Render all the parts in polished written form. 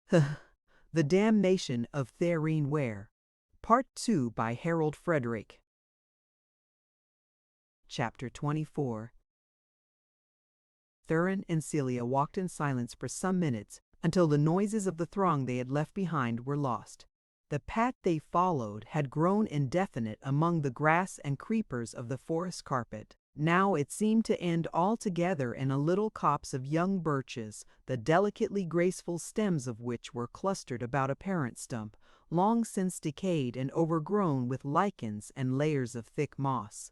The Damnation of Theron Ware, Part 2 by Harold Frederic. Chapter 24. Theron and Celia walked in silence for some minutes until the noises of the throng they had left behind were lost. The path they followed had grown indefinite among the grass and creepers of the forest carpet. Now it seemed to end altogether in a little copse of young birches, the delicately graceful stems of which were clustered about a parent stump, long since decayed and overgrown with lichens and layers of thick moss.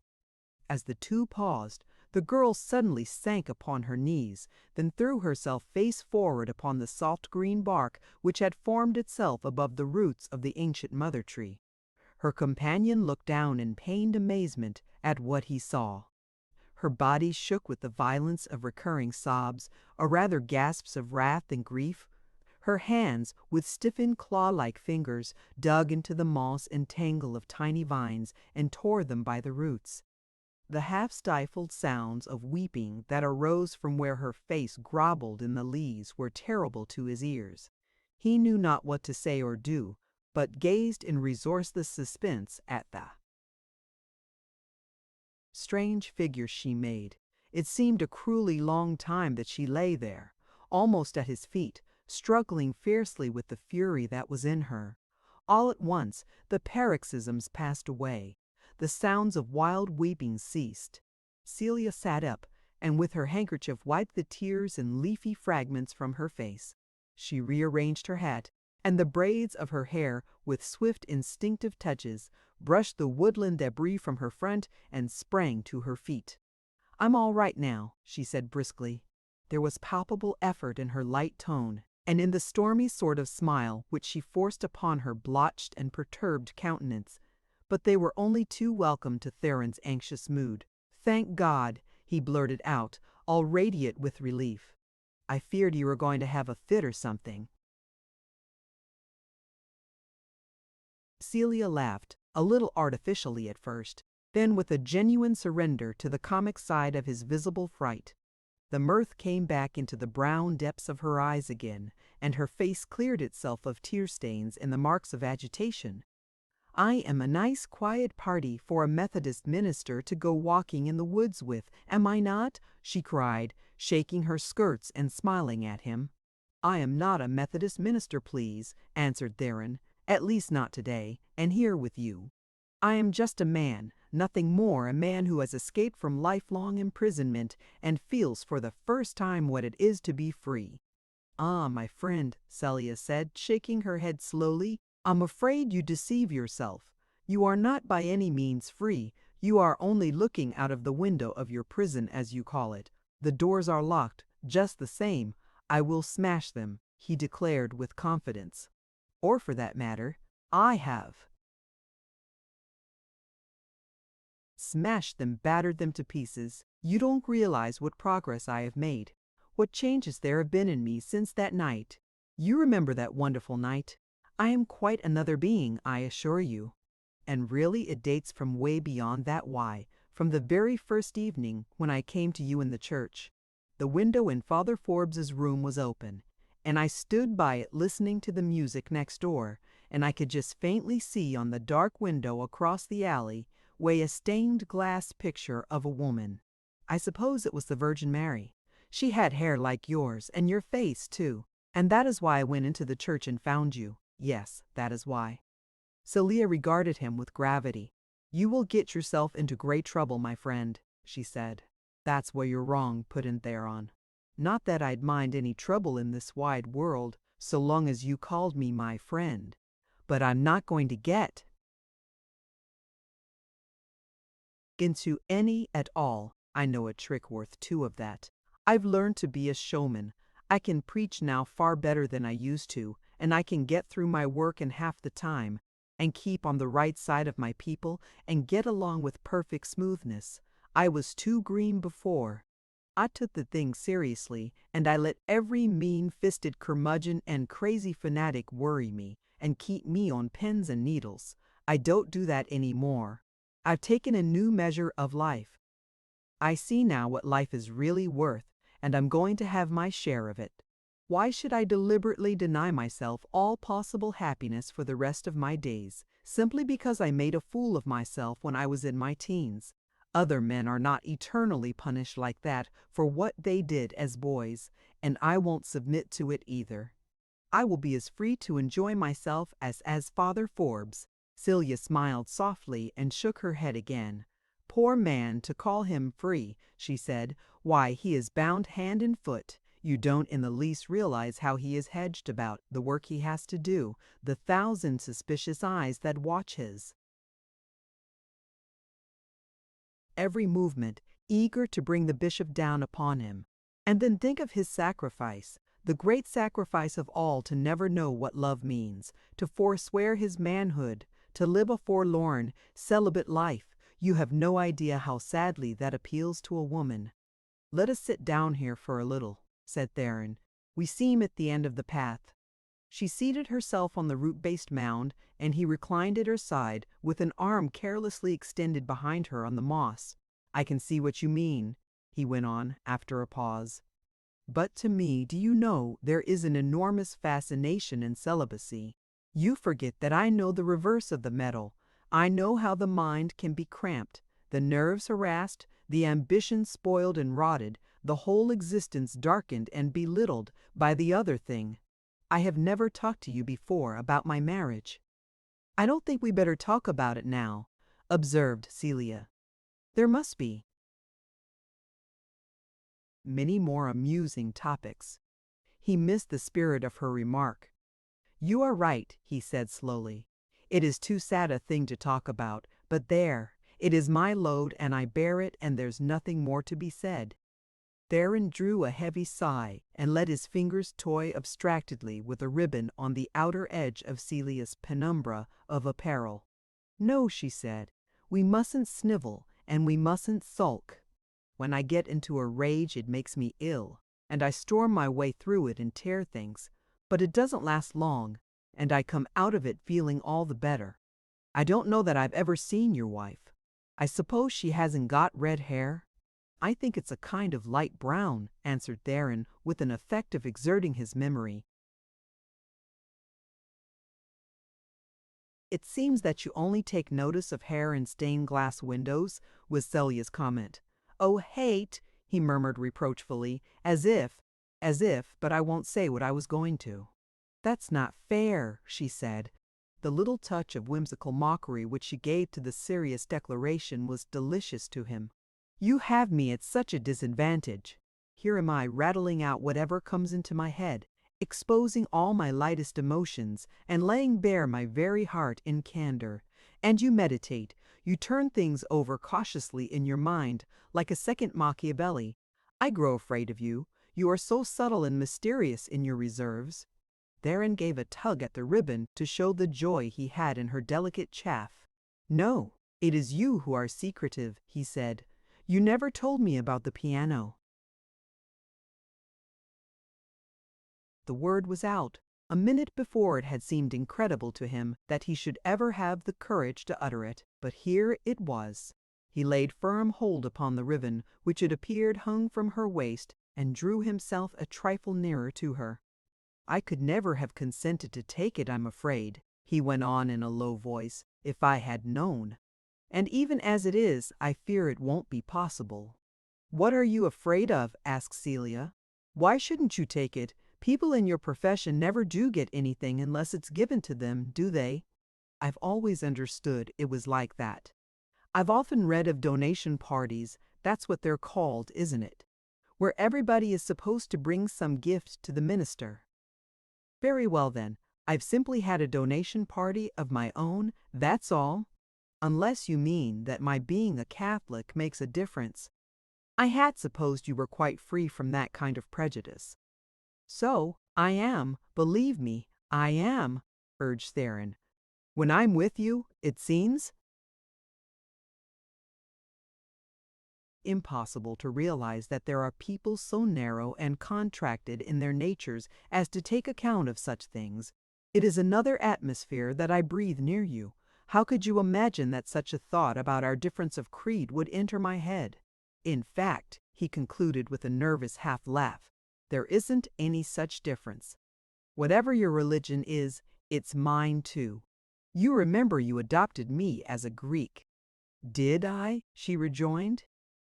As the two paused, the girl suddenly sank upon her knees, then threw herself face forward upon the soft green bark which had formed itself above the roots of the ancient mother tree. Her companion looked down in pained amazement at what he saw. Her body shook with the violence of recurring sobs, or rather gasps of wrath and grief. Her hands, with stiffened claw-like fingers, dug into the moss and tangle of tiny vines and tore them by the roots. The half-stifled sounds of weeping that arose from where her face groveled in the leaves were terrible to his ears. He knew not what to say or do, but gazed in resourceless suspense at the strange figure she made. It seemed a cruelly long time that she lay there, almost at his feet, struggling fiercely with the fury that was in her. All at once the paroxysms passed away. The sounds of wild weeping ceased. Celia sat up, and with her handkerchief wiped the tears and leafy fragments from her face. She rearranged her hat, and the braids of her hair, with swift instinctive touches, brushed the woodland debris from her front and sprang to her feet. "I'm all right now," she said briskly. There was palpable effort in her light tone, and in the stormy sort of smile which she forced upon her blotched and perturbed countenance. But they were only too welcome to Theron's anxious mood. "Thank God," he blurted out, all radiant with relief. "I feared you were going to have a fit or something." Celia laughed, a little artificially at first, then with a genuine surrender to the comic side of his visible fright. The mirth came back into the brown depths of her eyes again, and her face cleared itself of tear stains and the marks of agitation. "I am a nice quiet party for a Methodist minister to go walking in the woods with, am I not?" she cried, shaking her skirts and smiling at him. "I am not a Methodist minister, please," answered Theron, "at least not today, and here with you. I am just a man, nothing more, a man who has escaped from lifelong imprisonment and feels for the first time what it is to be free." "Ah, my friend," Celia said, shaking her head slowly, "I'm afraid you deceive yourself. You are not by any means free. You are only looking out of the window of your prison, as you call it. The doors are locked, just the same. I will smash them," he declared with confidence. "Or for that matter, I have. Smashed them, battered them to pieces. You don't realize what progress I have made, what changes there have been in me since that night. You remember that wonderful night? I am quite another being, I assure you. And really it dates from way beyond that. Why, from the very first evening when I came to you in the church. The window in Father Forbes's room was open, and I stood by it listening to the music next door, and I could just faintly see on the dark window across the alley way a stained glass picture of a woman. I suppose it was the Virgin Mary. She had hair like yours, and your face, too. And that is why I went into the church and found you. Yes, that is why." Celia regarded him with gravity. "You will get yourself into great trouble, my friend," she said. "That's where you're wrong," put in Theron. "Not that I'd mind any trouble in this wide world, so long as you called me my friend. But I'm not going to get into any at all. I know a trick worth two of that. I've learned to be a showman. I can preach now far better than I used to, and I can get through my work in half the time, and keep on the right side of my people, and get along with perfect smoothness. I was too green before. I took the thing seriously, and I let every mean-fisted curmudgeon and crazy fanatic worry me and keep me on pins and needles. I don't do that any more. I've taken a new measure of life. I see now what life is really worth, and I'm going to have my share of it. Why should I deliberately deny myself all possible happiness for the rest of my days, simply because I made a fool of myself when I was in my teens? Other men are not eternally punished like that for what they did as boys, and I won't submit to it either. I will be as free to enjoy myself as Father Forbes." Celia smiled softly and shook her head again. "Poor man, to call him free," she said. "Why, he is bound hand and foot. You don't in the least realize how he is hedged about, the work he has to do, the thousand suspicious eyes that watch his every movement, eager to bring the bishop down upon him. And then think of his sacrifice, the great sacrifice of all, to never know what love means, to forswear his manhood, to live a forlorn, celibate life. You have no idea how sadly that appeals to a woman." "Let us sit down here for a little," said Theron. "We seem at the end of the path." She seated herself on the root-based mound, and he reclined at her side, with an arm carelessly extended behind her on the moss. "I can see what you mean," he went on, after a pause. "But to me, do you know, there is an enormous fascination in celibacy. You forget that I know the reverse of the medal. I know how the mind can be cramped, the nerves harassed, the ambition spoiled and rotted, the whole existence darkened and belittled by the other thing. I have never talked to you before about my marriage." "I don't think we better talk about it now," observed Celia. "There must be many more amusing topics." He missed the spirit of her remark. "You are right," he said slowly. "It is too sad a thing to talk about, but there, it is my load and I bear it, and there's nothing more to be said." Theron drew a heavy sigh and let his fingers toy abstractedly with a ribbon on the outer edge of Celia's penumbra of apparel. "No," she said, "we mustn't snivel and we mustn't sulk. When I get into a rage it makes me ill, and I storm my way through it and tear things, but it doesn't last long, and I come out of it feeling all the better. I don't know that I've ever seen your wife. I suppose she hasn't got red hair?" "I think it's a kind of light brown," answered Theron, with an effect of exerting his memory. "It seems that you only take notice of hair in stained glass windows," was Celia's comment. "Oh, hate!" he murmured reproachfully, as if, but I won't say what I was going to. "That's not fair," she said. The little touch of whimsical mockery which she gave to the serious declaration was delicious to him. "You have me at such a disadvantage. Here am I rattling out whatever comes into my head, exposing all my lightest emotions, and laying bare my very heart in candor. And you meditate, you turn things over cautiously in your mind, like a second Machiavelli. I grow afraid of you. You are so subtle and mysterious in your reserves." Theron gave a tug at the ribbon to show the joy he had in her delicate chaff. "No, it is you who are secretive," he said. "You never told me about the piano." The word was out. A minute before it had seemed incredible to him that he should ever have the courage to utter it, but here it was. He laid firm hold upon the ribbon, which it appeared hung from her waist, and drew himself a trifle nearer to her. "I could never have consented to take it, I'm afraid," he went on in a low voice, "if I had known. And even as it is, I fear it won't be possible." "What are you afraid of?" asked Celia. "Why shouldn't you take it? People in your profession never do get anything unless it's given to them, do they?" "I've always understood it was like that. I've often read of donation parties, that's what they're called, isn't it? Where everybody is supposed to bring some gift to the minister." "Very well then, I've simply had a donation party of my own, that's all. Unless you mean that my being a Catholic makes a difference. I had supposed you were quite free from that kind of prejudice." "So I am, believe me, I am," urged Theron. "When I'm with you, it seems impossible to realize that there are people so narrow and contracted in their natures as to take account of such things. It is another atmosphere that I breathe near you. How could you imagine that such a thought about our difference of creed would enter my head? In fact," he concluded with a nervous half laugh, There isn't any such difference. Whatever your religion is, it's mine too. You remember you adopted me as a Greek. Did I? She rejoined.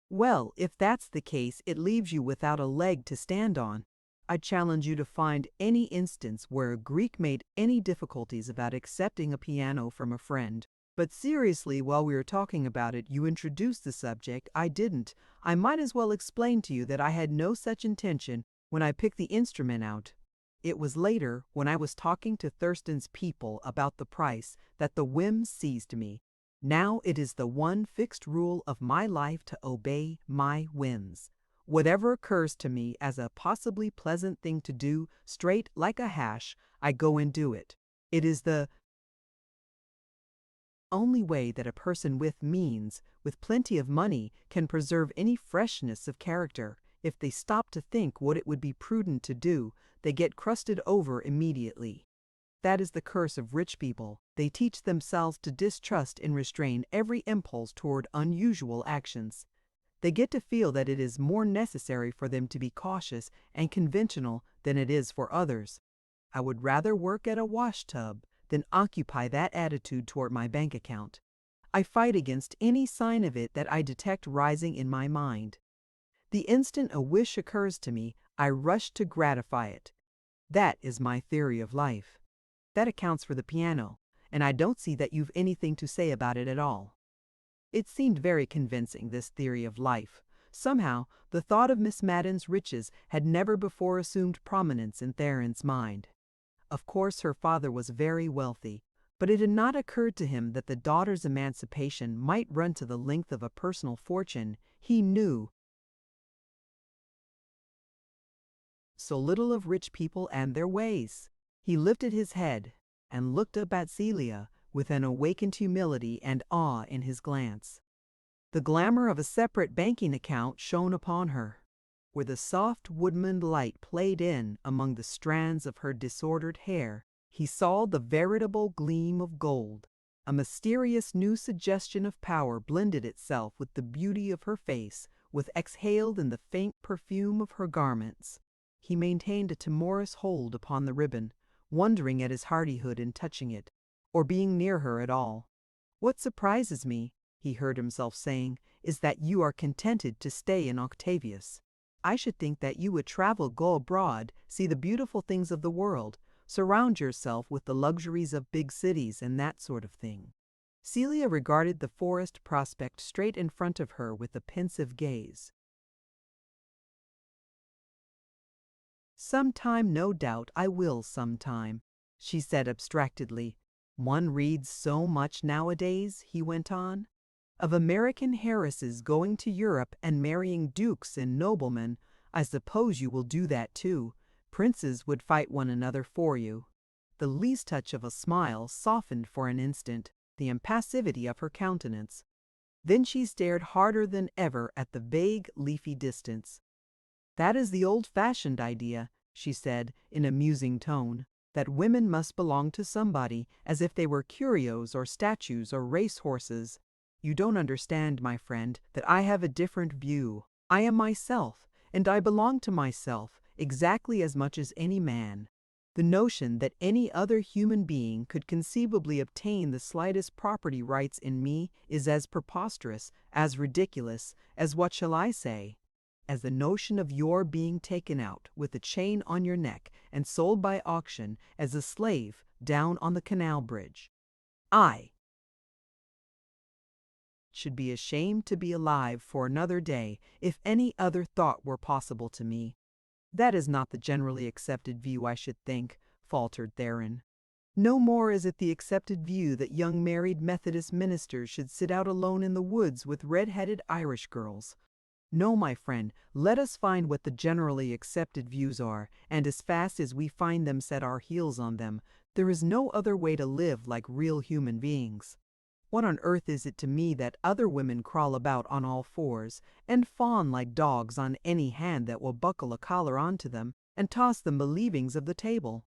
Well, if that's the case, it leaves you without a leg to stand on. I challenge you to find any instance where a Greek made any difficulties about accepting a piano from a friend. But seriously, while we were talking about it, you introduced the subject. I didn't. I might as well explain to you that I had no such intention when I picked the instrument out. It was later, when I was talking to Thurston's people about the price, that the whim seized me. Now it is the one fixed rule of my life to obey my whims. Whatever occurs to me as a possibly pleasant thing to do, straight like a hash, I go and do it. It is the only way that a person with means, with plenty of money, can preserve any freshness of character. If they stop to think what it would be prudent to do, they get crusted over immediately. That is the curse of rich people. They teach themselves to distrust and restrain every impulse toward unusual actions. They get to feel that it is more necessary for them to be cautious and conventional than it is for others. I would rather work at a washtub than occupy that attitude toward my bank account. I fight against any sign of it that I detect rising in my mind. The instant a wish occurs to me, I rush to gratify it. That is my theory of life. That accounts for the piano, and I don't see that you've anything to say about it at all. It seemed very convincing, this theory of life. Somehow, the thought of Miss Madden's riches had never before assumed prominence in Theron's mind. Of course, her father was very wealthy, but it had not occurred to him that the daughter's emancipation might run to the length of a personal fortune. He knew so little of rich people and their ways. He lifted his head and looked up at Celia with an awakened humility and awe in his glance. The glamour of a separate banking account shone upon her, where the soft woodland light played in among the strands of her disordered hair. He saw the veritable gleam of gold. A mysterious new suggestion of power blended itself with the beauty of her face, with exhaled in the faint perfume of her garments. He maintained a timorous hold upon the ribbon, wondering at his hardihood in touching it, or being near her at all. What surprises me, he heard himself saying, is that you are contented to stay in Octavius. I should think that you would travel, go abroad, see the beautiful things of the world, surround yourself with the luxuries of big cities and that sort of thing. Celia regarded the forest prospect straight in front of her with a pensive gaze. Sometime, no doubt, I will sometime, she said abstractedly. One reads so much nowadays, he went on, of American heiresses going to Europe and marrying dukes and noblemen. I suppose you will do that too. Princes would fight one another for you. The least touch of a smile softened for an instant the impassivity of her countenance. Then she stared harder than ever at the vague, leafy distance. That is the old-fashioned idea, she said in a musing tone, that women must belong to somebody, as if they were curios or statues or race-horses. You don't understand, my friend, that I have a different view. I am myself, and I belong to myself exactly as much as any man. The notion that any other human being could conceivably obtain the slightest property rights in me is as preposterous, as ridiculous, as what shall I say? As the notion of your being taken out with a chain on your neck and sold by auction as a slave down on the canal bridge. I should be ashamed to be alive for another day if any other thought were possible to me. That is not the generally accepted view, I should think, faltered Theron. No more is it the accepted view that young married Methodist ministers should sit out alone in the woods with red-headed Irish girls. No, my friend, let us find what the generally accepted views are, and as fast as we find them set our heels on them. There is no other way to live like real human beings. What on earth is it to me that other women crawl about on all fours and fawn like dogs on any hand that will buckle a collar onto them and toss them the leavings of the table?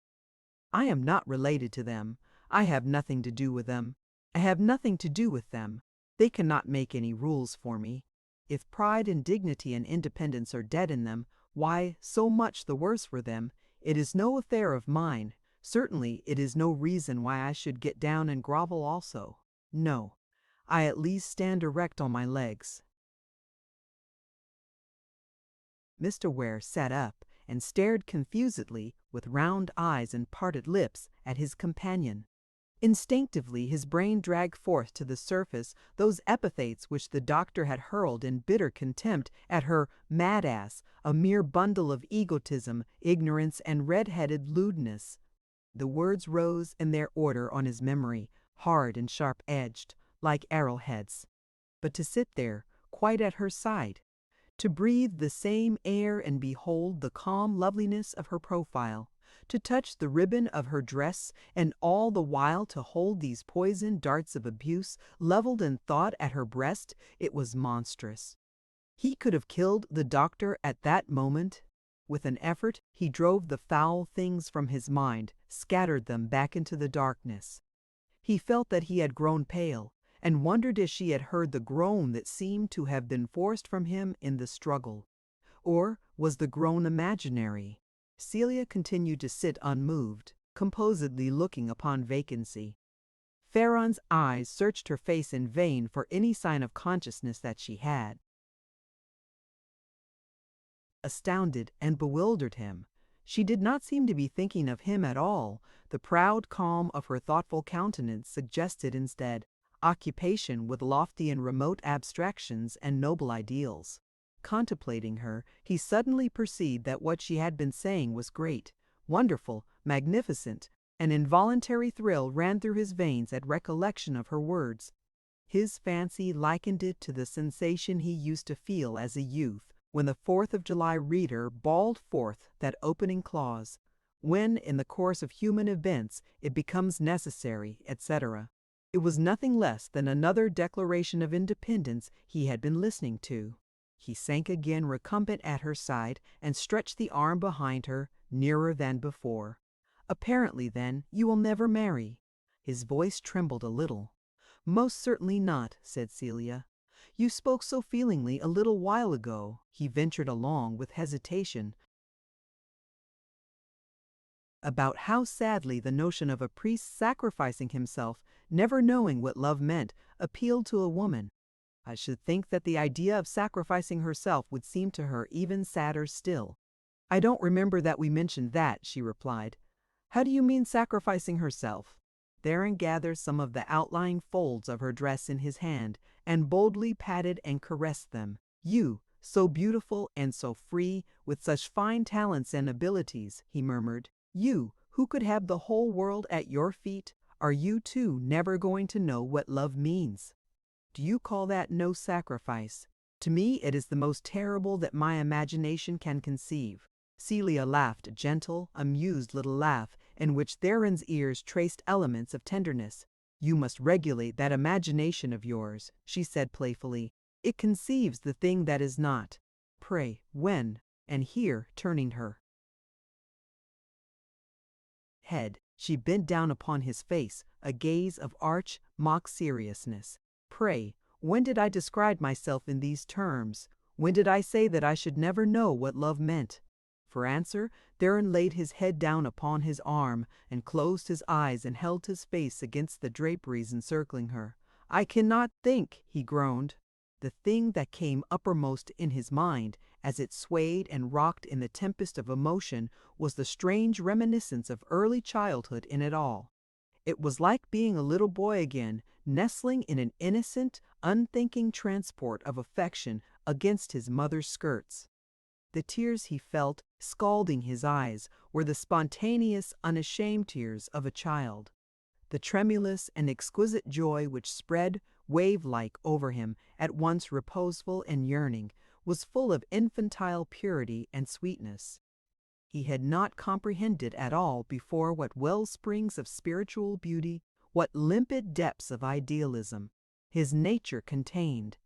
I am not related to them. I have nothing to do with them. I have nothing to do with them. They cannot make any rules for me. If pride and dignity and independence are dead in them, Why, so much the worse for them. It is no affair of mine. Certainly it is no reason why I should get down and grovel also. No, I at least stand erect on my legs." Mr. Ware sat up and stared confusedly, with round eyes and parted lips, at his companion. Instinctively his brain dragged forth to the surface those epithets which the doctor had hurled in bitter contempt at her mad ass, a mere bundle of egotism, ignorance, and red-headed lewdness. The words rose in their order on his memory, hard and sharp-edged, like arrowheads. But to sit there, quite at her side, to breathe the same air and behold the calm loveliness of her profile, to touch the ribbon of her dress, and all the while to hold these poisoned darts of abuse leveled in thought at her breast, it was monstrous. He could have killed the doctor at that moment. With an effort, he drove the foul things from his mind, scattered them back into the darkness. He felt that he had grown pale, and wondered if she had heard the groan that seemed to have been forced from him in the struggle. Or was the groan imaginary? Celia continued to sit unmoved, composedly looking upon vacancy. Theron's eyes searched her face in vain for any sign of consciousness that she had. Astounded and bewildered him. She did not seem to be thinking of him at all. The proud calm of her thoughtful countenance suggested instead occupation with lofty and remote abstractions and noble ideals. Contemplating her, he suddenly perceived that what she had been saying was great, wonderful, magnificent. An involuntary thrill ran through his veins at recollection of her words. His fancy likened it to the sensation he used to feel as a youth, when the 4th of July reader bawled forth that opening clause, "When, in the course of human events, it becomes necessary," etc. It was nothing less than another Declaration of Independence he had been listening to. He sank again recumbent at her side and stretched the arm behind her, nearer than before. "Apparently, then, you will never marry." His voice trembled a little. "Most certainly not," said Celia. "You spoke so feelingly a little while ago," he ventured along with hesitation, "about how sadly the notion of a priest sacrificing himself, never knowing what love meant, appealed to a woman. I should think that the idea of sacrificing herself would seem to her even sadder still." "I don't remember that we mentioned that," she replied. "How do you mean sacrificing herself?" Theron gathered some of the outlying folds of her dress in his hand, and boldly patted and caressed them. "You, so beautiful and so free, with such fine talents and abilities," he murmured. "You, who could have the whole world at your feet, are you too never going to know what love means? Do you call that no sacrifice? To me it is the most terrible that my imagination can conceive." Celia laughed a gentle, amused little laugh, in which Theron's ears traced elements of tenderness. "You must regulate that imagination of yours," she said playfully. "It conceives the thing that is not. Pray, when?" And here, turning her head, she bent down upon his face, a gaze of arch, mock seriousness. "Pray, when did I describe myself in these terms? When did I say that I should never know what love meant?" For answer, Theron laid his head down upon his arm, and closed his eyes and held his face against the draperies encircling her. "I cannot think," he groaned. The thing that came uppermost in his mind, as it swayed and rocked in the tempest of emotion, was the strange reminiscence of early childhood in it all. It was like being a little boy again, nestling in an innocent, unthinking transport of affection against his mother's skirts. The tears he felt, scalding his eyes, were the spontaneous, unashamed tears of a child. The tremulous and exquisite joy which spread, wave-like, over him, at once reposeful and yearning, was full of infantile purity and sweetness. He had not comprehended at all before what well-springs of spiritual beauty, what limpid depths of idealism, his nature contained.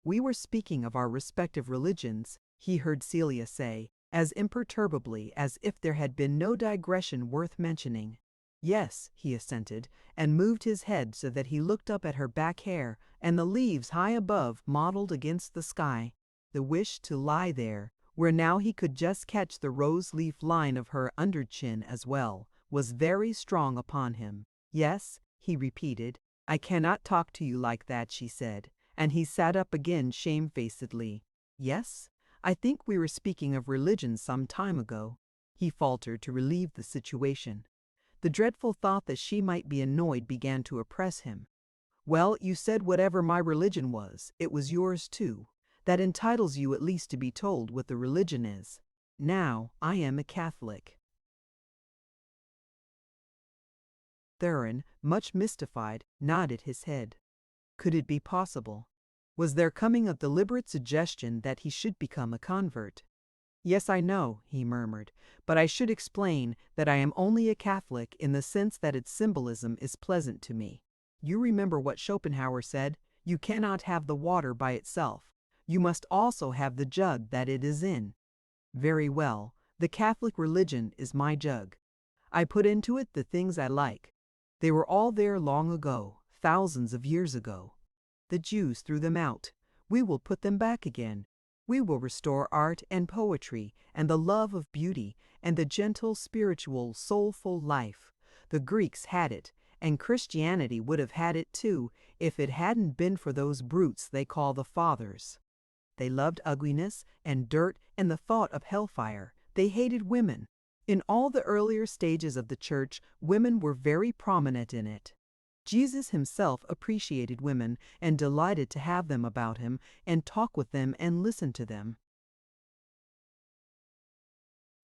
"We were speaking of our respective religions," he heard Celia say, as imperturbably as if there had been no digression worth mentioning. "Yes," he assented, and moved his head so that he looked up at her back hair, and the leaves high above mottled against the sky. The wish to lie there, where now he could just catch the rose-leaf line of her under-chin as well, was very strong upon him. "Yes," he repeated. "I cannot talk to you like that," she said, and he sat up again shamefacedly. "Yes? I think we were speaking of religion some time ago," he faltered to relieve the situation. The dreadful thought that she might be annoyed began to oppress him. "Well, you said whatever my religion was, it was yours too. That entitles you at least to be told what the religion is. Now, I am a Catholic." Theron, much mystified, nodded his head. Could it be possible? Was there coming a deliberate suggestion that he should become a convert? "Yes, I know," he murmured, "but I should explain that I am only a Catholic in the sense that its symbolism is pleasant to me. You remember what Schopenhauer said, you cannot have the water by itself. You must also have the jug that it is in. Very well, the Catholic religion is my jug. I put into it the things I like. They were all there long ago, thousands of years ago. The Jews threw them out. We will put them back again. We will restore art and poetry and the love of beauty and the gentle, spiritual, soulful life. The Greeks had it, and Christianity would have had it too if it hadn't been for those brutes they call the Fathers. They loved ugliness and dirt and the thought of hellfire. They hated women. In all the earlier stages of the church, women were very prominent in it. Jesus himself appreciated women and delighted to have them about him and talk with them and listen to them.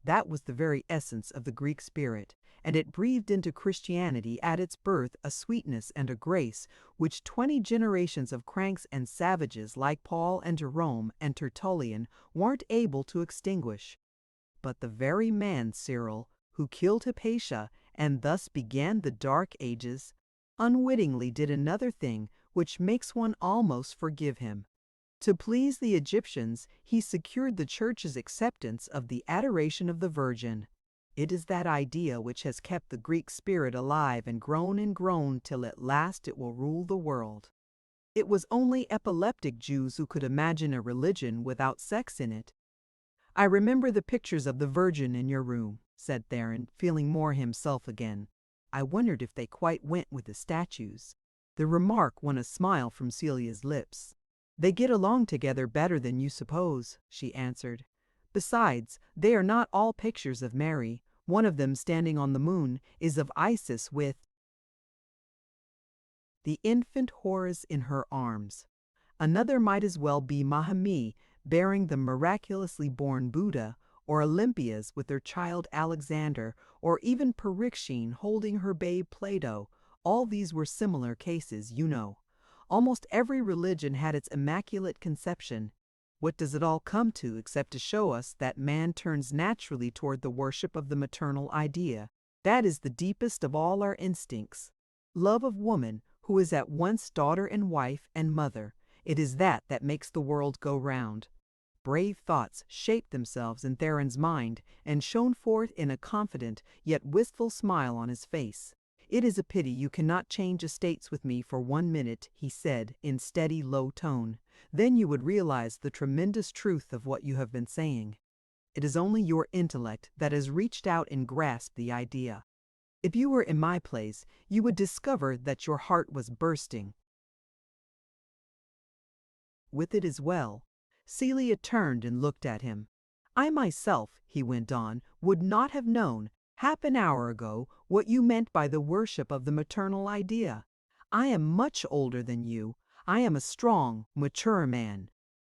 That was the very essence of the Greek spirit, and it breathed into Christianity at its birth a sweetness and a grace which 20 generations of cranks and savages like Paul and Jerome and Tertullian weren't able to extinguish. But the very man, Cyril, who killed Hypatia and thus began the Dark Ages, unwittingly did another thing which makes one almost forgive him. To please the Egyptians, he secured the Church's acceptance of the adoration of the Virgin. It is that idea which has kept the Greek spirit alive and grown till at last it will rule the world. It was only epileptic Jews who could imagine a religion without sex in it. "I remember the pictures of the Virgin in your room," said Theron, feeling more himself again. "I wondered if they quite went with the statues." The remark won a smile from Celia's lips. "They get along together better than you suppose," she answered. "Besides, they are not all pictures of Mary. One of them, standing on the moon, is of Isis with the infant Horus in her arms. Another might as well be Mahomet bearing the miraculously born Buddha, or Olympias with their child Alexander, or even Parikshin holding her babe Plato. All these were similar cases, you know. Almost every religion had its immaculate conception. What does it all come to except to show us that man turns naturally toward the worship of the maternal idea? That is the deepest of all our instincts. Love of woman, who is at once daughter and wife and mother. It is that makes the world go round. Brave thoughts shaped themselves in Theron's mind and shone forth in a confident yet wistful smile on his face. "It is a pity you cannot change estates with me for 1 minute," he said in steady, low tone. "Then you would realize the tremendous truth of what you have been saying. It is only your intellect that has reached out and grasped the idea. If you were in my place, you would discover that your heart was bursting with it as well." Celia turned and looked at him. "I myself," he went on, "would not have known, half an hour ago, what you meant by the worship of the maternal idea. I am much older than you. I am a strong, mature man.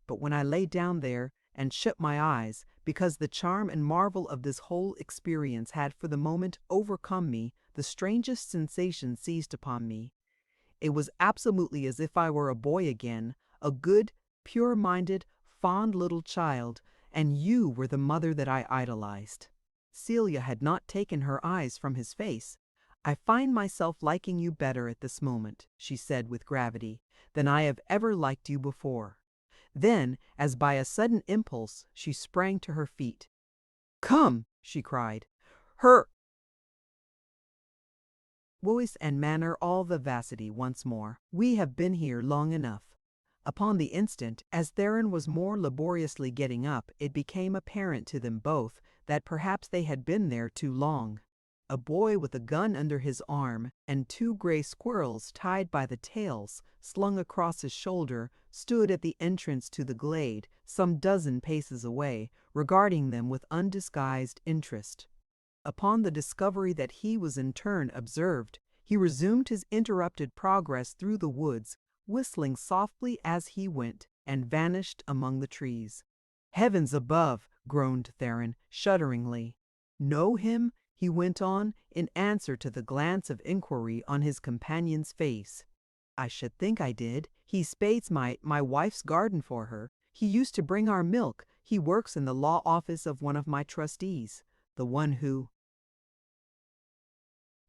But when I lay down there and shut my eyes, because the charm and marvel of this whole experience had for the moment overcome me, the strangest sensation seized upon me. It was absolutely as if I were a boy again, a good, pure-minded, fond little child, and you were the mother that I idolized." Celia had not taken her eyes from his face. "I find myself liking you better at this moment," she said with gravity, "than I have ever liked you before." Then, as by a sudden impulse, she sprang to her feet. "Come!" she cried. voice and manner all vivacity once more. "We have been here long enough." Upon the instant, as Theron was more laboriously getting up, it became apparent to them both that perhaps they had been there too long. A boy with a gun under his arm and 2 gray squirrels tied by the tails slung across his shoulder stood at the entrance to the glade, some dozen paces away, regarding them with undisguised interest. Upon the discovery that he was in turn observed, he resumed his interrupted progress through the woods, whistling softly as he went, and vanished among the trees. "Heavens above!" groaned Theron, shudderingly. "Know him?" he went on, in answer to the glance of inquiry on his companion's face. "I should think I did. He spades my wife's garden for her. He used to bring our milk. He works in the law office of one of my trustees, the one who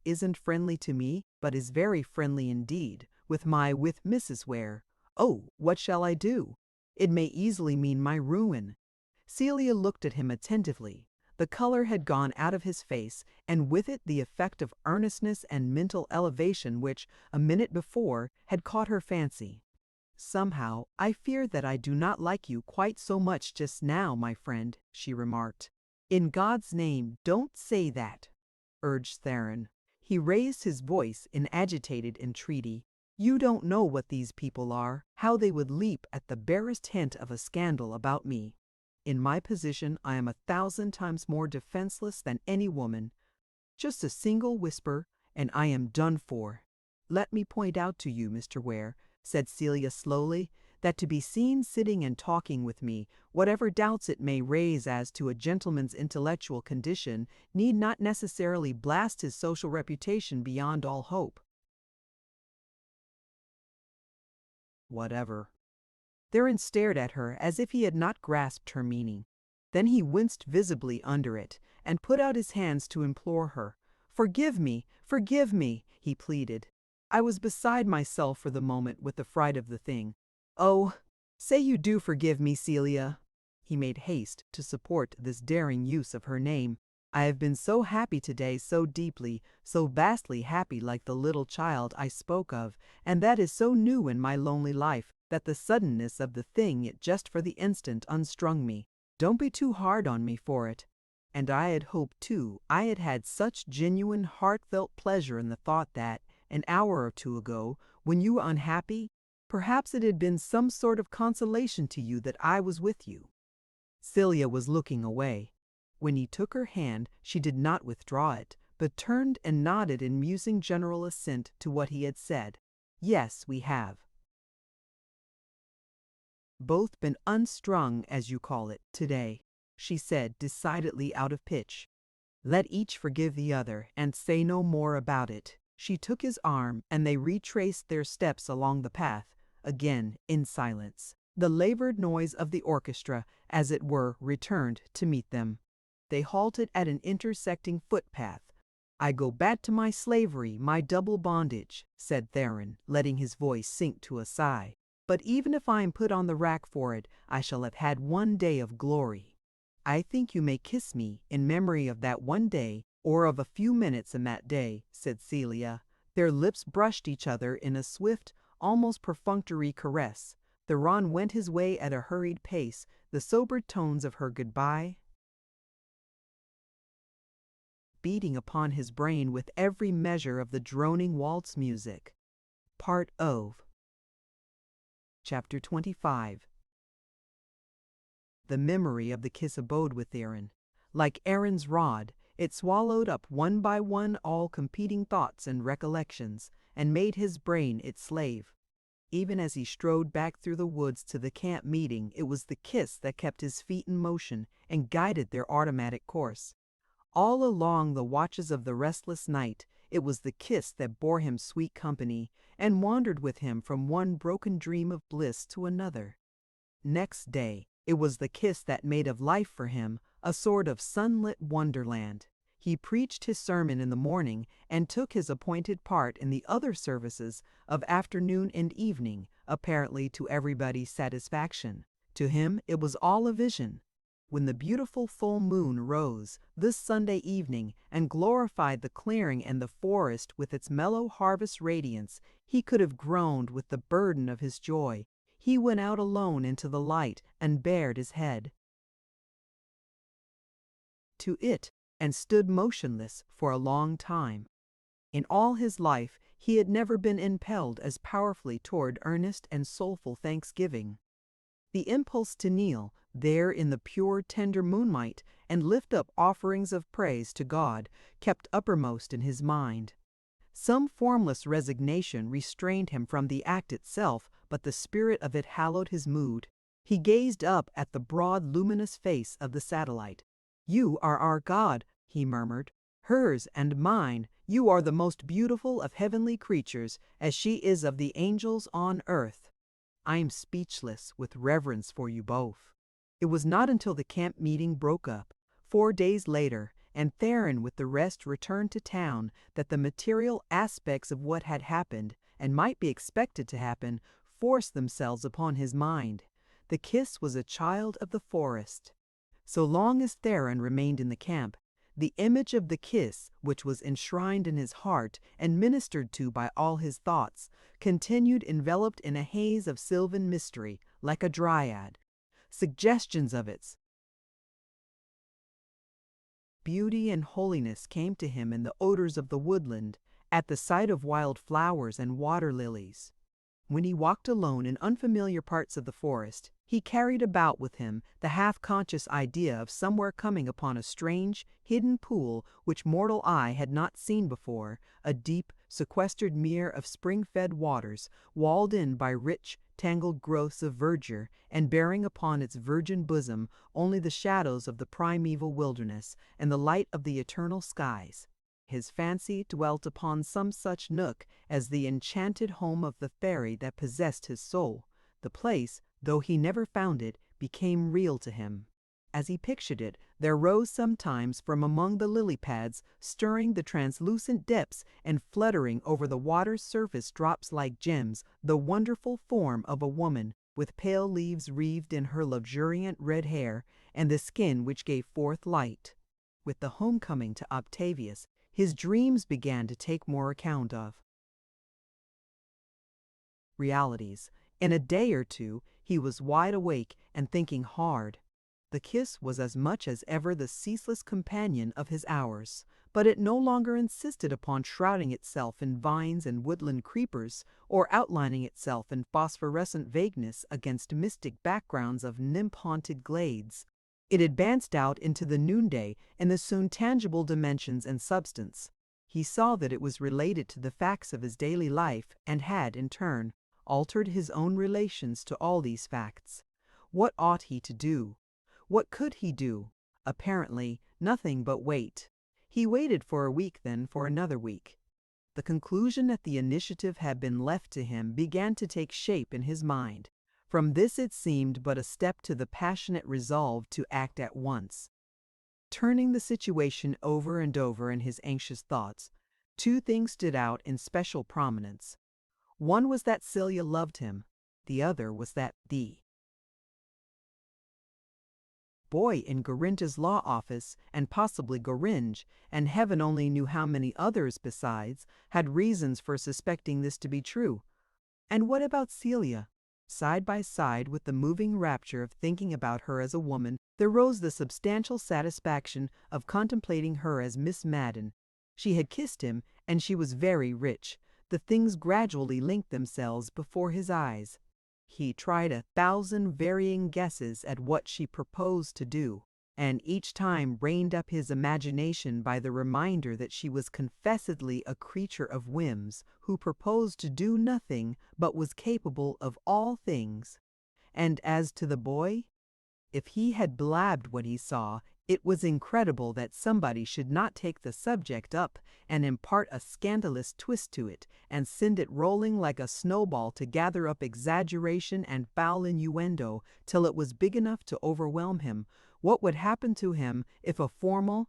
isn't friendly to me, but is very friendly indeed with Mrs. Ware. Oh, what shall I do? It may easily mean my ruin." Celia looked at him attentively. The color had gone out of his face, and with it the effect of earnestness and mental elevation which, a minute before, had caught her fancy. "Somehow, I fear that I do not like you quite so much just now, my friend," she remarked. "In God's name, don't say that," urged Theron. He raised his voice in agitated entreaty. "You don't know what these people are, how they would leap at the barest hint of a scandal about me. In my position, I am 1,000 times more defenseless than any woman. Just a single whisper, and I am done for. Let me point out to you, Mr. Ware," said Celia slowly, "that to be seen sitting and talking with me, whatever doubts it may raise as to a gentleman's intellectual condition, need not necessarily blast his social reputation beyond all hope." "Whatever?" Theron stared at her as if he had not grasped her meaning. Then he winced visibly under it, and put out his hands to implore her. Forgive me, he pleaded. "I was beside myself for the moment with the fright of the thing. Oh, say you do forgive me, Celia." He made haste to support this daring use of her name. "I have been so happy today, so deeply, so vastly happy, like the little child I spoke of, and that is so new in my lonely life, that the suddenness of the thing it just for the instant unstrung me. Don't be too hard on me for it. And I had hoped, too, I had had such genuine, heartfelt pleasure in the thought that, an hour or two ago, when you were unhappy, perhaps it had been some sort of consolation to you that I was with you." Celia was looking away. When he took her hand, she did not withdraw it, but turned and nodded in musing general assent to what he had said. "Yes, we have both been unstrung, as you call it, today," she said, decidedly out of pitch. "Let each forgive the other, and say no more about it." She took his arm, and they retraced their steps along the path, again in silence. The labored noise of the orchestra, as it were, returned to meet them. They halted at an intersecting footpath. "I go back to my slavery, my double bondage," said Theron, letting his voice sink to a sigh. "But even if I am put on the rack for it, I shall have had one day of glory." "I think you may kiss me in memory of that one day, or of a few minutes in that day," said Celia. Their lips brushed each other in a swift, almost perfunctory caress. Theron went his way at a hurried pace, the sobered tones of her goodbye beating upon his brain with every measure of the droning waltz music. Part of Chapter 25. The memory of the kiss abode with Theron. Like Aaron's rod, it swallowed up one by one all competing thoughts and recollections, and made his brain its slave. Even as he strode back through the woods to the camp meeting, it was the kiss that kept his feet in motion and guided their automatic course. All along the watches of the restless night, it was the kiss that bore him sweet company, and wandered with him from one broken dream of bliss to another. Next day, it was the kiss that made of life for him a sort of sunlit wonderland. He preached his sermon in the morning, and took his appointed part in the other services of afternoon and evening, apparently to everybody's satisfaction. To him it was all a vision. when the beautiful full moon rose this Sunday evening and glorified the clearing and the forest with its mellow harvest radiance, he could have groaned with the burden of his joy. He went out alone into the light and bared his head to it and stood motionless for a long time. In all his life, he had never been impelled as powerfully toward earnest and soulful thanksgiving. The impulse to kneel there in the pure, tender moonlight and lift up offerings of praise to God kept uppermost in his mind. Some formless resignation restrained him from the act itself, but the spirit of it hallowed his mood. He gazed up at the broad, luminous face of the satellite. "You are our God," he murmured. "Hers and mine. You are the most beautiful of heavenly creatures, as she is of the angels on earth. I am speechless with reverence for you both." It was not until the camp meeting broke up, 4 days later, and Theron with the rest returned to town, that the material aspects of what had happened, and might be expected to happen, forced themselves upon his mind. The kiss was a child of the forest. So long as Theron remained in the camp, the image of the kiss, which was enshrined in his heart and ministered to by all his thoughts, continued enveloped in a haze of sylvan mystery, like a dryad. Suggestions of its beauty and holiness came to him in the odors of the woodland, at the sight of wild flowers and water lilies. When he walked alone in unfamiliar parts of the forest, he carried about with him the half-conscious idea of somewhere coming upon a strange, hidden pool which mortal eye had not seen before, a deep, sequestered mere of spring-fed waters, walled in by rich, tangled growths of verdure, and bearing upon its virgin bosom only the shadows of the primeval wilderness and the light of the eternal skies. His fancy dwelt upon some such nook as the enchanted home of the fairy that possessed his soul. The place, though he never found it, became real to him. As he pictured it, there rose sometimes from among the lily pads, stirring the translucent depths and fluttering over the water's surface drops like gems, the wonderful form of a woman, with pale leaves wreathed in her luxuriant red hair, and the skin which gave forth light. With the homecoming to Octavius, his dreams began to take more account of realities. In a day or two, he was wide awake and thinking hard. The kiss was as much as ever the ceaseless companion of his hours, but it no longer insisted upon shrouding itself in vines and woodland creepers, or outlining itself in phosphorescent vagueness against mystic backgrounds of nymph-haunted glades. It advanced out into the noonday and assumed tangible dimensions and substance. He saw that it was related to the facts of his daily life and had, in turn, altered his own relations to all these facts. What ought he to do? What could he do? Apparently, nothing but wait. He waited for a week, then for another week. The conclusion that the initiative had been left to him began to take shape in his mind. From this it seemed but a step to the passionate resolve to act at once. Turning the situation over and over in his anxious thoughts, 2 things stood out in special prominence. One was that Celia loved him. The other was that the boy in Gorinta's law office, and possibly Goringe, and heaven only knew how many others besides, had reasons for suspecting this to be true. And what about Celia? Side by side with the moving rapture of thinking about her as a woman, there rose the substantial satisfaction of contemplating her as Miss Madden. She had kissed him, and she was very rich. The things gradually linked themselves before his eyes. He tried 1,000 varying guesses at what she proposed to do, and each time reined up his imagination by the reminder that she was confessedly a creature of whims, who proposed to do nothing but was capable of all things. And as to the boy, if he had blabbed what he saw, it was incredible that somebody should not take the subject up and impart a scandalous twist to it, and send it rolling like a snowball to gather up exaggeration and foul innuendo till it was big enough to overwhelm him. What would happen to him if a formal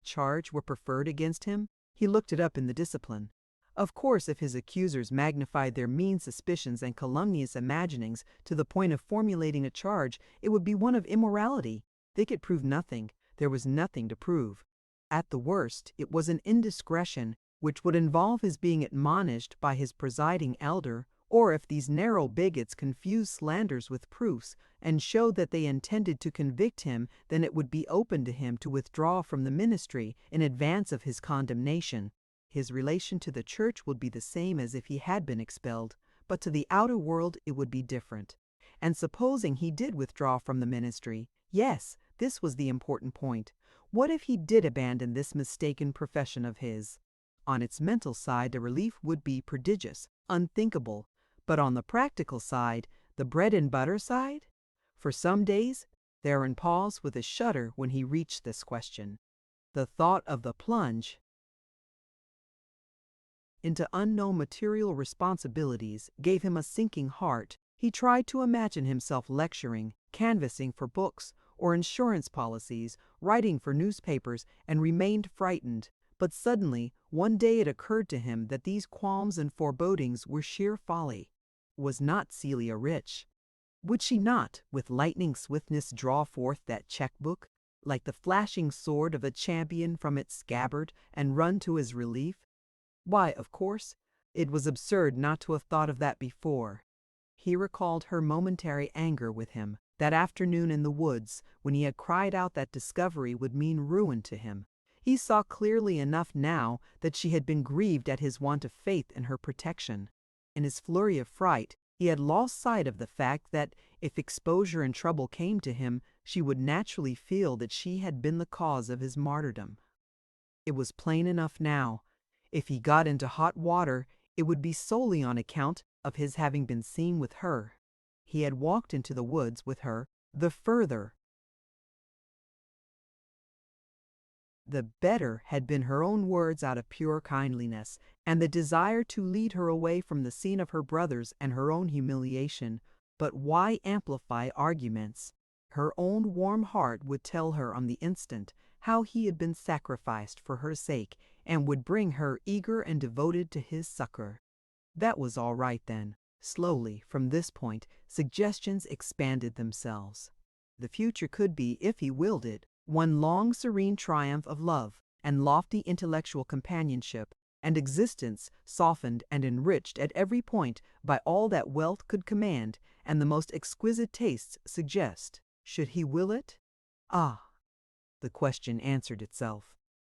charge were preferred against him? He looked it up in the discipline. Of course, if his accusers magnified their mean suspicions and calumnious imaginings to the point of formulating a charge, it would be one of immorality. They could prove nothing. There was nothing to prove. At the worst, it was an indiscretion which would involve his being admonished by his presiding elder, or if these narrow bigots confused slanders with proofs and showed that they intended to convict him, then it would be open to him to withdraw from the ministry in advance of his condemnation. His relation to the church would be the same as if he had been expelled, but to the outer world it would be different. And supposing he did withdraw from the ministry, yes, this was the important point. What if he did abandon this mistaken profession of his? On its mental side, the relief would be prodigious, unthinkable. But on the practical side, the bread and butter side? For some days, Theron paused with a shudder when he reached this question. The thought of the plunge into unknown material responsibilities gave him a sinking heart. He tried to imagine himself lecturing, canvassing for books or insurance policies, writing for newspapers, and remained frightened. But suddenly, one day it occurred to him that these qualms and forebodings were sheer folly. Was not Celia rich? Would she not, with lightning swiftness, draw forth that checkbook, like the flashing sword of a champion from its scabbard, and run to his relief? Why, of course, it was absurd not to have thought of that before. He recalled her momentary anger with him, that afternoon in the woods, when he had cried out that discovery would mean ruin to him. He saw clearly enough now that she had been grieved at his want of faith in her protection. In his flurry of fright, he had lost sight of the fact that, if exposure and trouble came to him, she would naturally feel that she had been the cause of his martyrdom. It was plain enough now. If he got into hot water, it would be solely on account of his having been seen with her. He had walked into the woods with her. The further, the better had been her own words out of pure kindliness, and the desire to lead her away from the scene of her brother's and her own humiliation. But why amplify arguments? Her own warm heart would tell her on the instant how he had been sacrificed for her sake, and would bring her eager and devoted to his succor. That was all right then. Slowly, from this point, suggestions expanded themselves. The future could be, if he willed it, one long serene triumph of love and lofty intellectual companionship, and existence softened and enriched at every point by all that wealth could command and the most exquisite tastes suggest. Should he will it? Ah! The question answered itself.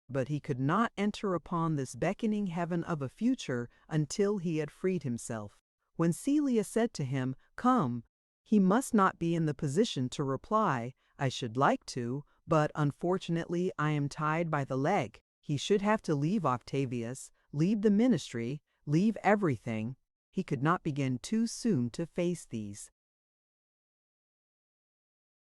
But he could not enter upon this beckoning heaven of a future until he had freed himself. When Celia said to him, "Come," he must not be in the position to reply, "I should like to, but unfortunately I am tied by the leg." He should have to leave Octavius, leave the ministry, leave everything. He could not begin too soon to face these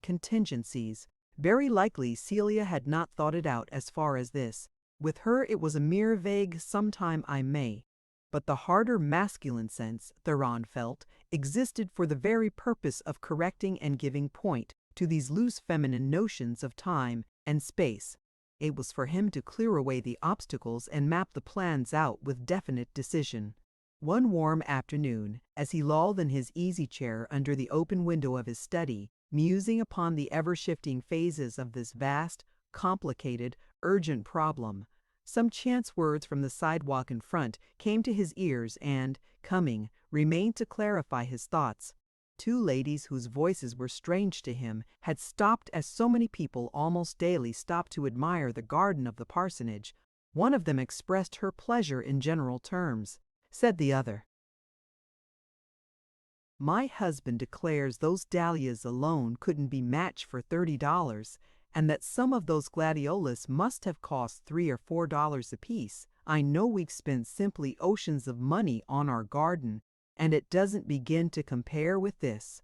contingencies. Very likely Celia had not thought it out as far as this. With her it was a mere vague "sometime I may." But the harder masculine sense, Theron felt, existed for the very purpose of correcting and giving point to these loose feminine notions of time and space. It was for him to clear away the obstacles and map the plans out with definite decision. One warm afternoon, as he lolled in his easy-chair under the open window of his study, musing upon the ever-shifting phases of this vast, complicated, urgent problem, some chance words from the sidewalk in front came to his ears and, coming, remained to clarify his thoughts. Two ladies whose voices were strange to him had stopped as so many people almost daily stop to admire the garden of the parsonage. One of them expressed her pleasure in general terms. Said the other, "My husband declares those dahlias alone couldn't be matched for $30, and that some of those gladiolus must have cost $3 or $4 apiece. I know we've spent simply oceans of money on our garden, and it doesn't begin to compare with this."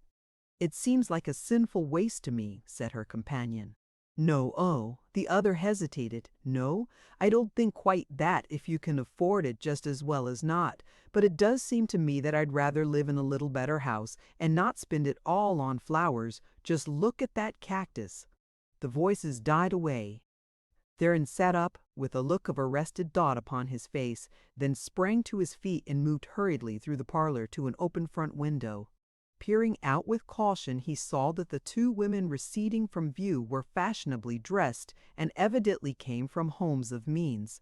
"It seems like a sinful waste to me," said her companion. "No, oh," the other hesitated. "No, I don't think quite that if you can afford it just as well as not. But it does seem to me that I'd rather live in a little better house and not spend it all on flowers. Just look at that cactus." The voices died away. Theron sat up with a look of arrested thought upon his face, then sprang to his feet and moved hurriedly through the parlor to an open front window. Peering out with caution, he saw that the two women receding from view were fashionably dressed and evidently came from homes of means.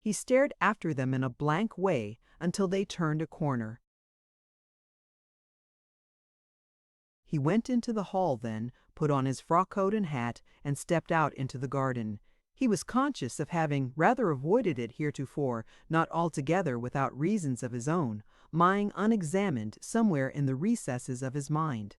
He stared after them in a blank way until they turned a corner. He went into the hall then, put on his frock coat and hat, and stepped out into the garden. He was conscious of having rather avoided it heretofore, not altogether without reasons of his own, lying unexamined somewhere in the recesses of his mind.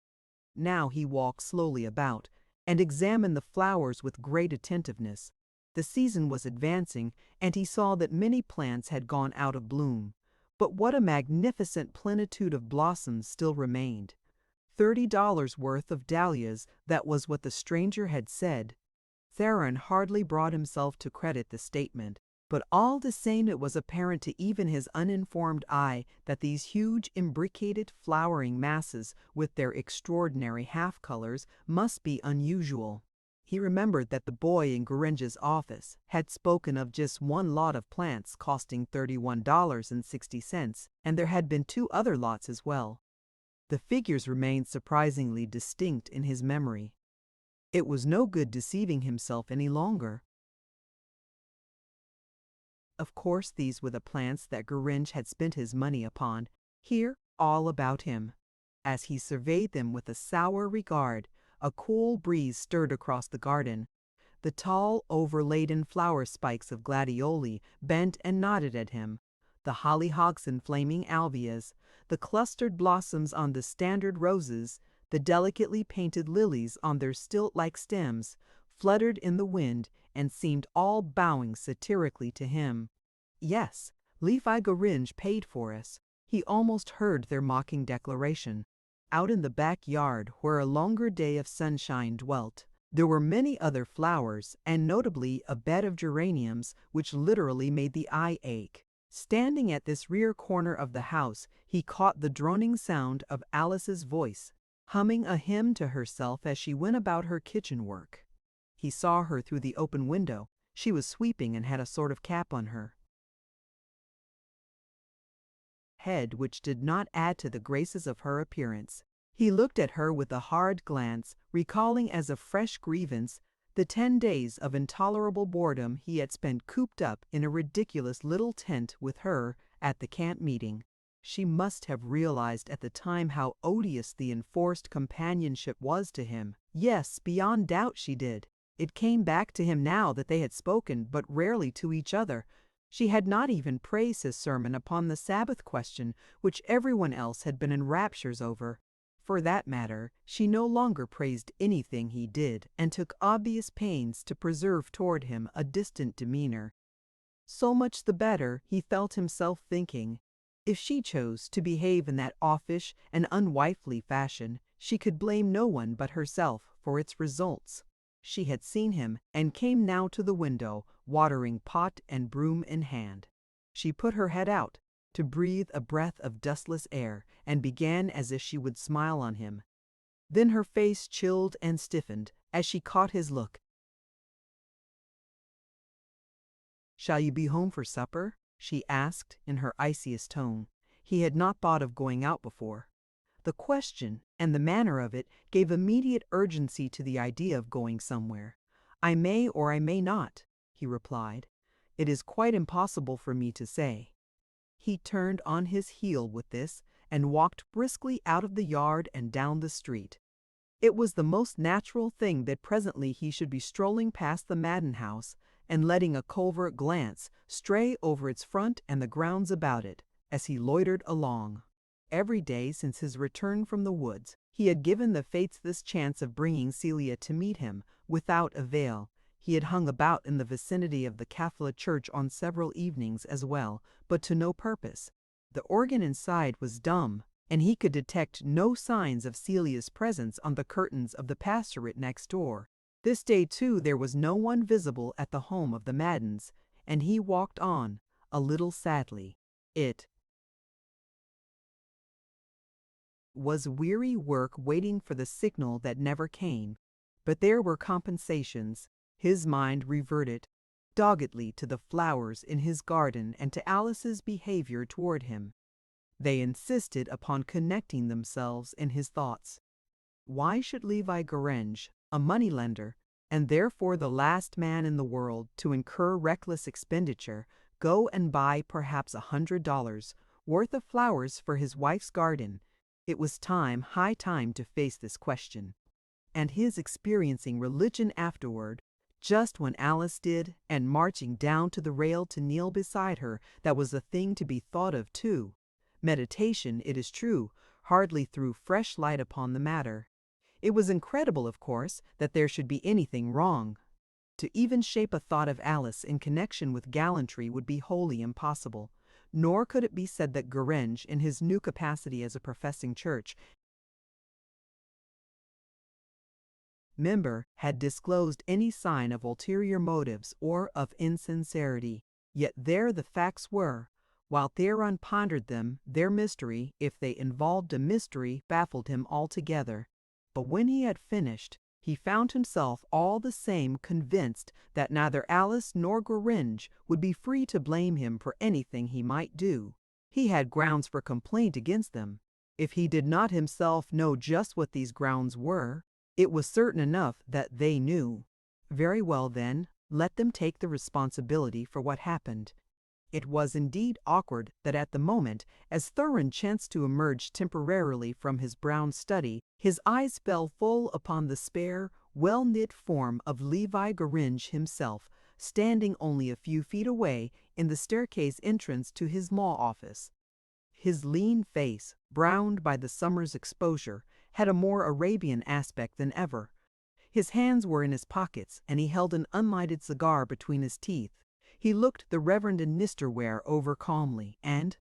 Now he walked slowly about, and examined the flowers with great attentiveness. The season was advancing, and he saw that many plants had gone out of bloom. But what a magnificent plenitude of blossoms still remained! $30 worth of dahlias, that was what the stranger had said. Theron hardly brought himself to credit the statement, but all the same it was apparent to even his uninformed eye that these huge imbricated flowering masses, with their extraordinary half-colors, must be unusual. He remembered that the boy in Geringe's office had spoken of just one lot of plants costing $31.60, and there had been 2 other lots as well. The figures remained surprisingly distinct in his memory. It was no good deceiving himself any longer. Of course these were the plants that Geringe had spent his money upon, here all about him. As he surveyed them with a sour regard, a cool breeze stirred across the garden. The tall, overladen flower spikes of gladioli bent and nodded at him. The hollyhocks and flaming alvias, the clustered blossoms on the standard roses, the delicately painted lilies on their stilt-like stems, fluttered in the wind and seemed all bowing satirically to him. Yes, Levi Geringe paid for us. He almost heard their mocking declaration. Out in the backyard, where a longer day of sunshine dwelt, there were many other flowers, and notably a bed of geraniums which literally made the eye ache. Standing at this rear corner of the house, he caught the droning sound of Alice's voice, humming a hymn to herself as she went about her kitchen work. He saw her through the open window. She was sweeping and had a sort of cap on her head which did not add to the graces of her appearance. He looked at her with a hard glance, recalling as a fresh grievance the 10 days of intolerable boredom he had spent cooped up in a ridiculous little tent with her at the camp meeting. She must have realized at the time how odious the enforced companionship was to him. Yes, beyond doubt she did. It came back to him now that they had spoken but rarely to each other. She had not even praised his sermon upon the Sabbath question, which everyone else had been in raptures over. For that matter, she no longer praised anything he did, and took obvious pains to preserve toward him a distant demeanor. So much the better, he felt himself thinking. If she chose to behave in that offish and unwifely fashion, she could blame no one but herself for its results. She had seen him, and came now to the window, watering pot and broom in hand. She put her head out to breathe a breath of dustless air, and began as if she would smile on him. Then her face chilled and stiffened as she caught his look. "Shall you be home for supper?" she asked in her iciest tone. He had not thought of going out before. The question and the manner of it gave immediate urgency to the idea of going somewhere. "I may or I may not," he replied. "It is quite impossible for me to say." He turned on his heel with this, and walked briskly out of the yard and down the street. It was the most natural thing that presently he should be strolling past the Madden house, and letting a covert glance stray over its front and the grounds about it, as he loitered along. Every day since his return from the woods, he had given the fates this chance of bringing Celia to meet him, without avail. He had hung about in the vicinity of the Catholic church on several evenings as well, but to no purpose. The organ inside was dumb, and he could detect no signs of Celia's presence on the curtains of the pastorate next door. This day, too, there was no one visible at the home of the Maddens, and he walked on, a little sadly. It was weary work waiting for the signal that never came, but there were compensations. His mind reverted doggedly to the flowers in his garden and to Alice's behavior toward him. They insisted upon connecting themselves in his thoughts. Why should Levi Grange, a moneylender, and therefore the last man in the world to incur reckless expenditure, go and buy perhaps $100 worth of flowers for his wife's garden? It was high time to face this question. And his experiencing religion afterward, just when Alice did, and marching down to the rail to kneel beside her, that was a thing to be thought of too. Meditation, it is true, hardly threw fresh light upon the matter. It was incredible, of course, that there should be anything wrong. To even shape a thought of Alice in connection with gallantry would be wholly impossible, nor could it be said that Grange, in his new capacity as a professing church member, had disclosed any sign of ulterior motives or of insincerity. Yet there the facts were. While Theron pondered them, their mystery, if they involved a mystery, baffled him altogether. But when he had finished, he found himself all the same convinced that neither Alice nor Grange would be free to blame him for anything he might do. He had grounds for complaint against them. If he did not himself know just what these grounds were, it was certain enough that they knew. Very well, then, let them take the responsibility for what happened. It was indeed awkward that at the moment, as Theron chanced to emerge temporarily from his brown study, his eyes fell full upon the spare, well-knit form of Levi Grange himself, standing only a few feet away in the staircase entrance to his law office. His lean face, browned by the summer's exposure, had a more Arabian aspect than ever. His hands were in his pockets, and he held an unlighted cigar between his teeth. He looked the Reverend Mr. Ware over calmly, and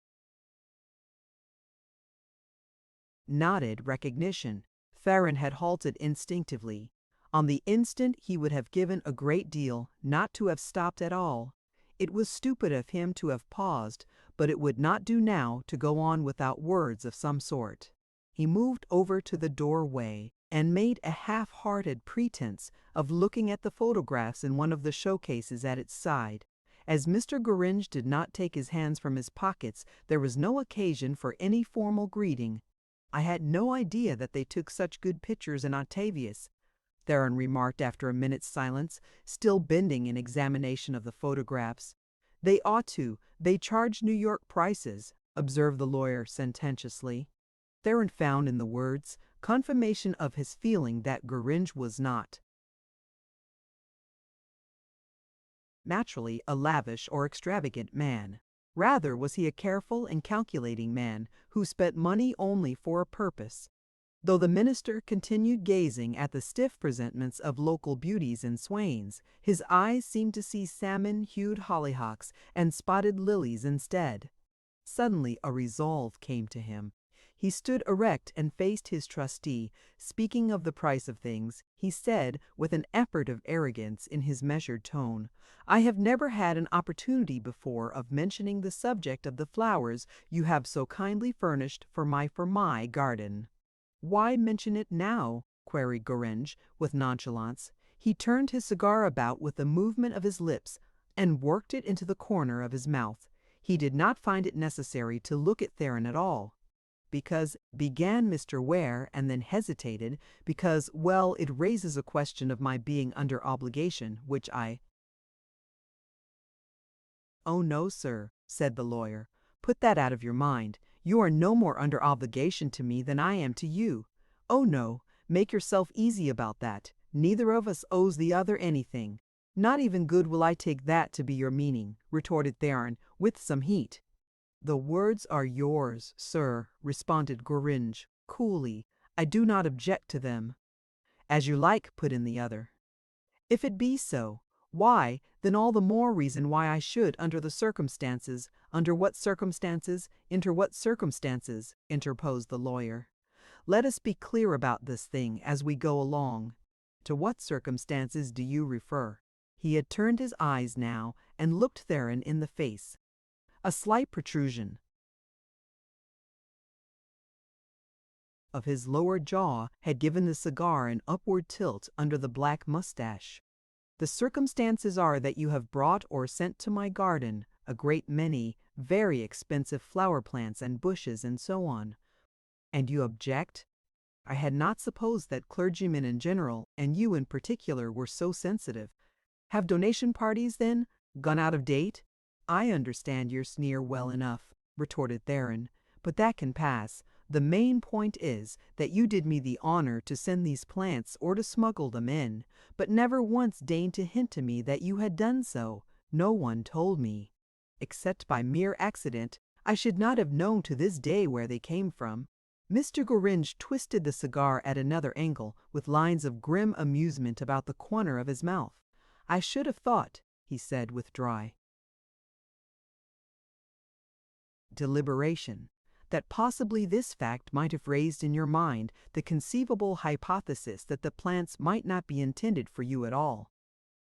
nodded recognition. Theron had halted instinctively. On the instant he would have given a great deal not to have stopped at all. It was stupid of him to have paused, but it would not do now to go on without words of some sort. He moved over to the doorway and made a half-hearted pretense of looking at the photographs in one of the showcases at its side. As Mr. Grange did not take his hands from his pockets, there was no occasion for any formal greeting. "I had no idea that they took such good pictures in Octavius," Theron remarked after a minute's silence, still bending in examination of the photographs. "They ought to. They charge New York prices," observed the lawyer sententiously. Theron found in the words confirmation of his feeling that Grange was not naturally a lavish or extravagant man. Rather was he a careful and calculating man who spent money only for a purpose. Though the minister continued gazing at the stiff presentments of local beauties in swains, his eyes seemed to see salmon-hued hollyhocks and spotted lilies instead. Suddenly a resolve came to him. He stood erect and faced his trustee. Speaking of the price of things, he said, with an effort of arrogance in his measured tone, "I have never had an opportunity before of mentioning the subject of the flowers you have so kindly furnished for my garden." "Why mention it now?" queried Grange, with nonchalance. He turned his cigar about with a movement of his lips and worked it into the corner of his mouth. He did not find it necessary to look at Theron at all. "Because," began Mr. Ware, and then hesitated, "because, well, it raises a question of my being under obligation, which I—" "Oh, no, sir," said the lawyer. "Put that out of your mind. You are no more under obligation to me than I am to you. Oh, no, make yourself easy about that. Neither of us owes the other anything." "Not even good will I take that to be your meaning," retorted Theron, with some heat. "The words are yours, sir," responded Grange, coolly. "I do not object to them." "As you like," put in the other. "If it be so, why, then all the more reason why I should, under the circumstances—" "Under what circumstances, interposed the lawyer. "Let us be clear about this thing as we go along. To what circumstances do you refer?" He had turned his eyes now and looked Theron in the face. A slight protrusion of his lower jaw had given the cigar an upward tilt under the black mustache. The circumstances are that you have brought or sent to my garden a great many very expensive flower plants and bushes and so on. And you object? I had not supposed that clergymen in general, and you in particular, were so sensitive. Have donation parties, then, gone out of date? I understand your sneer well enough, retorted Theron, but that can pass. The main point is that you did me the honor to send these plants or to smuggle them in, but never once deigned to hint to me that you had done so. No one told me. Except by mere accident, I should not have known to this day where they came from. Mr. Gorringe twisted the cigar at another angle, with lines of grim amusement about the corner of his mouth. I should have thought, he said with dry deliberation, that possibly this fact might have raised in your mind the conceivable hypothesis that the plants might not be intended for you at all.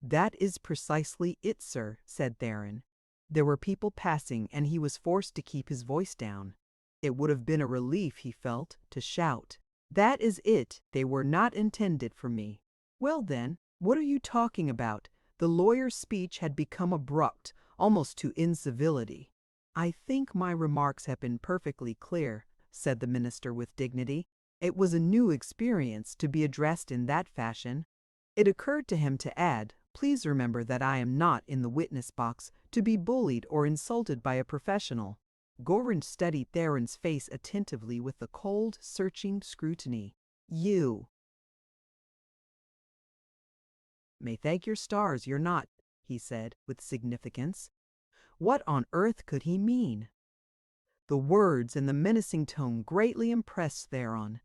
That is precisely it, sir, said Theron. There were people passing, and he was forced to keep his voice down. It would have been a relief, he felt, to shout. That is it, they were not intended for me. Well then, what are you talking about? The lawyer's speech had become abrupt, almost to incivility. I think my remarks have been perfectly clear, said the minister with dignity. It was a new experience to be addressed in that fashion. It occurred to him to add, please remember that I am not in the witness box to be bullied or insulted by a professional. Gorringe studied Theron's face attentively with a cold, searching scrutiny. You may thank your stars you're not, he said with significance. What on earth could he mean? The words and the menacing tone greatly impressed Theron.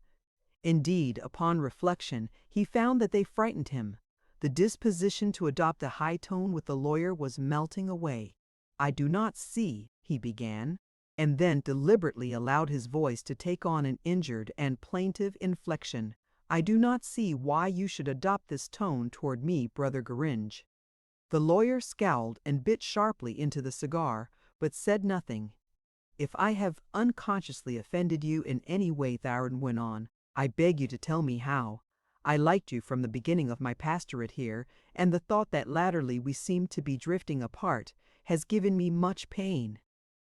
Indeed, upon reflection, he found that they frightened him. The disposition to adopt a high tone with the lawyer was melting away. I do not see, he began, and then deliberately allowed his voice to take on an injured and plaintive inflection. I do not see why you should adopt this tone toward me, Brother Gorringe. The lawyer scowled and bit sharply into the cigar, but said nothing. If I have unconsciously offended you in any way, Theron went on, I beg you to tell me how. I liked you from the beginning of my pastorate here, and the thought that latterly we seemed to be drifting apart has given me much pain.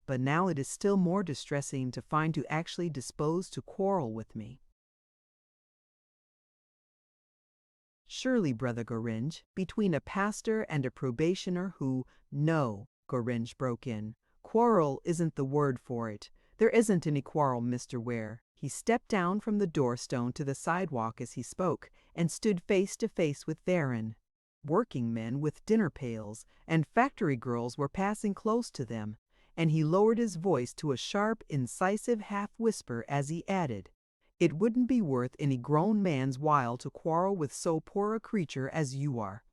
But now it is still more distressing to find you actually disposed to quarrel with me. Surely, Brother Gorringe, between a pastor and a probationer who— No, Gorringe broke in. Quarrel isn't the word for it. There isn't any quarrel, Mr. Ware. He stepped down from the doorstone to the sidewalk as he spoke, and stood face to face with Theron. Working men with dinner pails and factory girls were passing close to them, and he lowered his voice to a sharp, incisive half-whisper as he added, It wouldn't be worth any grown man's while to quarrel with so poor a creature as you are.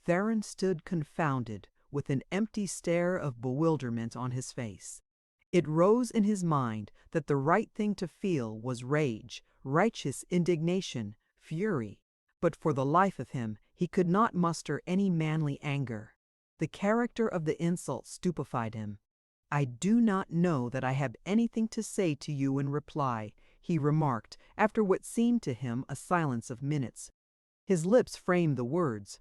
Theron stood confounded, with an empty stare of bewilderment on his face. It rose in his mind that the right thing to feel was rage, righteous indignation, fury, but for the life of him he could not muster any manly anger. The character of the insult stupefied him. I do not know that I have anything to say to you in reply, he remarked, after what seemed to him a silence of minutes. His lips framed the words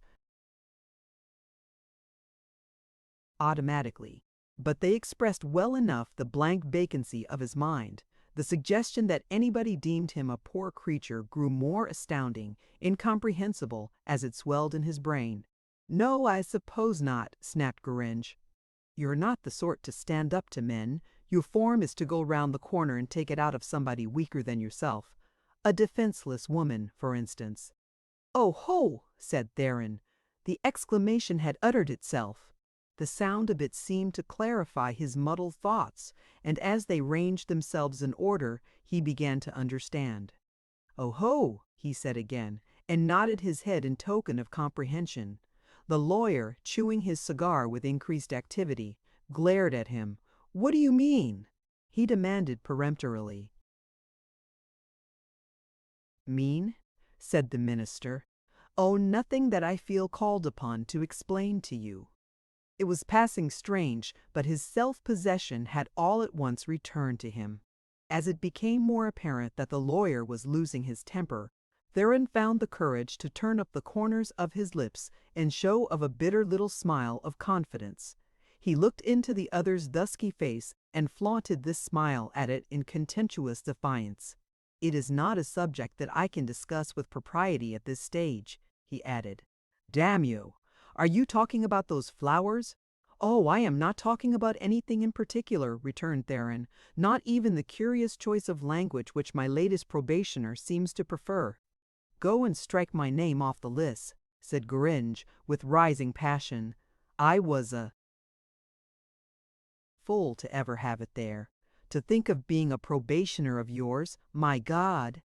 automatically, but they expressed well enough the blank vacancy of his mind. The suggestion that anybody deemed him a poor creature grew more astounding, incomprehensible, as it swelled in his brain. No, I suppose not, snapped Gorringe. You're not the sort to stand up to men. Your form is to go round the corner and take it out of somebody weaker than yourself. A defenseless woman, for instance. Oh ho, said Theron. The exclamation had uttered itself. The sound of it seemed to clarify his muddled thoughts, and as they ranged themselves in order, he began to understand. Oh ho, he said again, and nodded his head in token of comprehension. The lawyer, chewing his cigar with increased activity, glared at him. What do you mean? He demanded peremptorily. Mean? Said the minister. Oh, nothing that I feel called upon to explain to you. It was passing strange, but his self-possession had all at once returned to him. As it became more apparent that the lawyer was losing his temper, Theron found the courage to turn up the corners of his lips in show of a bitter little smile of confidence. He looked into the other's dusky face and flaunted this smile at it in contemptuous defiance. "It is not a subject that I can discuss with propriety at this stage," he added. "Damn you! Are you talking about those flowers?" "Oh, I am not talking about anything in particular," returned Theron, "not even the curious choice of language which my latest probationer seems to prefer." "Go and strike my name off the list," said Gringe with rising passion. "I was a fool to ever have it there. To think of being a probationer of yours, my God!"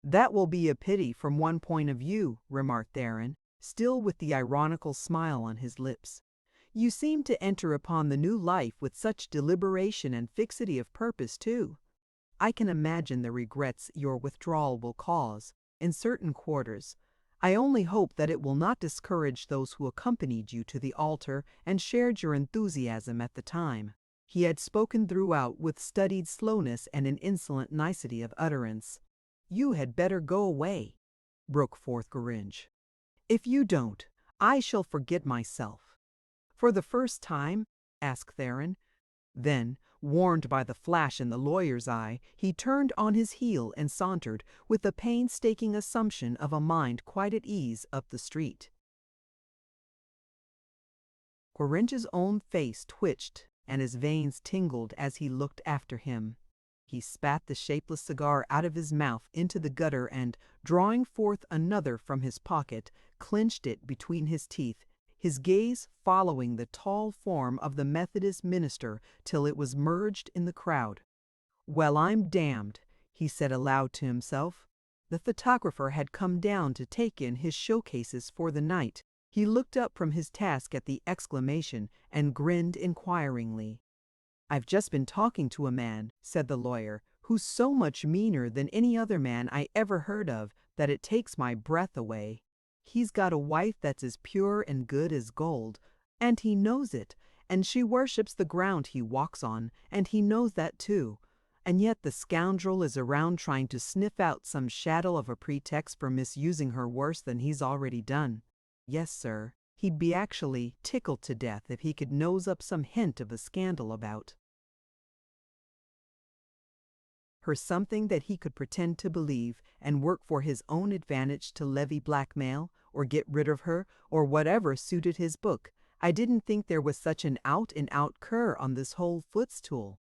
"That will be a pity from one point of view," remarked Theron, still with the ironical smile on his lips. "You seem to enter upon the new life with such deliberation and fixity of purpose, too. I can imagine the regrets your withdrawal will cause, in certain quarters. I only hope that it will not discourage those who accompanied you to the altar and shared your enthusiasm at the time." He had spoken throughout with studied slowness and an insolent nicety of utterance. "You had better go away," broke forth Gringe. "If you don't, I shall forget myself." "For the first time?" asked Theron. Then, warned by the flash in the lawyer's eye, he turned on his heel and sauntered, with the painstaking assumption of a mind quite at ease, up the street. Gringe's own face twitched, and his veins tingled as he looked after him. He spat the shapeless cigar out of his mouth into the gutter and, drawing forth another from his pocket, clenched it between his teeth, his gaze following the tall form of the Methodist minister till it was merged in the crowd. "Well, I'm damned," he said aloud to himself. The photographer had come down to take in his showcases for the night. He looked up from his task at the exclamation and grinned inquiringly. "I've just been talking to a man," said the lawyer, "who's so much meaner than any other man I ever heard of that it takes my breath away. He's got a wife that's as pure and good as gold, and he knows it, and she worships the ground he walks on, and he knows that too. And yet the scoundrel is around trying to sniff out some shadow of a pretext for misusing her worse than he's already done. Yes, sir, he'd be actually tickled to death if he could nose up some hint of a scandal about her, something that he could pretend to believe and work for his own advantage to levy blackmail or get rid of her or whatever suited his book. I didn't think there was such an out-and-out cur on this whole footstool.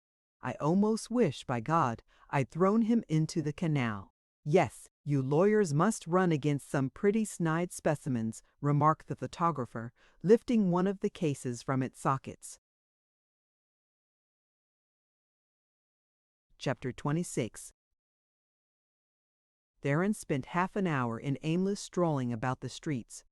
I almost wish, by God, I'd thrown him into the canal." "Yes, you lawyers must run against some pretty snide specimens," remarked the photographer, lifting one of the cases from its sockets. Chapter 26. Theron spent half an hour in aimless strolling about the streets.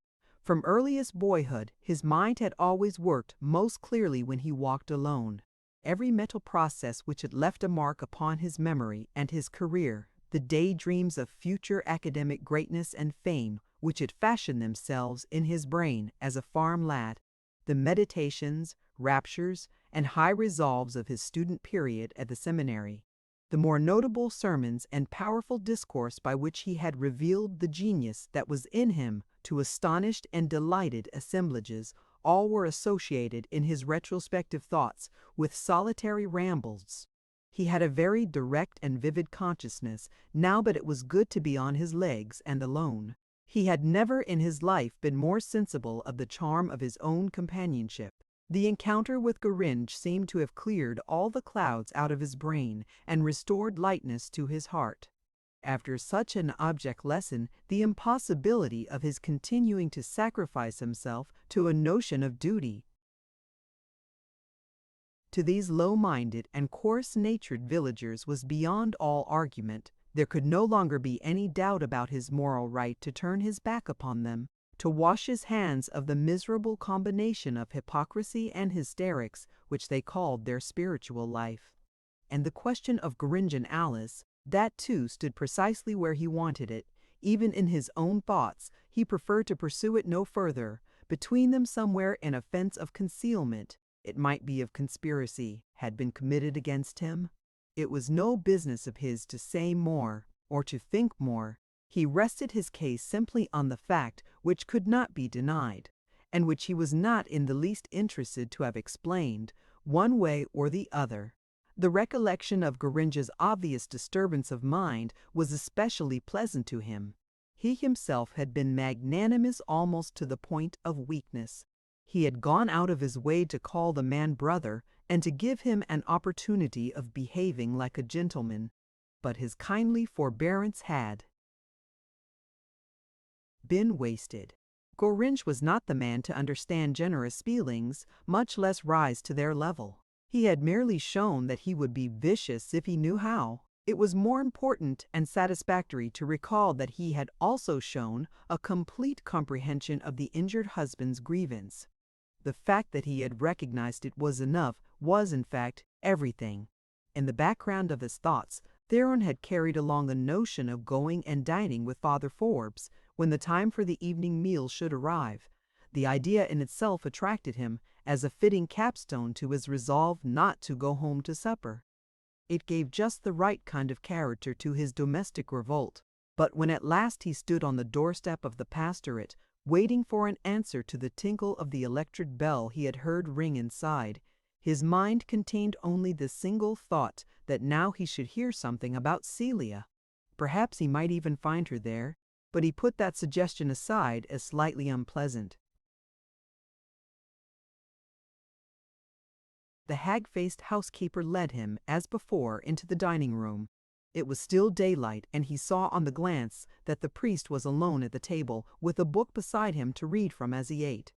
From earliest boyhood, his mind had always worked most clearly when he walked alone. Every mental process which had left a mark upon his memory and his career, the daydreams of future academic greatness and fame which had fashioned themselves in his brain as a farm lad, the meditations, raptures, and high resolves of his student period at the seminary, the more notable sermons and powerful discourse by which he had revealed the genius that was in him to astonished and delighted assemblages, all were associated in his retrospective thoughts with solitary rambles. He had a very direct and vivid consciousness now that it was good to be on his legs and alone. He had never in his life been more sensible of the charm of his own companionship. The encounter with Gringe seemed to have cleared all the clouds out of his brain and restored lightness to his heart. After such an object lesson, the impossibility of his continuing to sacrifice himself to a notion of duty to these low-minded and coarse-natured villagers was beyond all argument. There could no longer be any doubt about his moral right to turn his back upon them, to wash his hands of the miserable combination of hypocrisy and hysterics which they called their spiritual life. And the question of Gringe and Alice, that too stood precisely where he wanted it. Even in his own thoughts, he preferred to pursue it no further. Between them somewhere an offense of concealment, it might be of conspiracy, had been committed against him. It was no business of his to say more or to think more. He rested his case simply on the fact which could not be denied, and which he was not in the least interested to have explained, one way or the other. The recollection of Garinja's obvious disturbance of mind was especially pleasant to him. He himself had been magnanimous almost to the point of weakness. He had gone out of his way to call the man brother and to give him an opportunity of behaving like a gentleman, but his kindly forbearance had been wasted. Garinja was not the man to understand generous feelings, much less rise to their level. He had merely shown that he would be vicious if he knew how. It was more important and satisfactory to recall that he had also shown a complete comprehension of the injured husband's grievance. The fact that he had recognized it was enough, was in fact everything. In the background of his thoughts, Theron had carried along a notion of going and dining with Father Forbes when the time for the evening meal should arrive. The idea in itself attracted him as a fitting capstone to his resolve not to go home to supper. It gave just the right kind of character to his domestic revolt. But when at last he stood on the doorstep of the pastorate, waiting for an answer to the tinkle of the electric bell he had heard ring inside, his mind contained only the single thought that now he should hear something about Celia. Perhaps he might even find her there, but he put that suggestion aside as slightly unpleasant. The hag-faced housekeeper led him, as before, into the dining room. It was still daylight, and he saw on the glance that the priest was alone at the table, with a book beside him to read from as he ate.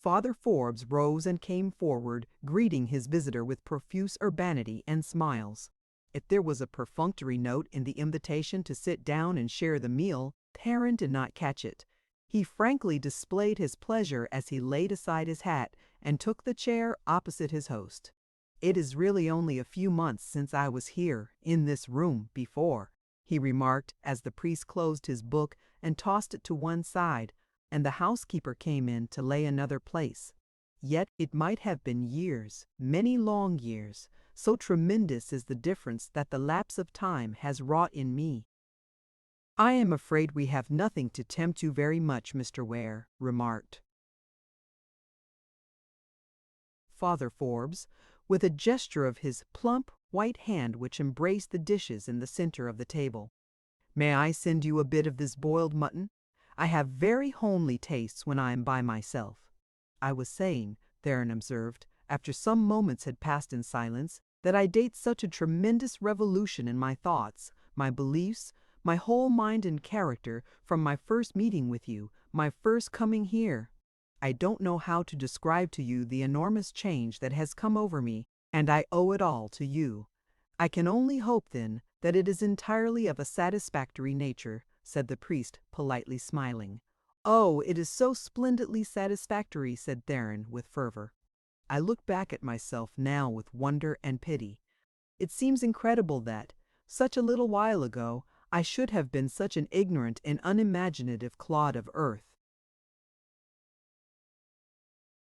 Father Forbes rose and came forward, greeting his visitor with profuse urbanity and smiles. If there was a perfunctory note in the invitation to sit down and share the meal, Theron did not catch it. He frankly displayed his pleasure as he laid aside his hat and took the chair opposite his host. "It is really only a few months since I was here, in this room, before," he remarked as the priest closed his book and tossed it to one side, and the housekeeper came in to lay another place. "Yet it might have been years, many long years, so tremendous is the difference that the lapse of time has wrought in me." "I am afraid we have nothing to tempt you very much, Mr. Ware," remarked Father Forbes, with a gesture of his plump, white hand which embraced the dishes in the center of the table. "May I send you a bit of this boiled mutton? I have very homely tastes when I am by myself." "I was saying," Theron observed, after some moments had passed in silence, "that I date such a tremendous revolution in my thoughts, my beliefs, my whole mind and character, from my first meeting with you, my first coming here. I don't know how to describe to you the enormous change that has come over me, and I owe it all to you. I can only hope, then, that it is entirely of a satisfactory nature," said the priest, politely smiling. "Oh, it is so splendidly satisfactory," said Theron, with fervor. "I look back at myself now with wonder and pity. It seems incredible that, such a little while ago, I should have been such an ignorant and unimaginative clod of earth,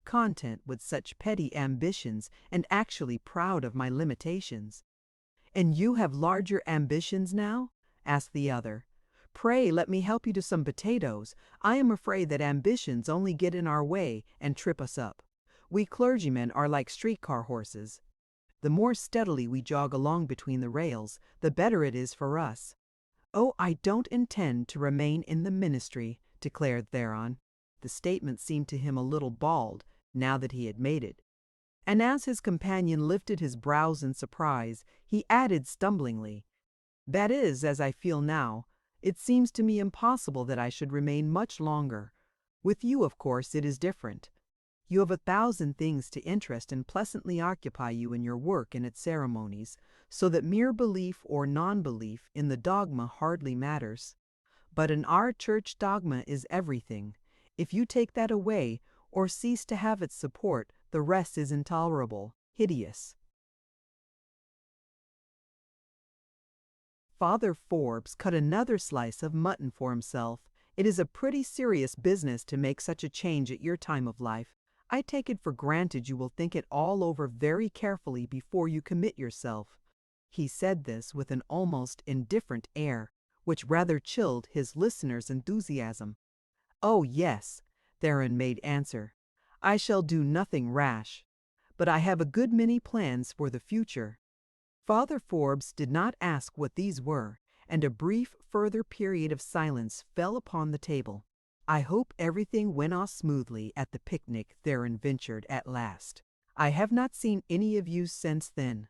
content with such petty ambitions and actually proud of my limitations." "And you have larger ambitions now?" asked the other. "Pray let me help you to some potatoes. I am afraid that ambitions only get in our way and trip us up. We clergymen are like streetcar horses. The more steadily we jog along between the rails, the better it is for us." "Oh, I don't intend to remain in the ministry," declared Theron. The statement seemed to him a little bald, now that he had made it. And as his companion lifted his brows in surprise, he added stumblingly, "That is, as I feel now, it seems to me impossible that I should remain much longer. With you, of course, it is different. You have 1,000 things to interest and pleasantly occupy you in your work and its ceremonies, so that mere belief or non-belief in the dogma hardly matters. But in our church dogma is everything. If you take that away, or cease to have its support, the rest is intolerable, hideous." Father Forbes cut another slice of mutton for himself. "It is a pretty serious business to make such a change at your time of life. I take it for granted you will think it all over very carefully before you commit yourself." He said this with an almost indifferent air, which rather chilled his listener's enthusiasm. "Oh, yes," Theron made answer. "I shall do nothing rash, but I have a good many plans for the future." Father Forbes did not ask what these were, and a brief further period of silence fell upon the table. "I hope everything went off smoothly at the picnic," Theron ventured at last. "I have not seen any of you since then."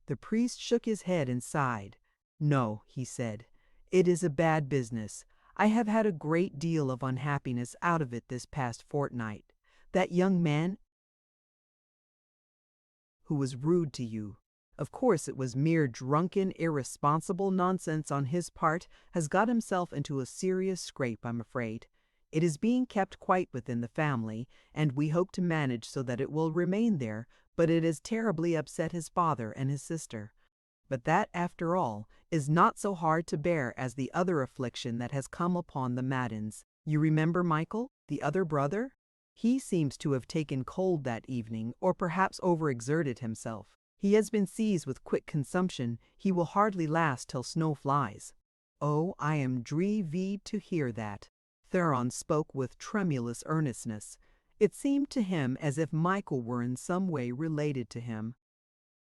The priest shook his head and sighed. "No," he said, "it is a bad business. I have had a great deal of unhappiness out of it this past fortnight. That young man who was rude to you, of course it was mere drunken, irresponsible nonsense on his part, has got himself into a serious scrape, I'm afraid. It is being kept quite within the family, and we hope to manage so that it will remain there, but it has terribly upset his father and his sister. But that, after all, is not so hard to bear as the other affliction that has come upon the Maddens. You remember Michael, the other brother? He seems to have taken cold that evening, or perhaps overexerted himself. He has been seized with quick consumption. He will hardly last till snow flies." "Oh, I am grieved to hear that." Theron spoke with tremulous earnestness. It seemed to him as if Michael were in some way related to him.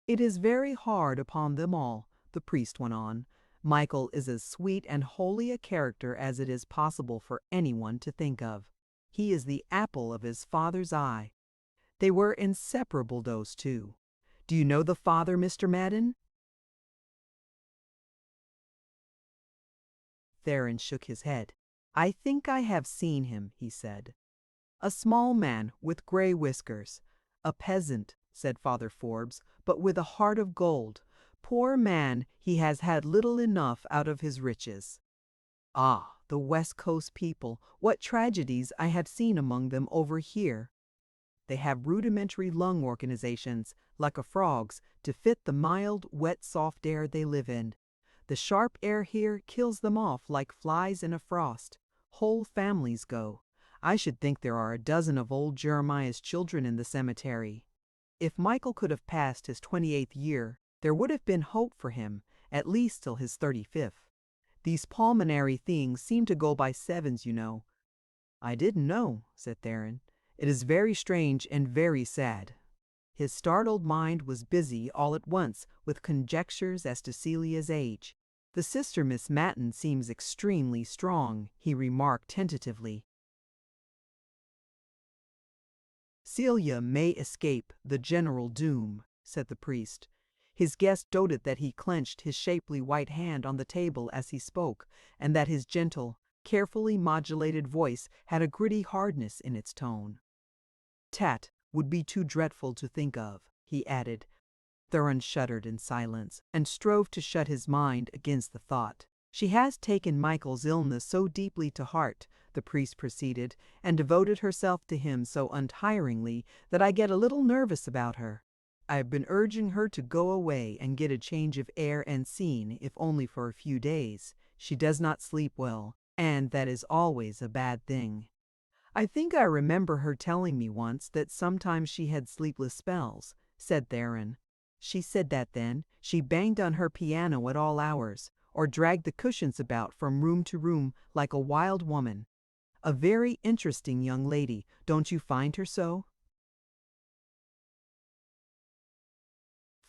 "It is very hard upon them all," the priest went on. "Michael is as sweet and holy a character as it is possible for anyone to think of. He is the apple of his father's eye. They were inseparable, those two. Do you know the father, Mr. Madden?" Theron shook his head. "I think I have seen him," he said. "A small man with gray whiskers. A peasant," said Father Forbes, "but with a heart of gold. Poor man, he has had little enough out of his riches." "Ah, the West Coast people, what tragedies I have seen among them over here. They have rudimentary lung organizations, like a frog's, to fit the mild, wet, soft air they live in. The sharp air here kills them off like flies in a frost. Whole families go. I should think there are a dozen of old Jeremiah's children in the cemetery. If Michael could have passed his 28th year, there would have been hope for him, at least till his 35th. These pulmonary things seem to go by sevens, you know." "I didn't know," said Theron. "It is very strange and very sad." His startled mind was busy all at once with conjectures as to Celia's age. "The sister Miss Matten seems extremely strong," he remarked tentatively. "Celia may escape the general doom," said the priest. His guest noted that he clenched his shapely white hand on the table as he spoke, and that his gentle, carefully modulated voice had a gritty hardness in its tone. "Tat would be too dreadful to think of," he added. Theron shuddered in silence, and strove to shut his mind against the thought. "She has taken Michael's illness so deeply to heart," the priest proceeded, "and devoted herself to him so untiringly, that I get a little nervous about her. I have been urging her to go away and get a change of air and scene, if only for a few days. She does not sleep well, and that is always a bad thing. I think I remember her telling me once that sometimes she had sleepless spells," said Theron. "She said that then she banged on her piano at all hours, or dragged the cushions about from room to room like a wild woman. A very interesting young lady, don't you find her so?"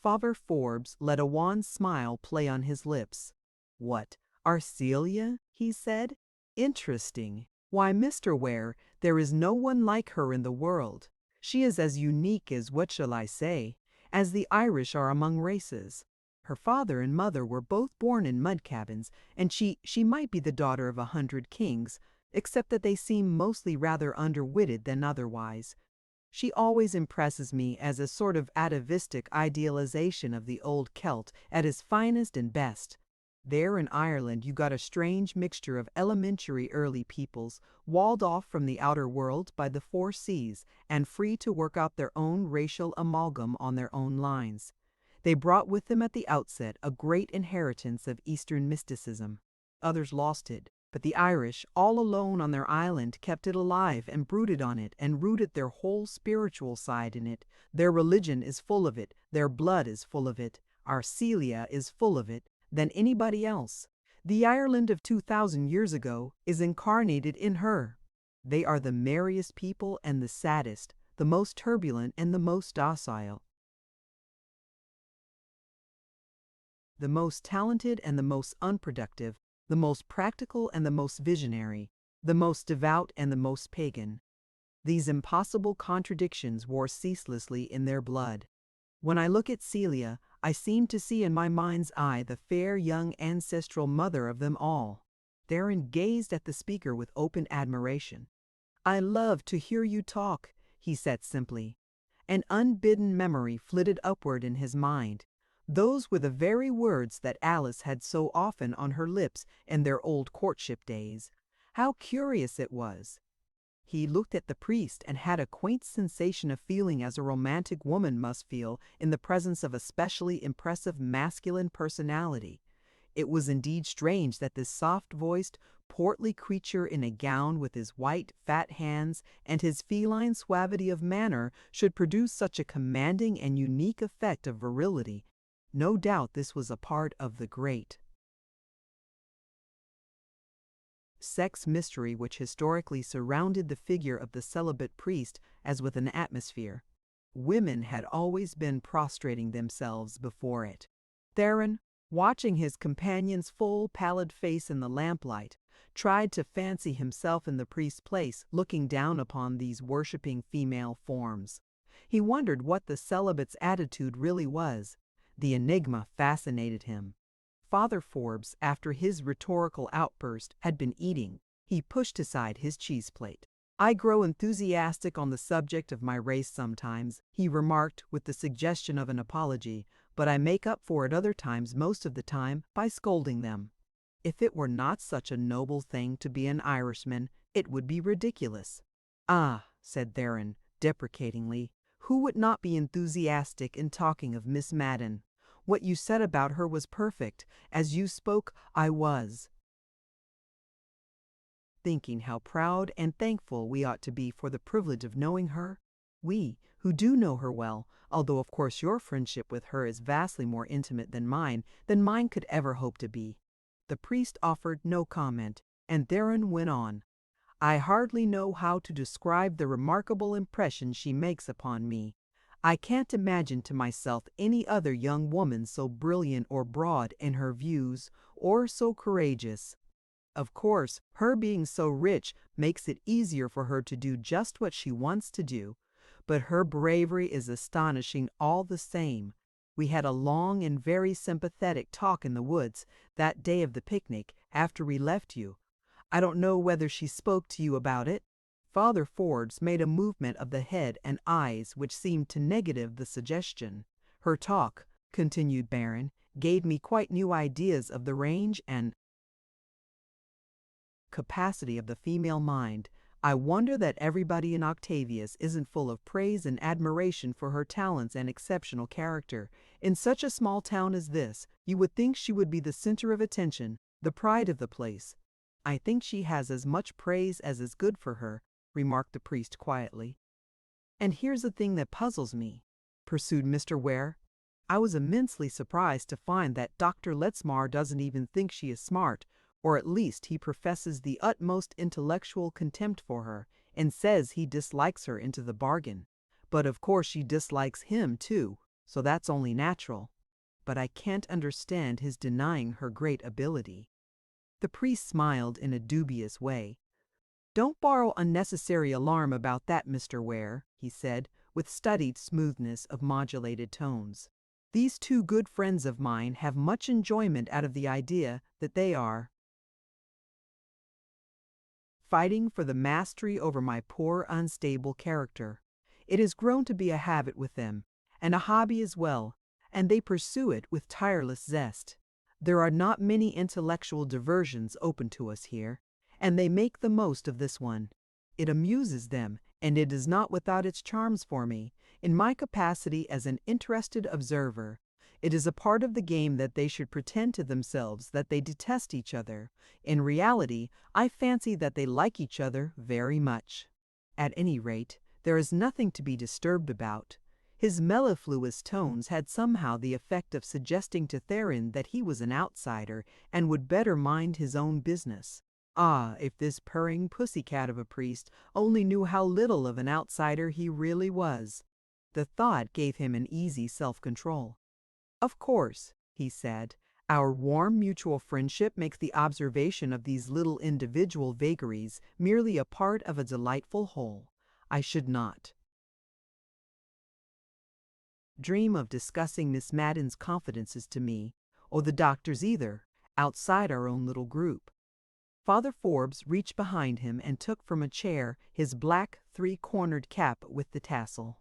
Father Forbes let a wan smile play on his lips. "What, Arcelia?" he said. "Interesting. Why, Mr. Ware, there is no one like her in the world. She is as unique as, what shall I say, as the Irish are among races. Her father and mother were both born in mud cabins, and she might be the daughter of 100 kings, except that they seem mostly rather underwitted than otherwise. She always impresses me as a sort of atavistic idealization of the old Celt at his finest and best. There in Ireland you got a strange mixture of elementary early peoples, walled off from the outer world by the 4 seas, and free to work out their own racial amalgam on their own lines. They brought with them at the outset a great inheritance of Eastern mysticism. Others lost it, but the Irish, all alone on their island, kept it alive and brooded on it and rooted their whole spiritual side in it. Their religion is full of it, their blood is full of it, Arcelia is full of it, than anybody else. The Ireland of 2,000 years ago is incarnated in her. They are the merriest people and the saddest, the most turbulent and the most docile, the most talented and the most unproductive, the most practical and the most visionary, the most devout and the most pagan. These impossible contradictions war ceaselessly in their blood. When I look at Celia, I seem to see in my mind's eye the fair young ancestral mother of them all. Theron gazed at the speaker with open admiration. "I love to hear you talk," he said simply. An unbidden memory flitted upward in his mind. Those were the very words that Alice had so often on her lips in their old courtship days. How curious it was! He looked at the priest and had a quaint sensation of feeling as a romantic woman must feel in the presence of a specially impressive masculine personality. It was indeed strange that this soft-voiced, portly creature in a gown with his white, fat hands and his feline suavity of manner should produce such a commanding and unique effect of virility. No doubt this was a part of the great sex mystery which historically surrounded the figure of the celibate priest as with an atmosphere. Women had always been prostrating themselves before it. Theron, watching his companion's full, pallid face in the lamplight, tried to fancy himself in the priest's place looking down upon these worshipping female forms. He wondered what the celibate's attitude really was. The enigma fascinated him. Father Forbes, after his rhetorical outburst, had been eating. He pushed aside his cheese plate. "I grow enthusiastic on the subject of my race sometimes," he remarked with the suggestion of an apology, "but I make up for it other times, most of the time, by scolding them. If it were not such a noble thing to be an Irishman, it would be ridiculous." "Ah," said Theron, deprecatingly, "who would not be enthusiastic in talking of Miss Madden? What you said about her was perfect. As you spoke, I was thinking how proud and thankful we ought to be for the privilege of knowing her. We, who do know her well, although of course your friendship with her is vastly more intimate than mine could ever hope to be." The priest offered no comment, and Theron went on. "I hardly know how to describe the remarkable impression she makes upon me. I can't imagine to myself any other young woman so brilliant or broad in her views, or so courageous. Of course, her being so rich makes it easier for her to do just what she wants to do, but her bravery is astonishing all the same. We had a long and very sympathetic talk in the woods that day of the picnic after we left you. I don't know whether she spoke to you about it." Father Forbes made a movement of the head and eyes which seemed to negative the suggestion. "Her talk," continued Barron, "gave me quite new ideas of the range and capacity of the female mind. I wonder that everybody in Octavius isn't full of praise and admiration for her talents and exceptional character. In such a small town as this, you would think she would be the center of attention, the pride of the place." "I think she has as much praise as is good for her," remarked the priest quietly. "And here's the thing that puzzles me," pursued Mr. Ware. "I was immensely surprised to find that Dr. Letzmar doesn't even think she is smart, or at least he professes the utmost intellectual contempt for her, and says he dislikes her into the bargain. But of course she dislikes him too, so that's only natural. But I can't understand his denying her great ability." The priest smiled in a dubious way. "Don't borrow unnecessary alarm about that, Mr. Ware," he said, with studied smoothness of modulated tones. "These two good friends of mine have much enjoyment out of the idea that they are fighting for the mastery over my poor, unstable character. It has grown to be a habit with them, and a hobby as well, and they pursue it with tireless zest. There are not many intellectual diversions open to us here, and they make the most of this one. It amuses them, and it is not without its charms for me, in my capacity as an interested observer. It is a part of the game that they should pretend to themselves that they detest each other. In reality, I fancy that they like each other very much. At any rate, there is nothing to be disturbed about. His mellifluous tones had somehow the effect of suggesting to Theron that he was an outsider and would better mind his own business. Ah, if this purring pussycat of a priest only knew how little of an outsider he really was! The thought gave him an easy self-control. "Of course," he said, "our warm mutual friendship makes the observation of these little individual vagaries merely a part of a delightful whole. I should not dream of discussing Miss Madden's confidences to me, or the doctor's either, outside our own little group." Father Forbes reached behind him and took from a chair his black three-cornered cap with the tassel.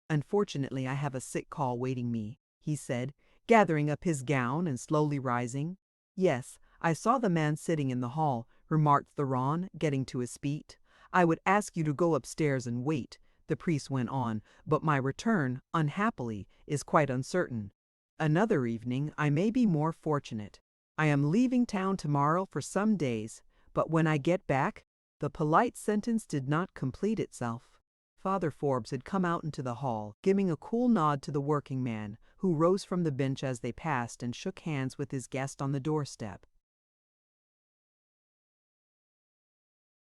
"Unfortunately, I have a sick call waiting me," he said, gathering up his gown and slowly rising. "Yes, I saw the man sitting in the hall," remarked Theron, getting to his feet. "I would ask you to go upstairs and wait," the priest went on, "but my return, unhappily, is quite uncertain. Another evening I may be more fortunate. I am leaving town tomorrow for some days, but when I get back—" The polite sentence did not complete itself. Father Forbes had come out into the hall, giving a cool nod to the working man, who rose from the bench as they passed and shook hands with his guest on the doorstep.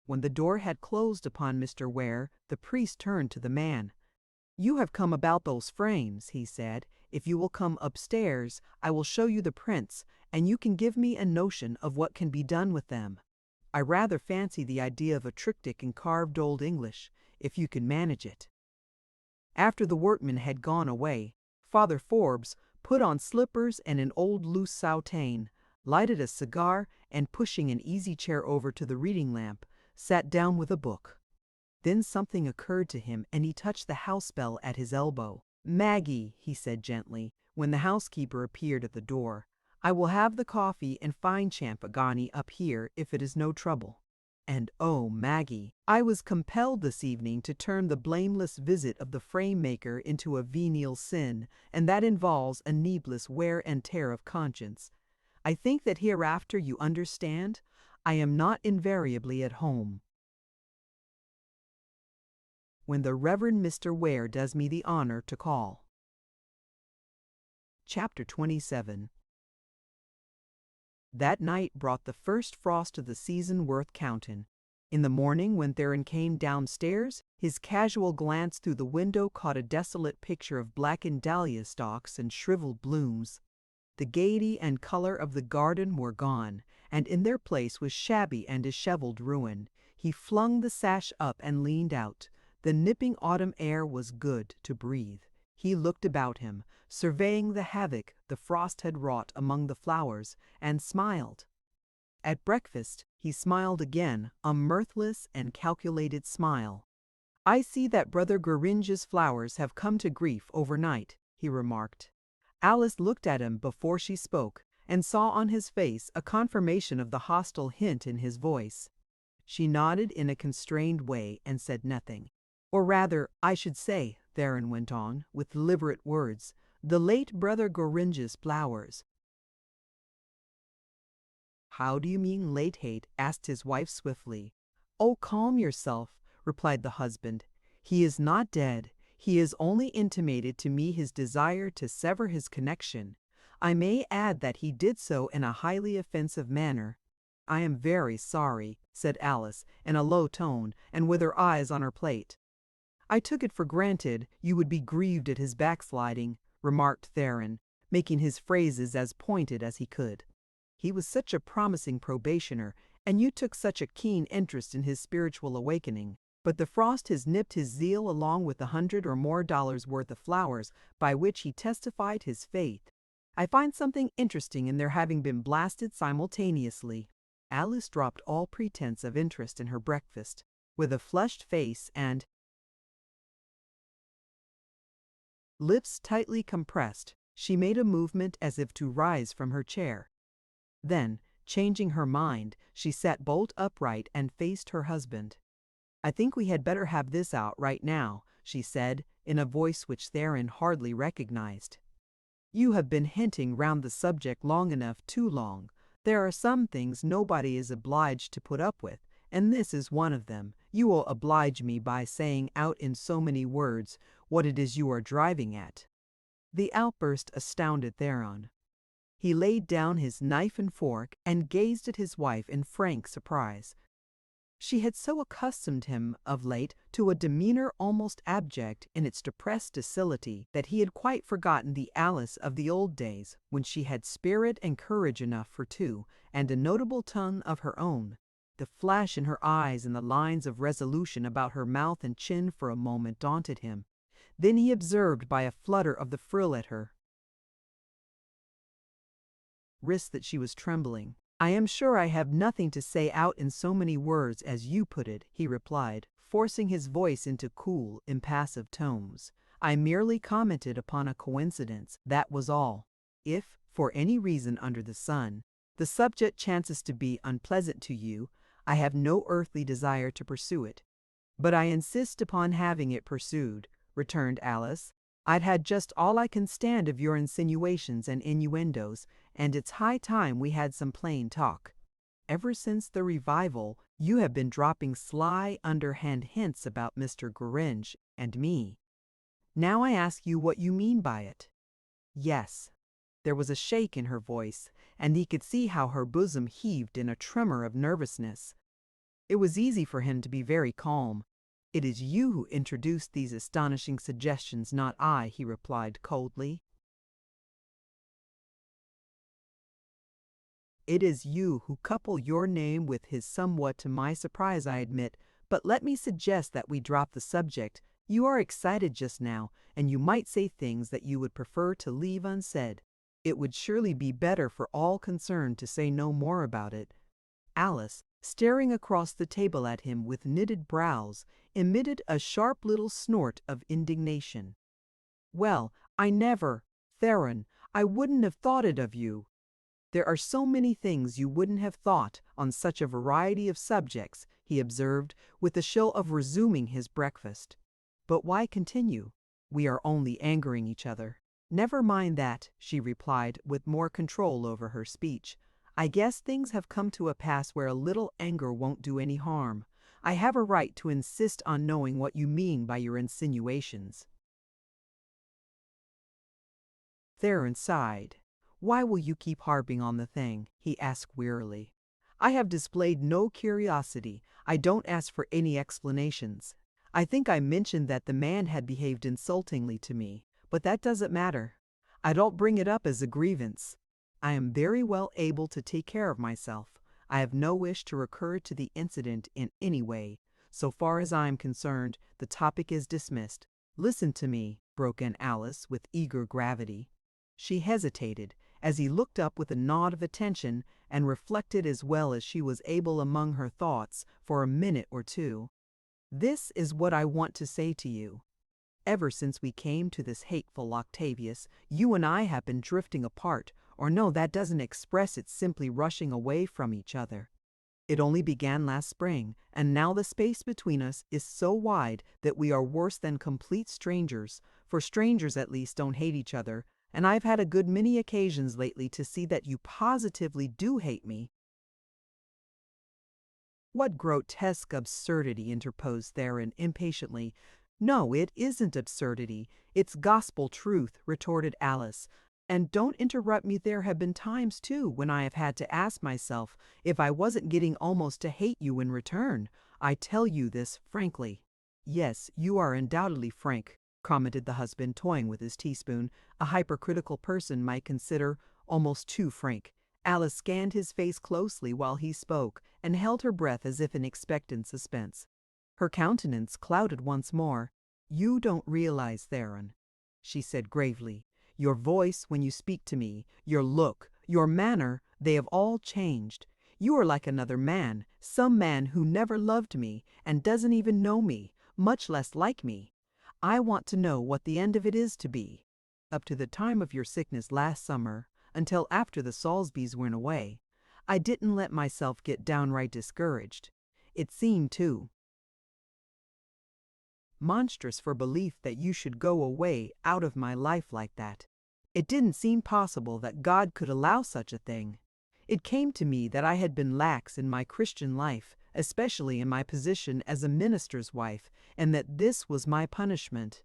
When the door had closed upon Mr. Ware, the priest turned to the man. "You have come about those frames," he said. "If you will come upstairs, I will show you the prints, and you can give me a notion of what can be done with them. I rather fancy the idea of a triptych in carved Old English, if you can manage it." After the workman had gone away, Father Forbes put on slippers and an old loose soutane, lighted a cigar, and pushing an easy chair over to the reading lamp, sat down with a book. Then something occurred to him, and he touched the house bell at his elbow. "Maggie," he said gently, when the housekeeper appeared at the door, "I will have the coffee and fine champagne up here if it is no trouble." And oh, Maggie, I was compelled this evening to turn the blameless visit of the frame maker into a venial sin, and that involves a needless wear and tear of conscience. I think that hereafter, you understand, I am not invariably at home. When the Reverend Mr. Ware does me the honor to call. Chapter 27. That night brought the first frost of the season worth counting. In the morning, when Theron came downstairs, his casual glance through the window caught a desolate picture of blackened dahlia stalks and shriveled blooms. The gaiety and color of the garden were gone, and in their place was shabby and disheveled ruin. He flung the sash up and leaned out. The nipping autumn air was good to breathe. He looked about him, surveying the havoc the frost had wrought among the flowers, and smiled. At breakfast, he smiled again, a mirthless and calculated smile. "I see that Brother Goringe's flowers have come to grief overnight," he remarked. Alice looked at him before she spoke, and saw on his face a confirmation of the hostile hint in his voice. She nodded in a constrained way and said nothing. "Or rather, I should say," Theron went on, with deliberate words, "the late Brother Goringe's flowers." "How do you mean late hate?" asked his wife swiftly. "Oh, calm yourself," replied the husband. "He is not dead. He has only intimated to me his desire to sever his connection. I may add that he did so in a highly offensive manner." "I am very sorry," said Alice, in a low tone, and with her eyes on her plate. "I took it for granted you would be grieved at his backsliding," remarked Theron, making his phrases as pointed as he could. "He was such a promising probationer, and you took such a keen interest in his spiritual awakening. But the frost has nipped his zeal along with $100 or more worth of flowers by which he testified his faith. I find something interesting in their having been blasted simultaneously." Alice dropped all pretense of interest in her breakfast. With a flushed face and lips tightly compressed, she made a movement as if to rise from her chair. Then, changing her mind, she sat bolt upright and faced her husband. "I think we had better have this out right now," she said, in a voice which Theron hardly recognized. "You have been hinting round the subject long enough, too long. There are some things nobody is obliged to put up with, and this is one of them. You will oblige me by saying out in so many words what it is you are driving at." The outburst astounded Theron. He laid down his knife and fork and gazed at his wife in frank surprise. She had so accustomed him of late to a demeanor almost abject in its depressed docility that he had quite forgotten the Alice of the old days, when she had spirit and courage enough for two, and a notable tongue of her own. The flash in her eyes and the lines of resolution about her mouth and chin for a moment daunted him. Then he observed by a flutter of the frill at her wrist that she was trembling. "I am sure I have nothing to say out in so many words as you put it," he replied, forcing his voice into cool, impassive tones. "I merely commented upon a coincidence, that was all. If, for any reason under the sun, the subject chances to be unpleasant to you, I have no earthly desire to pursue it." "But I insist upon having it pursued," returned Alice. "I've had just all I can stand of your insinuations and innuendos, and it's high time we had some plain talk. Ever since the revival, you have been dropping sly, underhand hints about Mr. Grange and me. Now I ask you what you mean by it." "Yes." There was a shake in her voice, and he could see how her bosom heaved in a tremor of nervousness. It was easy for him to be very calm. "It is you who introduced these astonishing suggestions, not I," he replied coldly. "It is you who couple your name with his somewhat to my surprise, I admit, but let me suggest that we drop the subject. You are excited just now, and you might say things that you would prefer to leave unsaid. It would surely be better for all concerned to say no more about it." Alice, staring across the table at him with knitted brows, emitted a sharp little snort of indignation. "Well, I never, Theron, I wouldn't have thought it of you. There are so many things you wouldn't have thought on such a variety of subjects," he observed, with the show of resuming his breakfast. "But why continue? We are only angering each other." "Never mind that," she replied, with more control over her speech. "I guess things have come to a pass where a little anger won't do any harm. I have a right to insist on knowing what you mean by your insinuations." Theron sighed. "Why will you keep harping on the thing?" he asked wearily. "I have displayed no curiosity. I don't ask for any explanations. I think I mentioned that the man had behaved insultingly to me, but that doesn't matter. I don't bring it up as a grievance. I am very well able to take care of myself. I have no wish to recur to the incident in any way. So far as I am concerned, the topic is dismissed." "Listen to me," broke in Alice with eager gravity. She hesitated, as he looked up with a nod of attention, and reflected as well as she was able among her thoughts for a minute or two. "This is what I want to say to you. Ever since we came to this hateful Octavius, you and I have been drifting apart, or no, that doesn't express it, simply rushing away from each other. It only began last spring, and now the space between us is so wide that we are worse than complete strangers, for strangers at least don't hate each other, and I've had a good many occasions lately to see that you positively do hate me." "What grotesque absurdity!" interposed Theron impatiently. "No, it isn't absurdity. It's gospel truth," retorted Alice. "And don't interrupt me. There have been times, too, when I have had to ask myself if I wasn't getting almost to hate you in return. I tell you this frankly." "Yes, you are undoubtedly frank," commented the husband, toying with his teaspoon. "A hypercritical person might consider almost too frank." Alice scanned his face closely while he spoke, and held her breath as if in expectant suspense. Her countenance clouded once more. "You don't realize, Theron," she said gravely. "Your voice when you speak to me, your look, your manner, they have all changed. You are like another man, some man who never loved me and doesn't even know me, much less like me. I want to know what the end of it is to be. Up to the time of your sickness last summer, until after the Salisbys went away, I didn't let myself get downright discouraged. It seemed, too, monstrous for belief that you should go away out of my life like that. It didn't seem possible that God could allow such a thing. It came to me that I had been lax in my Christian life, especially in my position as a minister's wife, and that this was my punishment.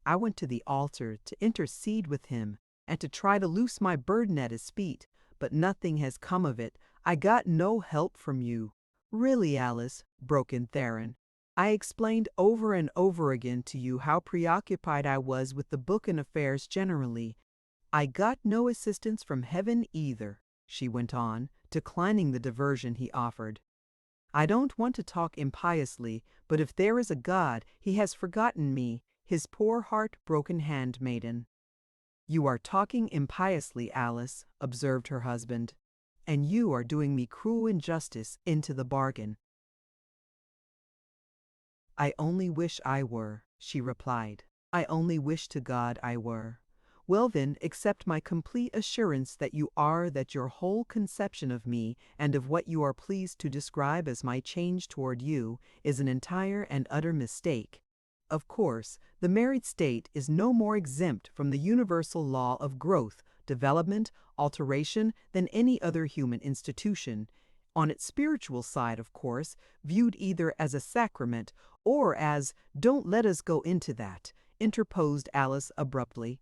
I went to the altar to intercede with him and to try to loose my burden at his feet, but nothing has come of it. I got no help from you." "Really, Alice," broke in Theron, "I explained over and over again to you how preoccupied I was with the book and affairs generally. I got no assistance from heaven either," she went on, declining the diversion he offered. "I don't want to talk impiously, but if there is a God, he has forgotten me, his poor heart-broken handmaiden." "You are talking impiously, Alice," observed her husband, "and you are doing me cruel injustice into the bargain." "I only wish I were," she replied. "I only wish to God I were." "Well then, accept my complete assurance that you are, that your whole conception of me, and of what you are pleased to describe as my change toward you, is an entire and utter mistake. Of course, the married state is no more exempt from the universal law of growth, development, alteration than any other human institution. On its spiritual side, of course, viewed either as a sacrament or as— "Don't let us go into that," interposed Alice abruptly.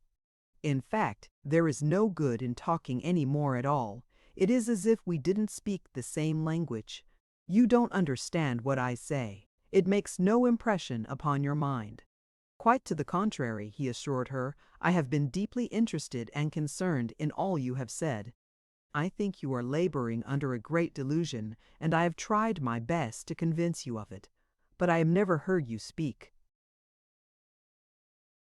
"In fact, there is no good in talking any more at all. It is as if we didn't speak the same language. You don't understand what I say. It makes no impression upon your mind." "Quite to the contrary," he assured her. "I have been deeply interested and concerned in all you have said. I think you are laboring under a great delusion, and I have tried my best to convince you of it. But I have never heard you speak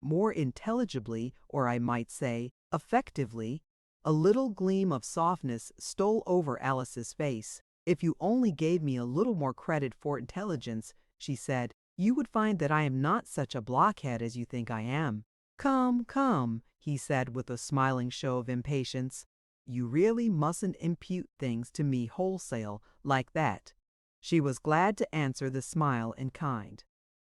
more intelligibly, or I might say, effectively." A little gleam of softness stole over Alice's face. "If you only gave me a little more credit for intelligence," she said, "you would find that I am not such a blockhead as you think I am." "Come, come," he said with a smiling show of impatience. "You really mustn't impute things to me wholesale, like that." She was glad to answer the smile in kind.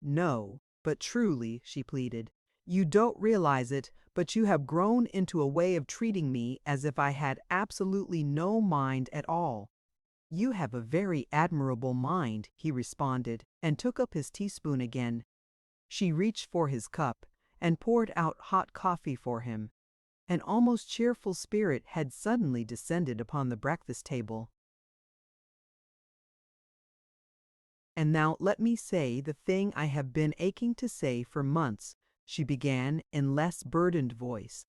"No, but truly," she pleaded, "you don't realize it, but you have grown into a way of treating me as if I had absolutely no mind at all." "You have a very admirable mind," he responded, and took up his teaspoon again. She reached for his cup and poured out hot coffee for him. An almost cheerful spirit had suddenly descended upon the breakfast table. "And now let me say the thing I have been aching to say for months," she began in less burdened voice.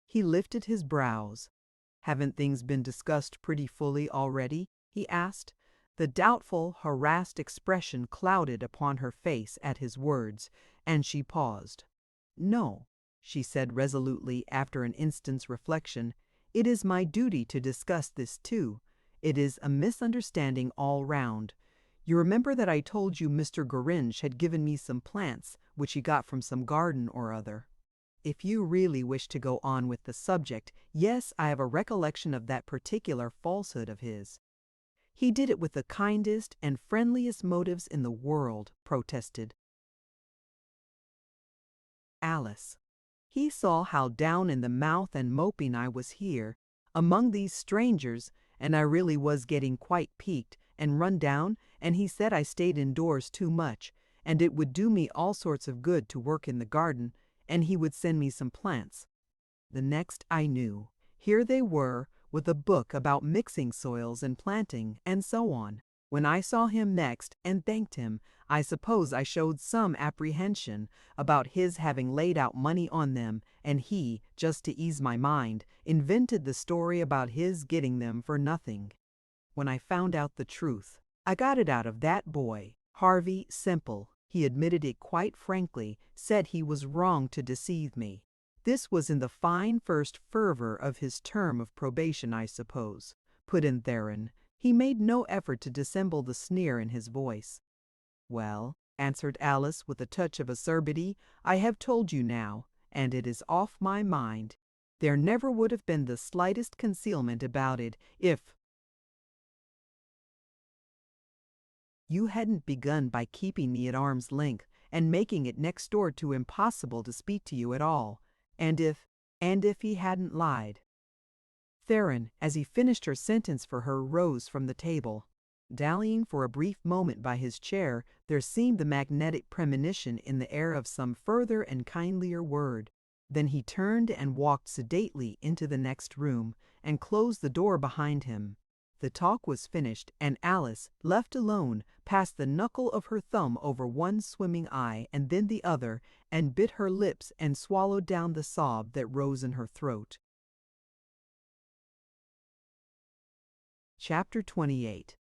He lifted his brows. "Haven't things been discussed pretty fully already?" he asked. The doubtful, harassed expression clouded upon her face at his words, and she paused. "No," she said resolutely after an instant's reflection. "It is my duty to discuss this too. It is a misunderstanding all round. You remember that I told you Mr. Goringe had given me some plants which he got from some garden or other. If you really wish to go on with the subject, yes, I have a recollection of that particular falsehood of his." "He did it with the kindest and friendliest motives in the world," protested Alice. "He saw how down in the mouth and moping I was here, among these strangers, and I really was getting quite peaked and run down, and he said I stayed indoors too much, and it would do me all sorts of good to work in the garden, and he would send me some plants. The next I knew, here they were, with a book about mixing soils and planting, and so on. When I saw him next and thanked him, I suppose I showed some apprehension about his having laid out money on them, and he, just to ease my mind, invented the story about his getting them for nothing. When I found out the truth, I got it out of that boy, Harvey Semple. He admitted it quite frankly, said he was wrong to deceive me. This was in the fine first fervor of his term of probation, I suppose," put in Theron. He made no effort to dissemble the sneer in his voice. "Well," answered Alice with a touch of acerbity, "I have told you now, and it is off my mind. There never would have been the slightest concealment about it if you hadn't begun by keeping me at arm's length and making it next door to impossible to speak to you at all, and if he hadn't lied." Theron, as he finished her sentence for her, rose from the table. Dallying for a brief moment by his chair, there seemed the magnetic premonition in the air of some further and kindlier word. Then he turned and walked sedately into the next room, and closed the door behind him. The talk was finished, and Alice, left alone, passed the knuckle of her thumb over one swimming eye and then the other, and bit her lips and swallowed down the sob that rose in her throat. Chapter 28.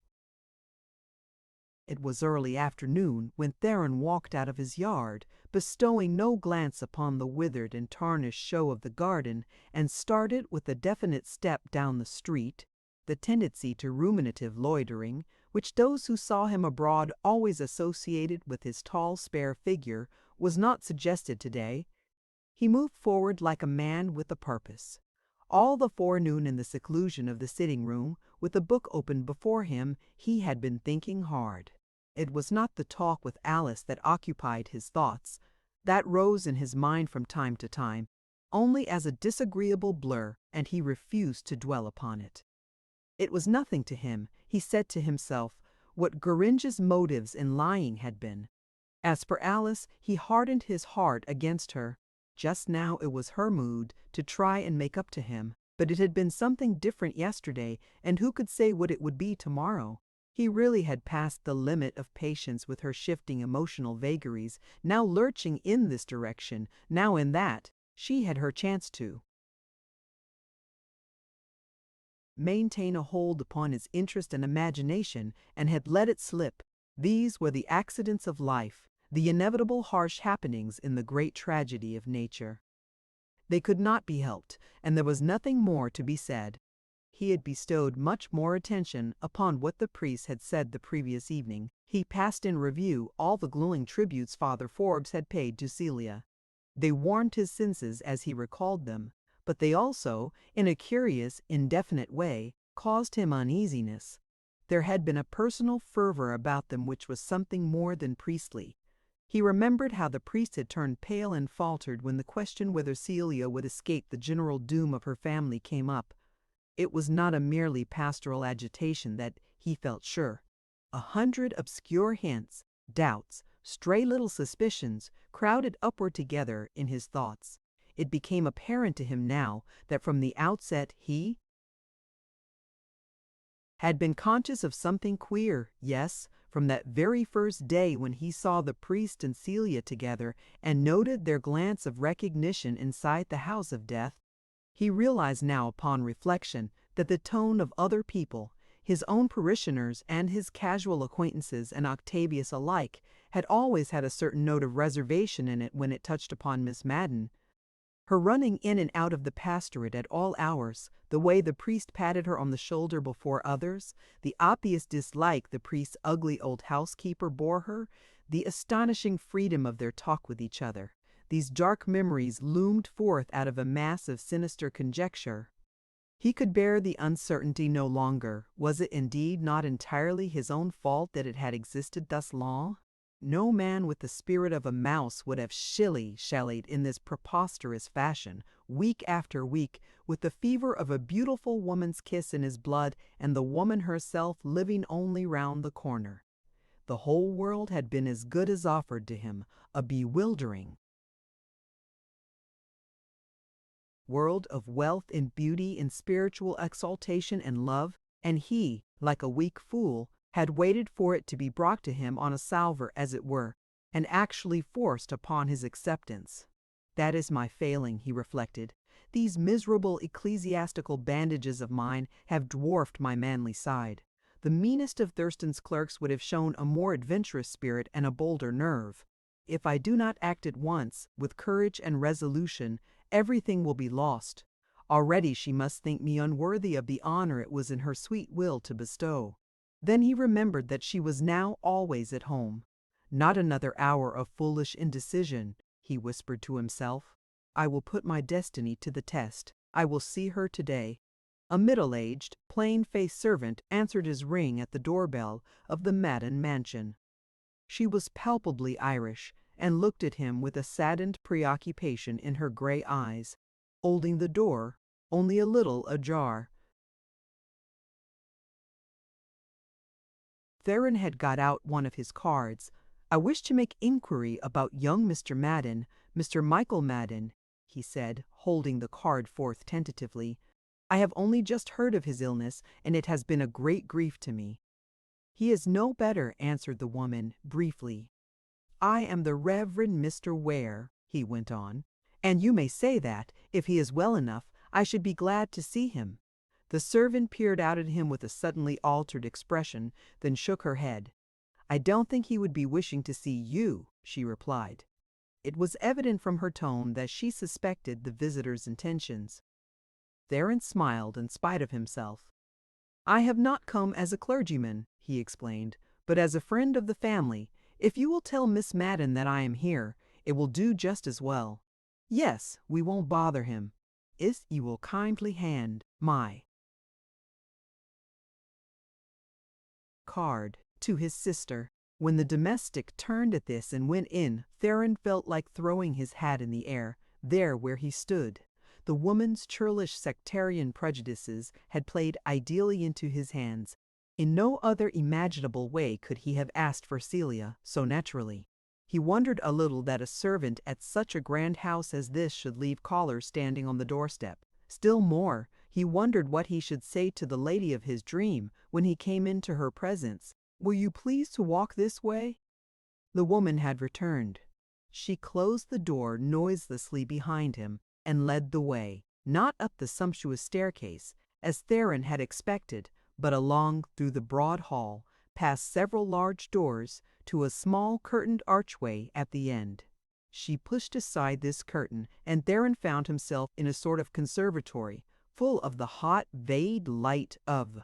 It was early afternoon when Theron walked out of his yard, bestowing no glance upon the withered and tarnished show of the garden, and started with a definite step down the street. The tendency to ruminative loitering, which those who saw him abroad always associated with his tall, spare figure, was not suggested today. He moved forward like a man with a purpose. All the forenoon in the seclusion of the sitting-room, with the book open before him, he had been thinking hard. It was not the talk with Alice that occupied his thoughts. That rose in his mind from time to time, only as a disagreeable blur, and he refused to dwell upon it. It was nothing to him, he said to himself, what Geringe's motives in lying had been. As for Alice, he hardened his heart against her. Just now it was her mood to try and make up to him, but it had been something different yesterday, and who could say what it would be tomorrow? He really had passed the limit of patience with her shifting emotional vagaries, now lurching in this direction, now in that. She had her chance to maintain a hold upon his interest and imagination, and had let it slip. These were the accidents of life, the inevitable harsh happenings in the great tragedy of nature. They could not be helped, and there was nothing more to be said. He had bestowed much more attention upon what the priest had said the previous evening. He passed in review all the glowing tributes Father Forbes had paid to Celia. They warmed his senses as he recalled them, but they also, in a curious, indefinite way, caused him uneasiness. There had been a personal fervor about them which was something more than priestly. He remembered how the priest had turned pale and faltered when the question whether Celia would escape the general doom of her family came up. It was not a merely pastoral agitation that, he felt sure. 100 obscure hints, doubts, stray little suspicions crowded upward together in his thoughts. It became apparent to him now that from the outset he had been conscious of something queer, yes, from that very first day when he saw the priest and Celia together and noted their glance of recognition inside the house of death. He realized now upon reflection that the tone of other people, his own parishioners and his casual acquaintances and Octavius alike, had always had a certain note of reservation in it when it touched upon Miss Madden. Her running in and out of the pastorate at all hours, the way the priest patted her on the shoulder before others, the obvious dislike the priest's ugly old housekeeper bore her, the astonishing freedom of their talk with each other. These dark memories loomed forth out of a mass of sinister conjecture. He could bear the uncertainty no longer. Was it indeed not entirely his own fault that it had existed thus long? No man with the spirit of a mouse would have shilly-shallied in this preposterous fashion, week after week, with the fever of a beautiful woman's kiss in his blood and the woman herself living only round the corner. The whole world had been as good as offered to him, a bewildering world of wealth and beauty and spiritual exaltation and love, and he, like a weak fool, had waited for it to be brought to him on a salver, as it were, and actually forced upon his acceptance. That is my failing, he reflected. These miserable ecclesiastical bandages of mine have dwarfed my manly side. The meanest of Thurston's clerks would have shown a more adventurous spirit and a bolder nerve. If I do not act at once, with courage and resolution, everything will be lost. Already she must think me unworthy of the honor it was in her sweet will to bestow. Then he remembered that she was now always at home. Not another hour of foolish indecision, he whispered to himself. I will put my destiny to the test. I will see her today. A middle-aged, plain-faced servant answered his ring at the doorbell of the Madden mansion. She was palpably Irish, and looked at him with a saddened preoccupation in her gray eyes, holding the door only a little ajar. Theron had got out one of his cards. "I wish to make inquiry about young Mr. Madden, Mr. Michael Madden," he said, holding the card forth tentatively. "I have only just heard of his illness, and it has been a great grief to me." "He is no better," answered the woman, briefly. "I am the Reverend Mr. Ware," he went on, "and you may say that, if he is well enough, I should be glad to see him." The servant peered out at him with a suddenly altered expression, then shook her head. "I don't think he would be wishing to see you," she replied. It was evident from her tone that she suspected the visitor's intentions. Theron smiled in spite of himself. "I have not come as a clergyman," he explained, "but as a friend of the family. If you will tell Miss Madden that I am here, it will do just as well. Yes, we won't bother him. If you will kindly hand my card to his sister." When the domestic turned at this and went in, Theron felt like throwing his hat in the air, there where he stood. The woman's churlish sectarian prejudices had played ideally into his hands. In no other imaginable way could he have asked for Celia so naturally. He wondered a little that a servant at such a grand house as this should leave callers standing on the doorstep. Still more, he wondered what he should say to the lady of his dream when he came into her presence. "Will you please to walk this way?" The woman had returned. She closed the door noiselessly behind him and led the way, not up the sumptuous staircase, as Theron had expected, but along through the broad hall, past several large doors, to a small curtained archway at the end. She pushed aside this curtain, and Theron found himself in a sort of conservatory, full of the hot, vague light of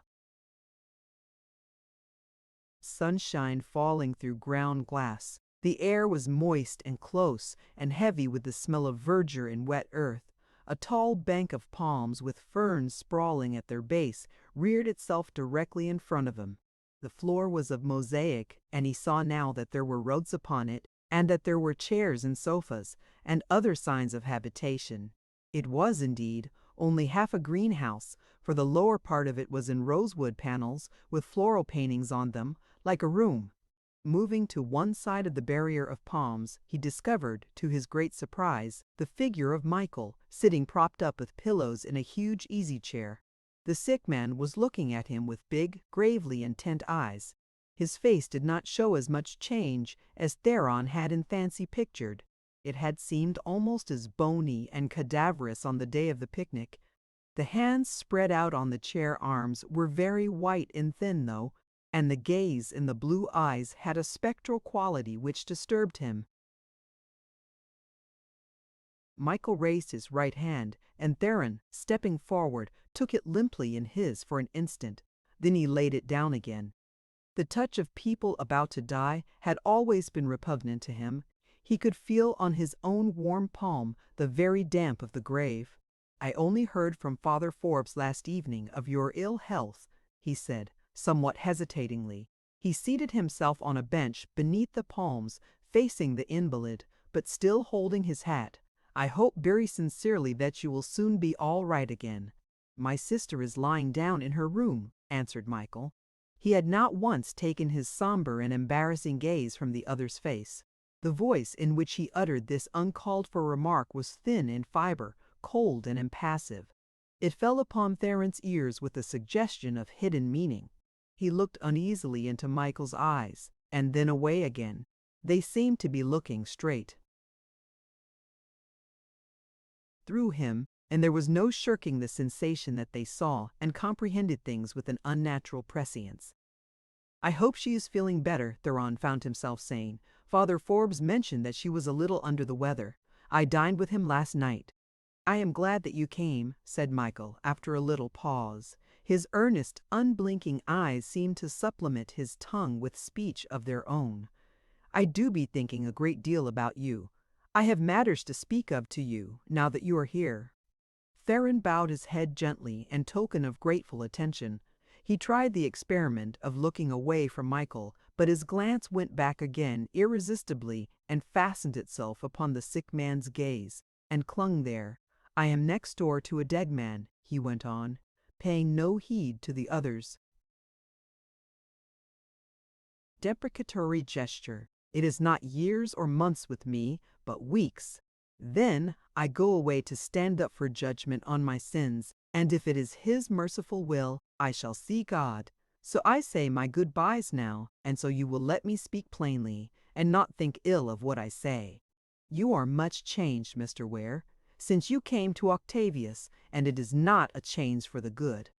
sunshine falling through ground glass. The air was moist and close, and heavy with the smell of verdure and wet earth. A tall bank of palms, with ferns sprawling at their base, reared itself directly in front of him. The floor was of mosaic, and he saw now that there were rugs upon it, and that there were chairs and sofas, and other signs of habitation. It was, indeed, only half a greenhouse, for the lower part of it was in rosewood panels, with floral paintings on them, like a room. Moving to one side of the barrier of palms, he discovered, to his great surprise, the figure of Michael, sitting propped up with pillows in a huge easy-chair. The sick man was looking at him with big, gravely intent eyes. His face did not show as much change as Theron had in fancy pictured. It had seemed almost as bony and cadaverous on the day of the picnic. The hands spread out on the chair arms were very white and thin, though, and the gaze in the blue eyes had a spectral quality which disturbed him. Michael raised his right hand, and Theron, stepping forward, took it limply in his for an instant. Then he laid it down again. The touch of people about to die had always been repugnant to him. He could feel on his own warm palm the very damp of the grave. "I only heard from Father Forbes last evening of your ill health," he said, somewhat hesitatingly. He seated himself on a bench beneath the palms, facing the invalid, but still holding his hat. "I hope very sincerely that you will soon be all right again." "My sister is lying down in her room," answered Michael. He had not once taken his somber and embarrassing gaze from the other's face. The voice in which he uttered this uncalled-for remark was thin in fiber, cold and impassive. It fell upon Theron's ears with a suggestion of hidden meaning. He looked uneasily into Michael's eyes, and then away again. They seemed to be looking straight through him, and there was no shirking the sensation that they saw and comprehended things with an unnatural prescience. "I hope she is feeling better," Theron found himself saying. "Father Forbes mentioned that she was a little under the weather. I dined with him last night." "I am glad that you came," said Michael, after a little pause. His earnest, unblinking eyes seemed to supplement his tongue with speech of their own. "I do be thinking a great deal about you. I have matters to speak of to you, now that you are here." Theron bowed his head gently in token of grateful attention. He tried the experiment of looking away from Michael, but his glance went back again irresistibly and fastened itself upon the sick man's gaze, and clung there. "I am next door to a dead man," he went on, paying no heed to the others. deprecatory gesture. It is not years or months with me, but weeks. Then I go away to stand up for judgment on my sins, and if it is His merciful will, I shall see God. So I say my goodbyes now, and so you will let me speak plainly, and not think ill of what I say. You are much changed, Mr. Ware, since you came to Octavius, and it is not a change for the good."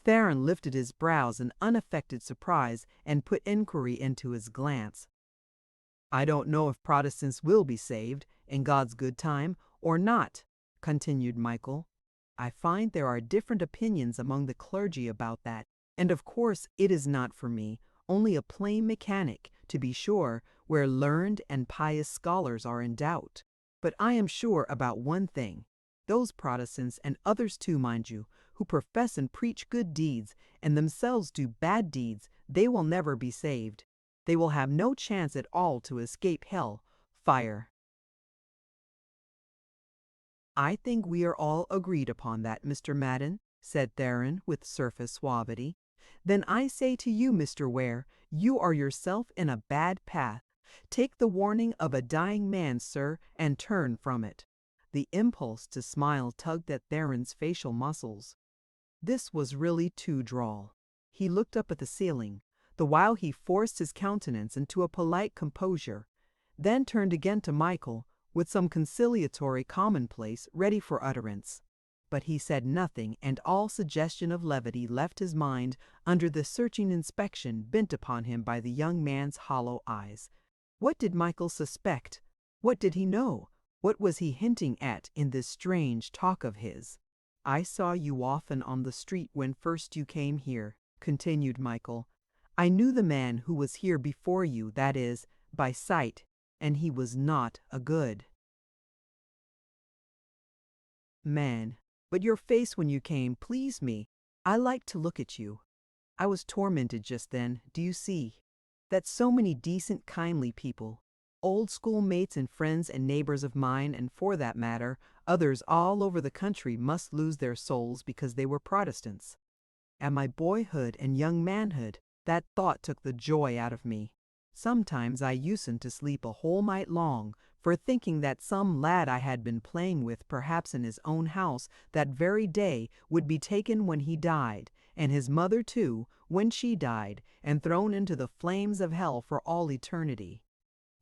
Theron lifted his brows in unaffected surprise and put inquiry into his glance. "I don't know if Protestants will be saved, in God's good time, or not," continued Michael. "I find there are different opinions among the clergy about that, and of course it is not for me, only a plain mechanic, to be sure, where learned and pious scholars are in doubt. But I am sure about one thing. Those Protestants, and others too, mind you, who profess and preach good deeds, and themselves do bad deeds, they will never be saved. They will have no chance at all to escape hell, fire." "I think we are all agreed upon that, Mr. Madden," said Theron with surface suavity. "Then I say to you, Mr. Ware, you are yourself in a bad path. Take the warning of a dying man, sir, and turn from it." The impulse to smile tugged at Theron's facial muscles. This was really too droll. He looked up at the ceiling, the while he forced his countenance into a polite composure, then turned again to Michael, with some conciliatory commonplace ready for utterance. But he said nothing, and all suggestion of levity left his mind under the searching inspection bent upon him by the young man's hollow eyes. What did Michael suspect? What did he know? What was he hinting at in this strange talk of his? "I saw you often on the street when first you came here," continued Michael. "I knew the man who was here before you, that is, by sight, and he was not a good man. But your face when you came pleased me. I liked to look at you. I was tormented just then, do you see? That so many decent, kindly people, old schoolmates and friends and neighbors of mine, and for that matter, others all over the country, must lose their souls because they were Protestants. At my boyhood and young manhood, that thought took the joy out of me. Sometimes I usen't to sleep a whole night long, for thinking that some lad I had been playing with, perhaps in his own house, that very day would be taken when he died, and his mother too, when she died, and thrown into the flames of hell for all eternity.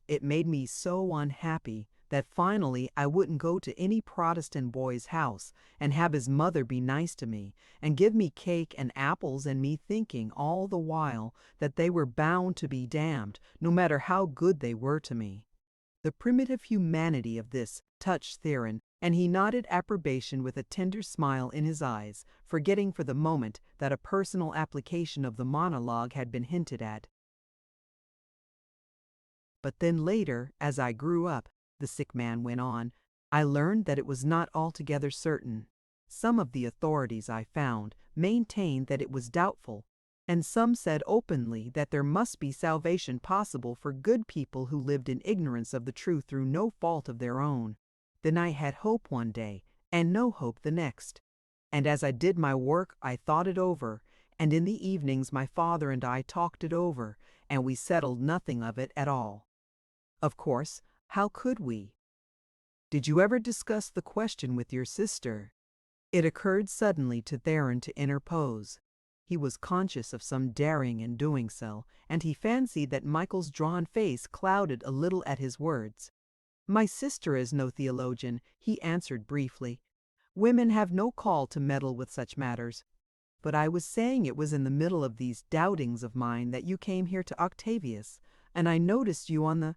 It made me so unhappy that finally I wouldn't go to any Protestant boy's house and have his mother be nice to me and give me cake and apples, and me thinking all the while that they were bound to be damned, no matter how good they were to me. The primitive humanity of this touched Theron, and he nodded approbation with a tender smile in his eyes, forgetting for the moment that a personal application of the monologue had been hinted at. "But then later, as I grew up," the sick man went on, "I learned that it was not altogether certain. Some of the authorities, I found, maintained that it was doubtful, and some said openly that there must be salvation possible for good people who lived in ignorance of the truth through no fault of their own. Then I had hope one day, and no hope the next. And as I did my work I thought it over, and in the evenings my father and I talked it over, and we settled nothing of it at all. Of course, how could we? Did you ever discuss the question with your sister?" It occurred suddenly to Theron to interpose. He was conscious of some daring in doing so, and he fancied that Michael's drawn face clouded a little at his words. "My sister is no theologian," he answered briefly. "Women have no call to meddle with such matters. But I was saying it was in the middle of these doubtings of mine that you came here to Octavius, and I noticed you on the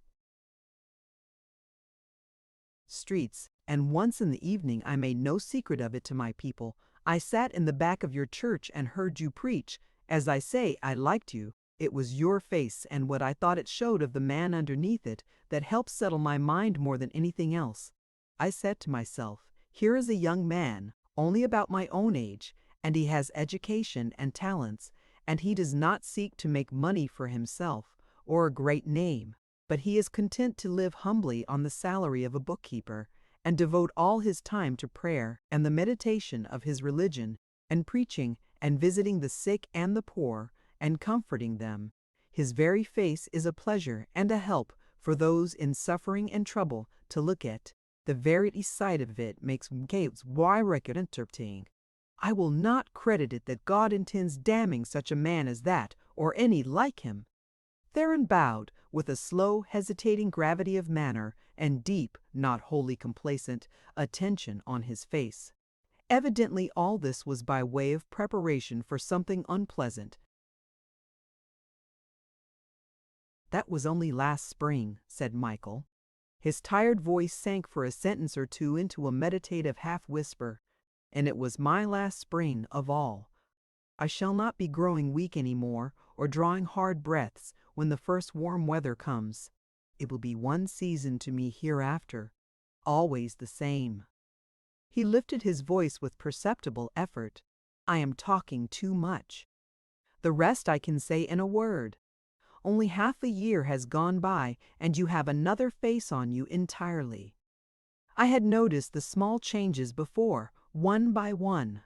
streets, and once in the evening I made no secret of it to my people. I sat in the back of your church and heard you preach. As I say, I liked you. It was your face and what I thought it showed of the man underneath it that helped settle my mind more than anything else. I said to myself, here is a young man, only about my own age, and he has education and talents, and he does not seek to make money for himself or a great name, but he is content to live humbly on the salary of a bookkeeper, and devote all his time to prayer and the meditation of his religion, and preaching and visiting the sick and the poor, and comforting them. His very face is a pleasure and a help for those in suffering and trouble to look at. The very sight of it makes caves record entertaining. I will not credit it that God intends damning such a man as that, or any like him." Theron bowed with a slow, hesitating gravity of manner and deep, not wholly complacent, attention on his face. Evidently all this was by way of preparation for something unpleasant. "That was only last spring," said Michael. His tired voice sank for a sentence or two into a meditative half-whisper. "And it was my last spring of all. I shall not be growing weak any more, or drawing hard breaths when the first warm weather comes. It will be one season to me hereafter, always the same." He lifted his voice with perceptible effort. "I am talking too much. The rest I can say in a word. Only half a year has gone by, and you have another face on you entirely. I had noticed the small changes before, one by one.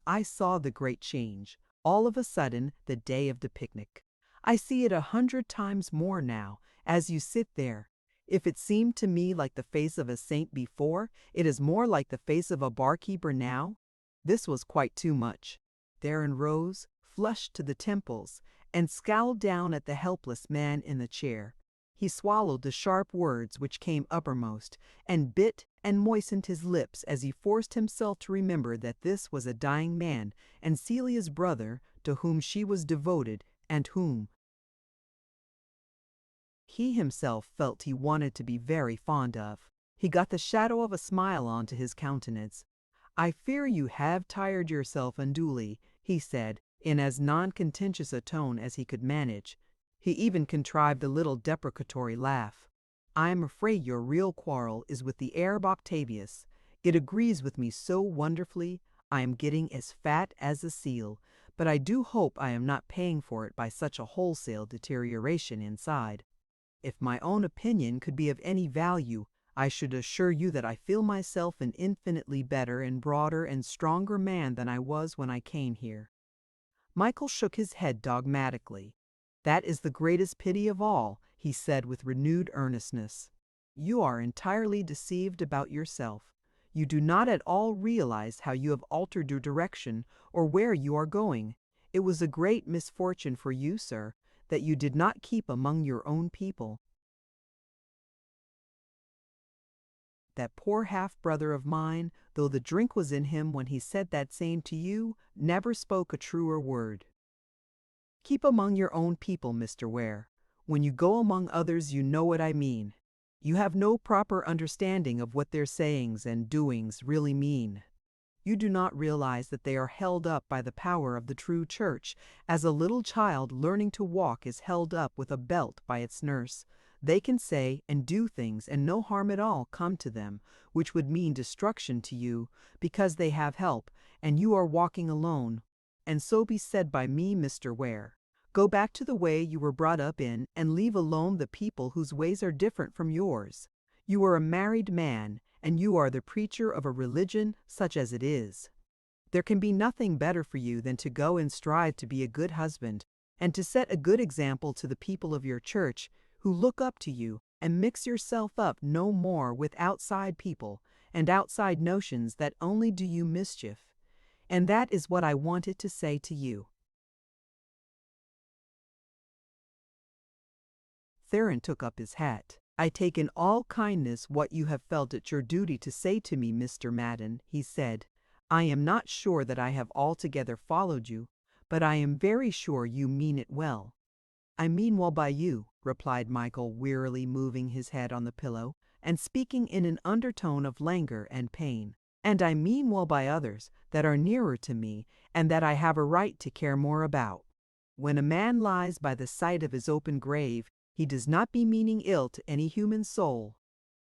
I saw the great change, all of a sudden, the day of the picnic. I see it 100 times more now, as you sit there. If it seemed to me like the face of a saint before, it is more like the face of a barkeeper now." This was quite too much. Theron rose, flushed to the temples, and scowled down at the helpless man in the chair. He swallowed the sharp words which came uppermost, and bit and moistened his lips as he forced himself to remember that this was a dying man, and Celia's brother, to whom she was devoted, and whom he himself felt he wanted to be very fond of. He got the shadow of a smile onto his countenance. "I fear you have tired yourself unduly," he said, in as non-contentious a tone as he could manage. He even contrived a little deprecatory laugh. "I am afraid your real quarrel is with the Arab Octavius. It agrees with me so wonderfully. I am getting as fat as a seal, but I do hope I am not paying for it by such a wholesale deterioration inside. If my own opinion could be of any value, I should assure you that I feel myself an infinitely better and broader and stronger man than I was when I came here." Michael shook his head dogmatically. "That is the greatest pity of all," he said with renewed earnestness. "You are entirely deceived about yourself. You do not at all realize how you have altered your direction or where you are going. It was a great misfortune for you, sir, that you did not keep among your own people. That poor half-brother of mine, though the drink was in him when he said that same to you, never spoke a truer word. Keep among your own people, Mr. Ware. When you go among others, you know what I mean. You have no proper understanding of what their sayings and doings really mean. You do not realize that they are held up by the power of the true church, as a little child learning to walk is held up with a belt by its nurse. They can say and do things and no harm at all come to them, which would mean destruction to you, because they have help, and you are walking alone. And so be said by me, Mr. Ware. Go back to the way you were brought up in, and leave alone the people whose ways are different from yours. You are a married man, and you are the preacher of a religion such as it is. There can be nothing better for you than to go and strive to be a good husband, and to set a good example to the people of your church, who look up to you, and mix yourself up no more with outside people and outside notions that only do you mischief. And that is what I wanted to say to you." Theron took up his hat. "I take in all kindness what you have felt it your duty to say to me, Mr. Madden," he said. "I am not sure that I have altogether followed you, but I am very sure you mean it well." "I mean well by you," replied Michael, wearily moving his head on the pillow, and speaking in an undertone of languor and pain. "And I mean well by others that are nearer to me, and that I have a right to care more about. When a man lies by the side of his open grave, he does not be meaning ill to any human soul."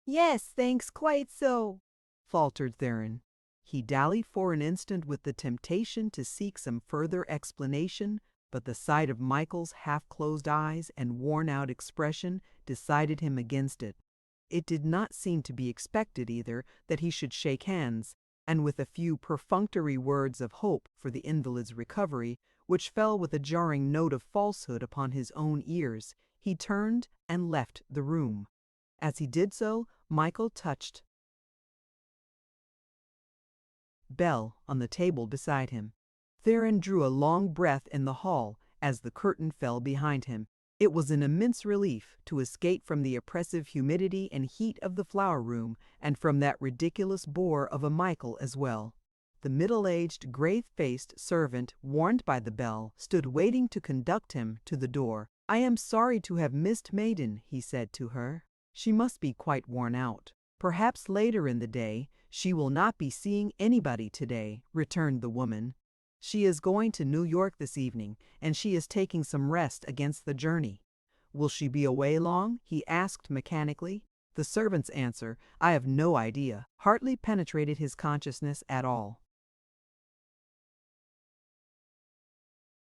"Yes, thanks, quite so," faltered Theron. He dallied for an instant with the temptation to seek some further explanation, but the sight of Michael's half-closed eyes and worn-out expression decided him against it. It did not seem to be expected, either, that he should shake hands, and with a few perfunctory words of hope for the invalid's recovery, which fell with a jarring note of falsehood upon his own ears, he turned and left the room. As he did so, Michael touched bell on the table beside him. Theron drew a long breath in the hall as the curtain fell behind him. It was an immense relief to escape from the oppressive humidity and heat of the flower room, and from that ridiculous bore of a Michael as well. The middle-aged, grave-faced servant, warned by the bell, stood waiting to conduct him to the door. "I am sorry to have missed Maiden," he said to her. "She must be quite worn out." "Perhaps later in the day. She will not be seeing anybody today," returned the woman. "She is going to New York this evening, and she is taking some rest against the journey." "Will she be away long?" he asked mechanically. The servant's answer, "I have no idea," hardly penetrated his consciousness at all.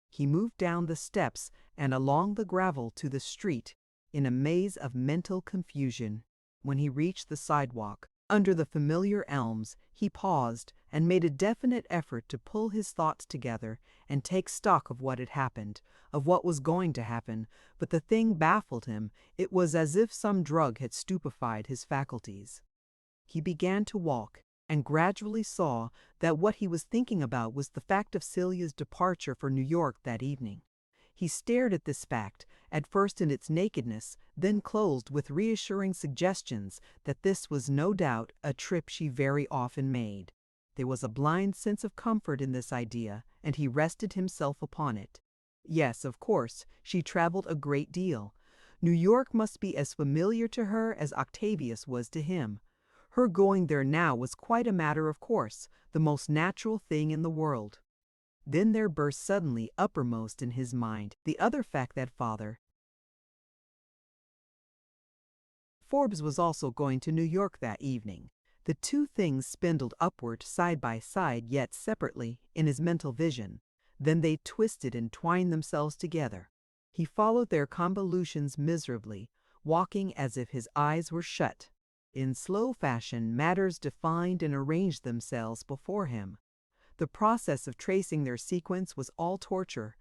He moved down the steps and along the gravel to the street in a maze of mental confusion. When he reached the sidewalk, under the familiar elms, he paused and made a definite effort to pull his thoughts together and take stock of what had happened, of what was going to happen, but the thing baffled him. It was as if some drug had stupefied his faculties. He began to walk, and gradually saw that what he was thinking about was the fact of Celia's departure for New York that evening. He stared at this fact, at first in its nakedness, then clothed with reassuring suggestions that this was no doubt a trip she very often made. There was a blind sense of comfort in this idea, and he rested himself upon it. Yes, of course, she traveled a great deal. New York must be as familiar to her as Octavius was to him. Her going there now was quite a matter of course, the most natural thing in the world. Then there burst suddenly uppermost in his mind the other fact that Father Forbes was also going to New York that evening. The two things spindled upward side by side, yet separately, in his mental vision. Then they twisted and twined themselves together. He followed their convolutions miserably, walking as if his eyes were shut. In slow fashion, matters defined and arranged themselves before him. The process of tracing their sequence was all torture,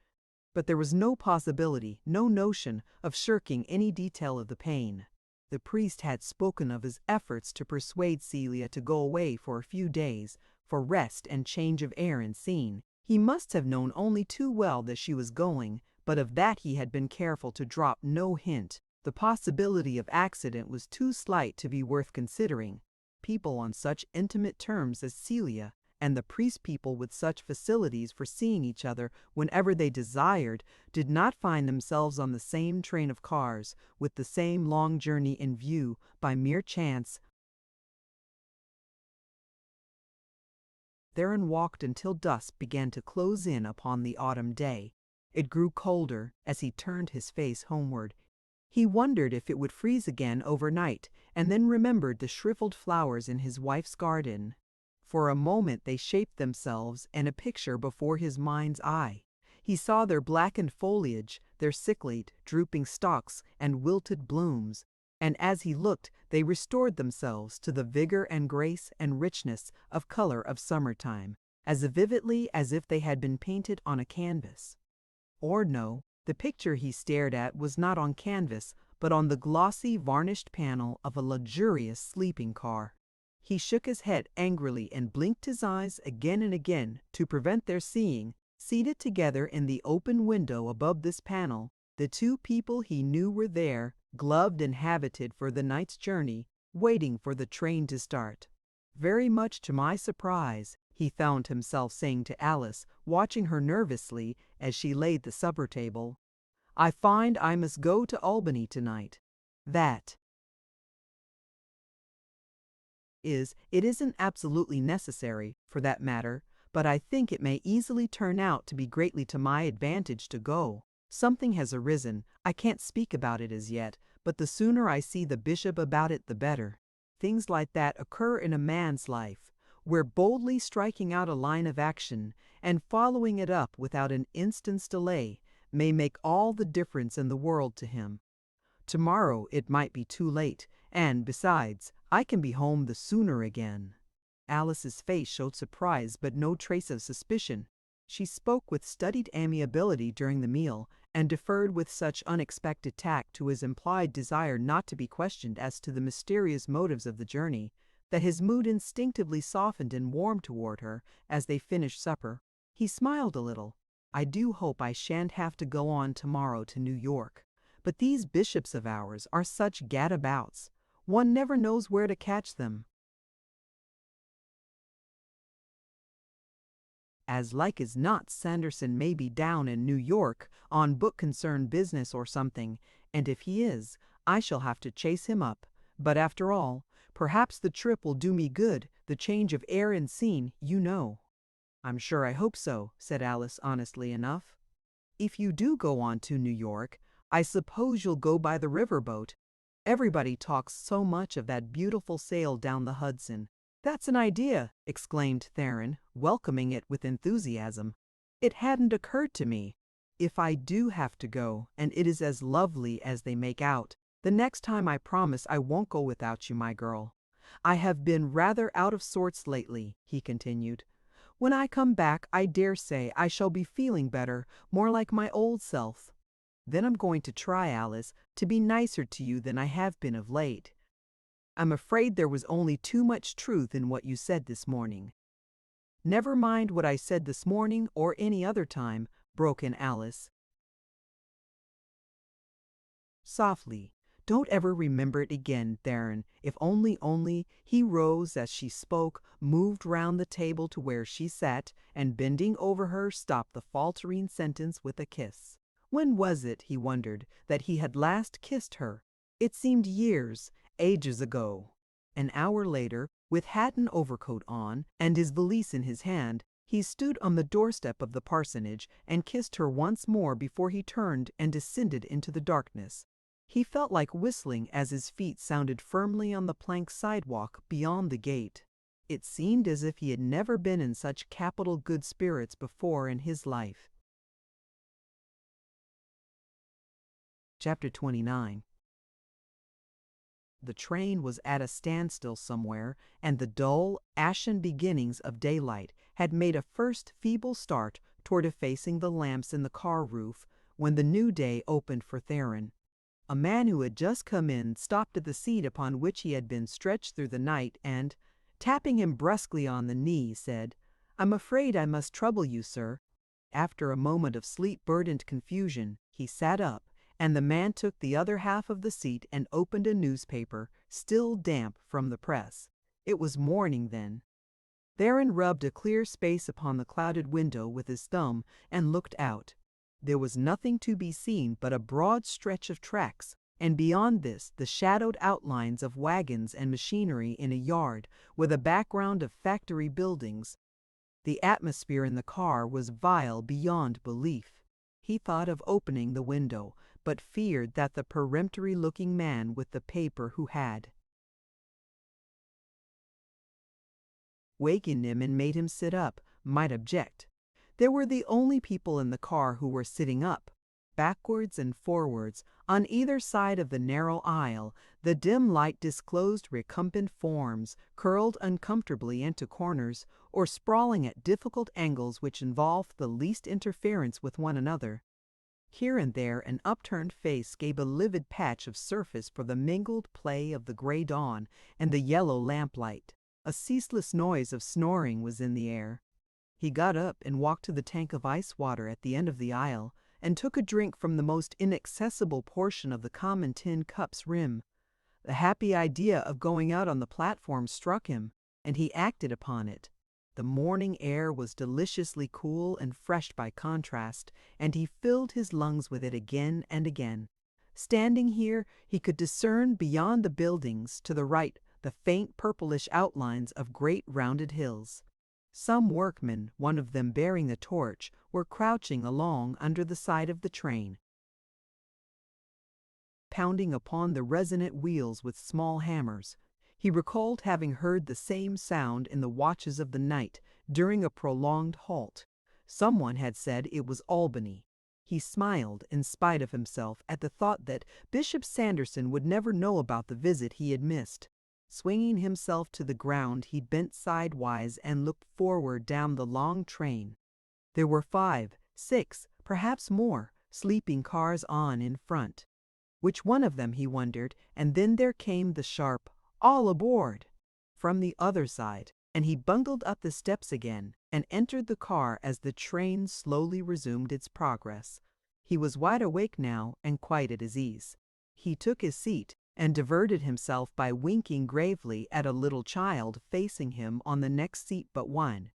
but there was no possibility, no notion, of shirking any detail of the pain. The priest had spoken of his efforts to persuade Celia to go away for a few days, for rest and change of air and scene. He must have known only too well that she was going, but of that he had been careful to drop no hint. The possibility of accident was too slight to be worth considering. People on such intimate terms as Celia, and the priest people with such facilities for seeing each other whenever they desired, did not find themselves on the same train of cars, with the same long journey in view, by mere chance. Theron walked until dusk began to close in upon the autumn day. It grew colder as he turned his face homeward. He wondered if it would freeze again overnight, and then remembered the shriveled flowers in his wife's garden. For a moment they shaped themselves in a picture before his mind's eye. He saw their blackened foliage, their sicklied, drooping stalks and wilted blooms, and as he looked they restored themselves to the vigor and grace and richness of color of summertime, as vividly as if they had been painted on a canvas. Or no, the picture he stared at was not on canvas, but on the glossy, varnished panel of a luxurious sleeping car. He shook his head angrily and blinked his eyes again and again to prevent their seeing, seated together in the open window above this panel, the two people he knew were there, gloved and habited for the night's journey, waiting for the train to start. "Very much to my surprise," he found himself saying to Alice, watching her nervously as she laid the supper table, "I find I must go to Albany tonight. That is, it isn't absolutely necessary, for that matter, but I think it may easily turn out to be greatly to my advantage to go. Something has arisen. I can't speak about it as yet, but the sooner I see the bishop about it the better. Things like that occur in a man's life, where boldly striking out a line of action and following it up without an instant's delay may make all the difference in the world to him. Tomorrow it might be too late, and, besides, I can be home the sooner again." Alice's face showed surprise but no trace of suspicion. She spoke with studied amiability during the meal, and deferred with such unexpected tact to his implied desire not to be questioned as to the mysterious motives of the journey, that his mood instinctively softened and warmed toward her as they finished supper. He smiled a little. "I do hope I shan't have to go on tomorrow to New York. But these bishops of ours are such gadabouts. One never knows where to catch them." "As like as not Sanderson may be down in New York on book concern business or something, and if he is, I shall have to chase him up. But after all, perhaps the trip will do me good, the change of air and scene, you know." "I'm sure I hope so," said Alice honestly enough. "If you do go on to New York, I suppose you'll go by the riverboat. Everybody talks so much of that beautiful sail down the Hudson." "That's an idea," exclaimed Theron, welcoming it with enthusiasm. "It hadn't occurred to me. If I do have to go, and it is as lovely as they make out, the next time I promise I won't go without you, my girl. I have been rather out of sorts lately," he continued. "When I come back, I dare say I shall be feeling better, more like my old self. Then I'm going to try, Alice, to be nicer to you than I have been of late. I'm afraid there was only too much truth in what you said this morning." "Never mind what I said this morning or any other time," broke in Alice softly. "Don't ever remember it again, Theron. If only," he rose as she spoke, moved round the table to where she sat, and bending over her, stopped the faltering sentence with a kiss. When was it, he wondered, that he had last kissed her? It seemed years, ages ago. An hour later, with hat and overcoat on, and his valise in his hand, he stood on the doorstep of the parsonage and kissed her once more before he turned and descended into the darkness. He felt like whistling as his feet sounded firmly on the plank sidewalk beyond the gate. It seemed as if he had never been in such capital good spirits before in his life. Chapter 29. The train was at a standstill somewhere, and the dull, ashen beginnings of daylight had made a first feeble start toward effacing the lamps in the car roof when the new day opened for Theron. A man who had just come in stopped at the seat upon which he had been stretched through the night and, tapping him brusquely on the knee, said, "I'm afraid I must trouble you, sir." After a moment of sleep-burdened confusion, he sat up, and the man took the other half of the seat and opened a newspaper, still damp from the press. It was morning then. Theron rubbed a clear space upon the clouded window with his thumb and looked out. There was nothing to be seen but a broad stretch of tracks, and beyond this the shadowed outlines of wagons and machinery in a yard with a background of factory buildings. The atmosphere in the car was vile beyond belief. He thought of opening the window, but feared that the peremptory-looking man with the paper who had wakened him and made him sit up might object. There were the only people in the car who were sitting up. Backwards and forwards, on either side of the narrow aisle, the dim light disclosed recumbent forms, curled uncomfortably into corners, or sprawling at difficult angles which involved the least interference with one another. Here and there an upturned face gave a livid patch of surface for the mingled play of the gray dawn and the yellow lamplight. A ceaseless noise of snoring was in the air. He got up and walked to the tank of ice water at the end of the aisle, and took a drink from the most inaccessible portion of the common tin cup's rim. The happy idea of going out on the platform struck him, and he acted upon it. The morning air was deliciously cool and fresh by contrast, and he filled his lungs with it again and again. Standing here, he could discern beyond the buildings to the right the faint purplish outlines of great rounded hills. Some workmen, one of them bearing the torch, were crouching along under the side of the train, pounding upon the resonant wheels with small hammers. He recalled having heard the same sound in the watches of the night during a prolonged halt. Someone had said it was Albany. He smiled in spite of himself at the thought that Bishop Sanderson would never know about the visit he had missed. Swinging himself to the ground, he bent sidewise and looked forward down the long train. There were 5, 6, perhaps more, sleeping cars on in front. Which one of them, he wondered, and then there came the sharp, "All aboard!" from the other side, and he bundled up the steps again and entered the car as the train slowly resumed its progress. He was wide awake now and quite at his ease. He took his seat and diverted himself by winking gravely at a little child facing him on the next seat but one.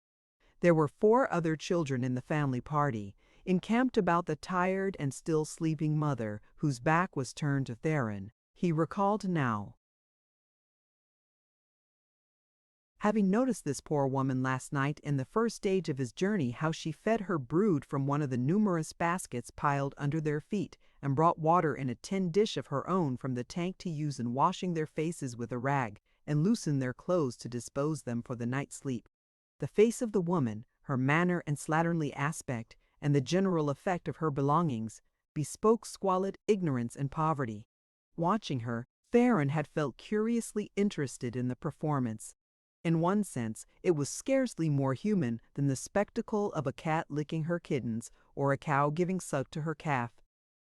There were 4 other children in the family party, encamped about the tired and still sleeping mother whose back was turned to Theron. He recalled now having noticed this poor woman last night in the first stage of his journey, how she fed her brood from one of the numerous baskets piled under their feet, and brought water in a tin dish of her own from the tank to use in washing their faces with a rag, and loosen their clothes to dispose them for the night's sleep. The face of the woman, her manner and slatternly aspect, and the general effect of her belongings, bespoke squalid ignorance and poverty. Watching her, Theron had felt curiously interested in the performance. In one sense, it was scarcely more human than the spectacle of a cat licking her kittens or a cow giving suck to her calf.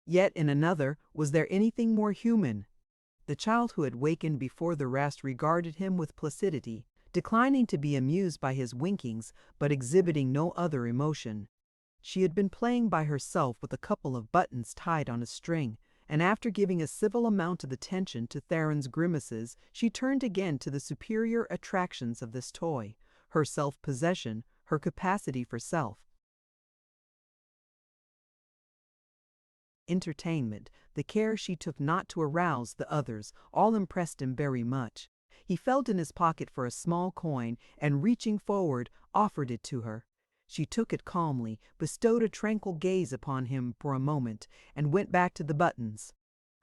Yet in another, was there anything more human? The child who had wakened before the rest regarded him with placidity, declining to be amused by his winkings, but exhibiting no other emotion. She had been playing by herself with a couple of buttons tied on a string, and after giving a civil amount of attention to Theron's grimaces, she turned again to the superior attractions of this toy, her self-possession, her capacity for entertainment, the care she took not to arouse the others, all impressed him very much. He felt in his pocket for a small coin, and reaching forward, offered it to her. She took it calmly, bestowed a tranquil gaze upon him for a moment, and went back to the buttons.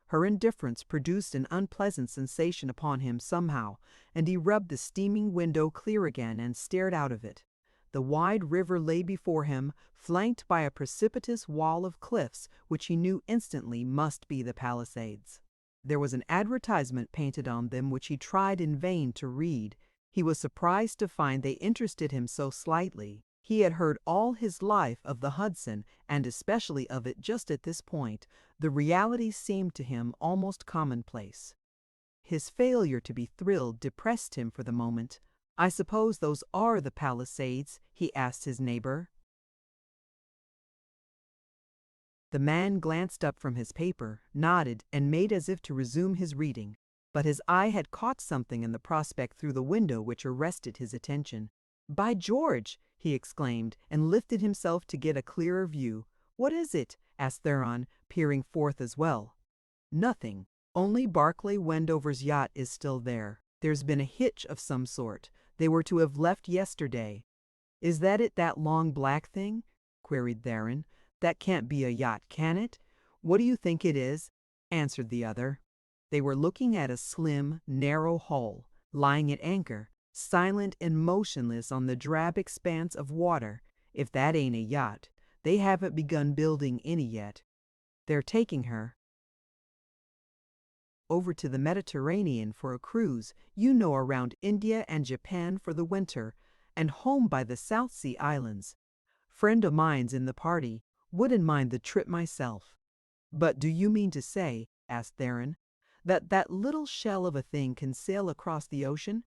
Her indifference produced an unpleasant sensation upon him somehow, and he rubbed the steaming window clear again and stared out of it. The wide river lay before him, flanked by a precipitous wall of cliffs which he knew instantly must be the Palisades. There was an advertisement painted on them which he tried in vain to read. He was surprised to find they interested him so slightly. He had heard all his life of the Hudson, and especially of it just at this point. The reality seemed to him almost commonplace. His failure to be thrilled depressed him for the moment. "I suppose those are the Palisades?" he asked his neighbor. The man glanced up from his paper, nodded, and made as if to resume his reading. But his eye had caught something in the prospect through the window which arrested his attention. "By George!" he exclaimed, and lifted himself to get a clearer view. "What is it?" asked Theron, peering forth as well. "Nothing. Only Barclay Wendover's yacht is still there. There's been a hitch of some sort. They were to have left yesterday." "Is that it, that long black thing?" queried Theron. "That can't be a yacht, can it?" "What do you think it is?" answered the other. They were looking at a slim, narrow hull, lying at anchor, silent and motionless on the drab expanse of water. If that ain't a yacht, they haven't begun building any yet. They're taking her over to the Mediterranean for a cruise, around India and Japan for the winter, and home by the South Sea Islands. Friend of mine's in the party. Wouldn't mind the trip myself." "But do you mean to say," asked Theron, "that that little shell of a thing can sail across the ocean?"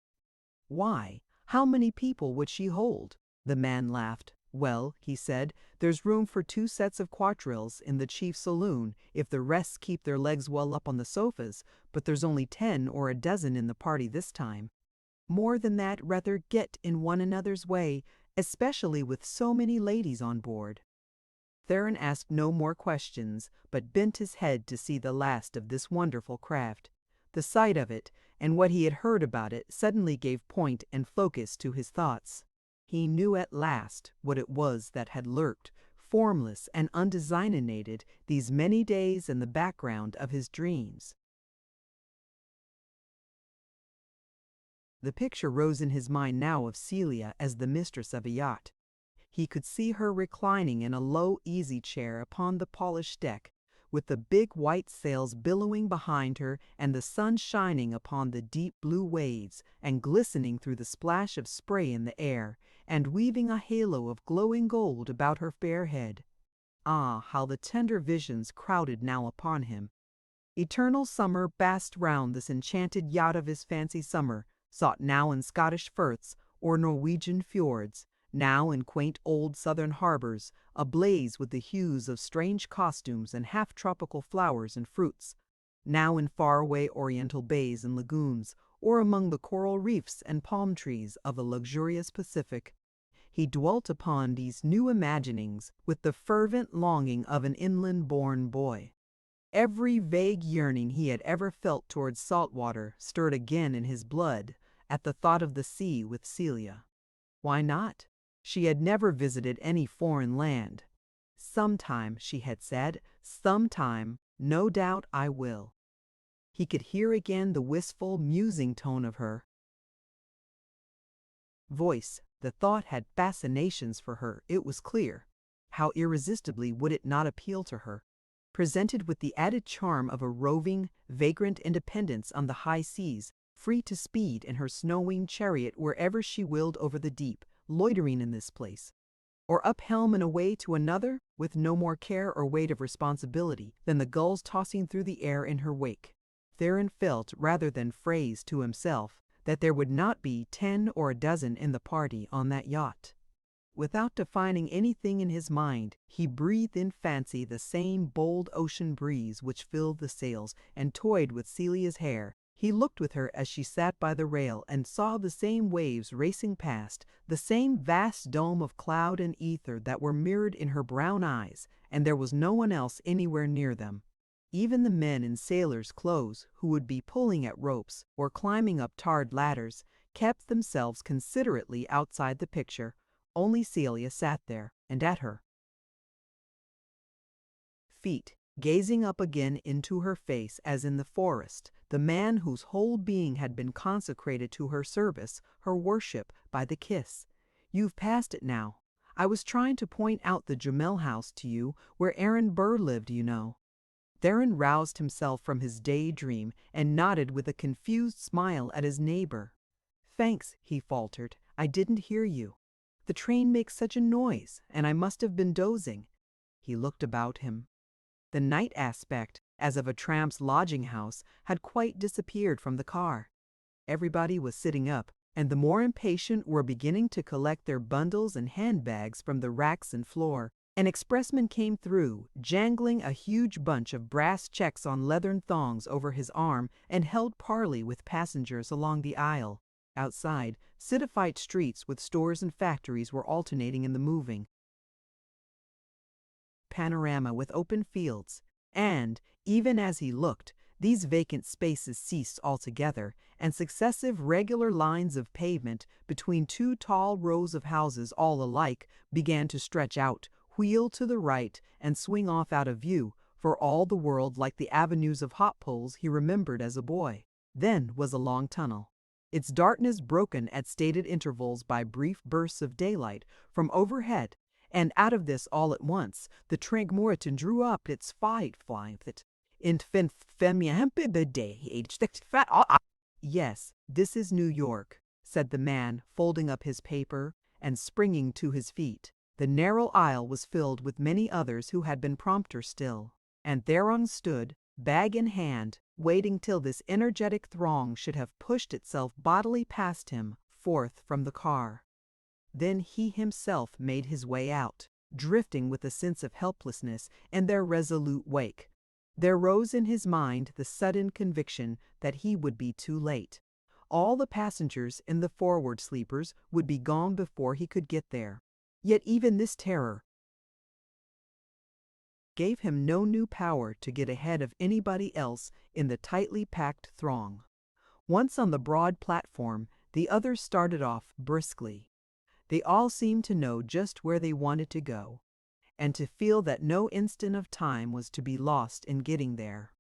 "Why, how many people would she hold?" The man laughed. "Well," he said, "there's room for 2 sets of quadrilles in the chief saloon if the rest keep their legs well up on the sofas, but there's only 10 or a dozen in the party this time. More than that rather get in one another's way, especially with so many ladies on board." Theron asked no more questions, but bent his head to see the last of this wonderful craft. The sight of it, and what he had heard about it, suddenly gave point and focus to his thoughts. He knew at last what it was that had lurked, formless and undesignated, these many days in the background of his dreams. The picture rose in his mind now of Celia as the mistress of a yacht. He could see her reclining in a low easy-chair upon the polished deck, with the big white sails billowing behind her and the sun shining upon the deep blue waves and glistening through the splash of spray in the air and weaving a halo of glowing gold about her fair head. Ah, how the tender visions crowded now upon him! Eternal summer basked round this enchanted yacht of his fancy summer, sought now in Scottish firths or Norwegian fjords, now in quaint old southern harbors, ablaze with the hues of strange costumes and half-tropical flowers and fruits, now in far-away oriental bays and lagoons, or among the coral reefs and palm trees of the luxurious Pacific. He dwelt upon these new imaginings with the fervent longing of an inland-born boy. Every vague yearning he had ever felt towards salt water stirred again in his blood at the thought of the sea with Celia. Why not? She had never visited any foreign land. Sometime, she had said, sometime, no doubt I will. He could hear again the wistful, musing tone of her voice. The thought had fascinations for her, it was clear. How irresistibly would it not appeal to her? Presented with the added charm of a roving, vagrant independence on the high seas, free to speed in her snow-winged chariot wherever she willed over the deep, loitering in this place, or up helm and away to another, with no more care or weight of responsibility than the gulls tossing through the air in her wake. Theron felt, rather than phrased to himself, that there would not be 10 or a dozen in the party on that yacht. Without defining anything in his mind, he breathed in fancy the same bold ocean breeze which filled the sails and toyed with Celia's hair. He looked with her as she sat by the rail and saw the same waves racing past, the same vast dome of cloud and ether that were mirrored in her brown eyes, and there was no one else anywhere near them. Even the men in sailors' clothes who would be pulling at ropes or climbing up tarred ladders kept themselves considerately outside the picture. Only Celia sat there, and at her feet, gazing up again into her face as in the forest, the man whose whole being had been consecrated to her service, her worship, by the kiss. You've passed it now. I was trying to point out the Jamel house to you, where Aaron Burr lived, you know. Theron roused himself from his daydream and nodded with a confused smile at his neighbor. "Thanks," he faltered. "I didn't hear you. The train makes such a noise, and I must have been dozing." He looked about him. The night aspect, as of a tramp's lodging-house, had quite disappeared from the car. Everybody was sitting up, and the more impatient were beginning to collect their bundles and handbags from the racks and floor. An expressman came through, jangling a huge bunch of brass checks on leathern thongs over his arm, and held parley with passengers along the aisle. Outside, citified streets with stores and factories were alternating in the moving panorama with open fields, and, even as he looked, these vacant spaces ceased altogether, and successive regular lines of pavement between two tall rows of houses all alike began to stretch out, wheel to the right, and swing off out of view, for all the world like the avenues of hop poles he remembered as a boy. Then was a long tunnel, its darkness broken at stated intervals by brief bursts of daylight from overhead, and out of this all at once the Tragmorton drew up its Yes, this is New York, said the man, folding up his paper and springing to his feet. The narrow aisle was filled with many others who had been prompter still, and Theron stood, bag in hand, waiting till this energetic throng should have pushed itself bodily past him, forth from the car. Then he himself made his way out, drifting with a sense of helplessness in their resolute wake. There rose in his mind the sudden conviction that he would be too late. All the passengers in the forward sleepers would be gone before he could get there. Yet even this terror gave him no new power to get ahead of anybody else in the tightly packed throng. Once on the broad platform, the others started off briskly. They all seemed to know just where they wanted to go, and to feel that no instant of time was to be lost in getting there.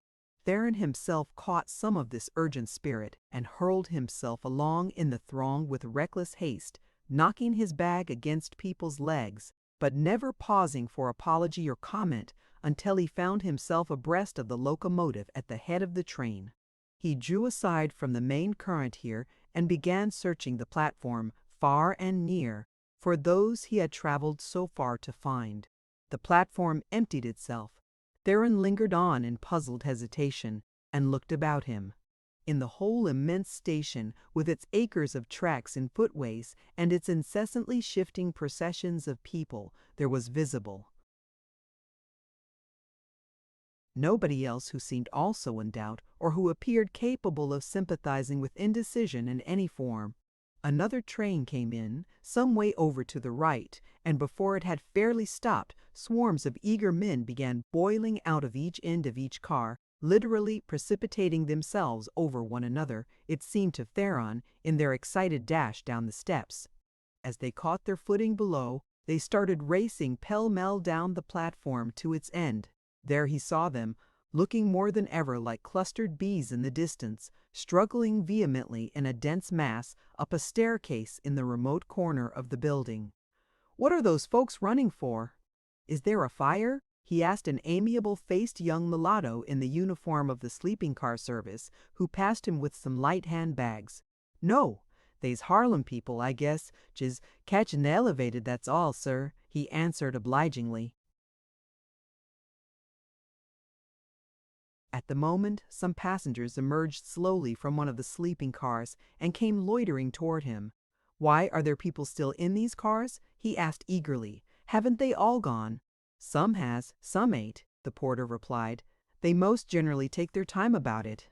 Theron himself caught some of this urgent spirit and hurled himself along in the throng with reckless haste, knocking his bag against people's legs, but never pausing for apology or comment until he found himself abreast of the locomotive at the head of the train. He drew aside from the main current here and began searching the platform, far and near, for those he had traveled so far to find. The platform emptied itself. Theron lingered on in puzzled hesitation and looked about him. In the whole immense station, with its acres of tracks and footways and its incessantly shifting processions of people, there was visible nobody else who seemed also in doubt or who appeared capable of sympathizing with indecision in any form. Another train came in, some way over to the right, and before it had fairly stopped, swarms of eager men began boiling out of each end of each car, literally precipitating themselves over one another, it seemed to Theron, in their excited dash down the steps. As they caught their footing below, they started racing pell-mell down the platform to its end. There he saw them, looking more than ever like clustered bees in the distance, struggling vehemently in a dense mass up a staircase in the remote corner of the building. "What are those folks running for? Is there a fire?" he asked an amiable-faced young mulatto in the uniform of the sleeping car service, who passed him with some light handbags. "No, they's Harlem people, I guess, jes' catchin' the elevated, that's all, sir," he answered obligingly. At the moment, some passengers emerged slowly from one of the sleeping cars and came loitering toward him. "Why, are there people still in these cars?" he asked eagerly. "Haven't they all gone?" "Some has, some ain't," the porter replied. "They most generally take their time about it.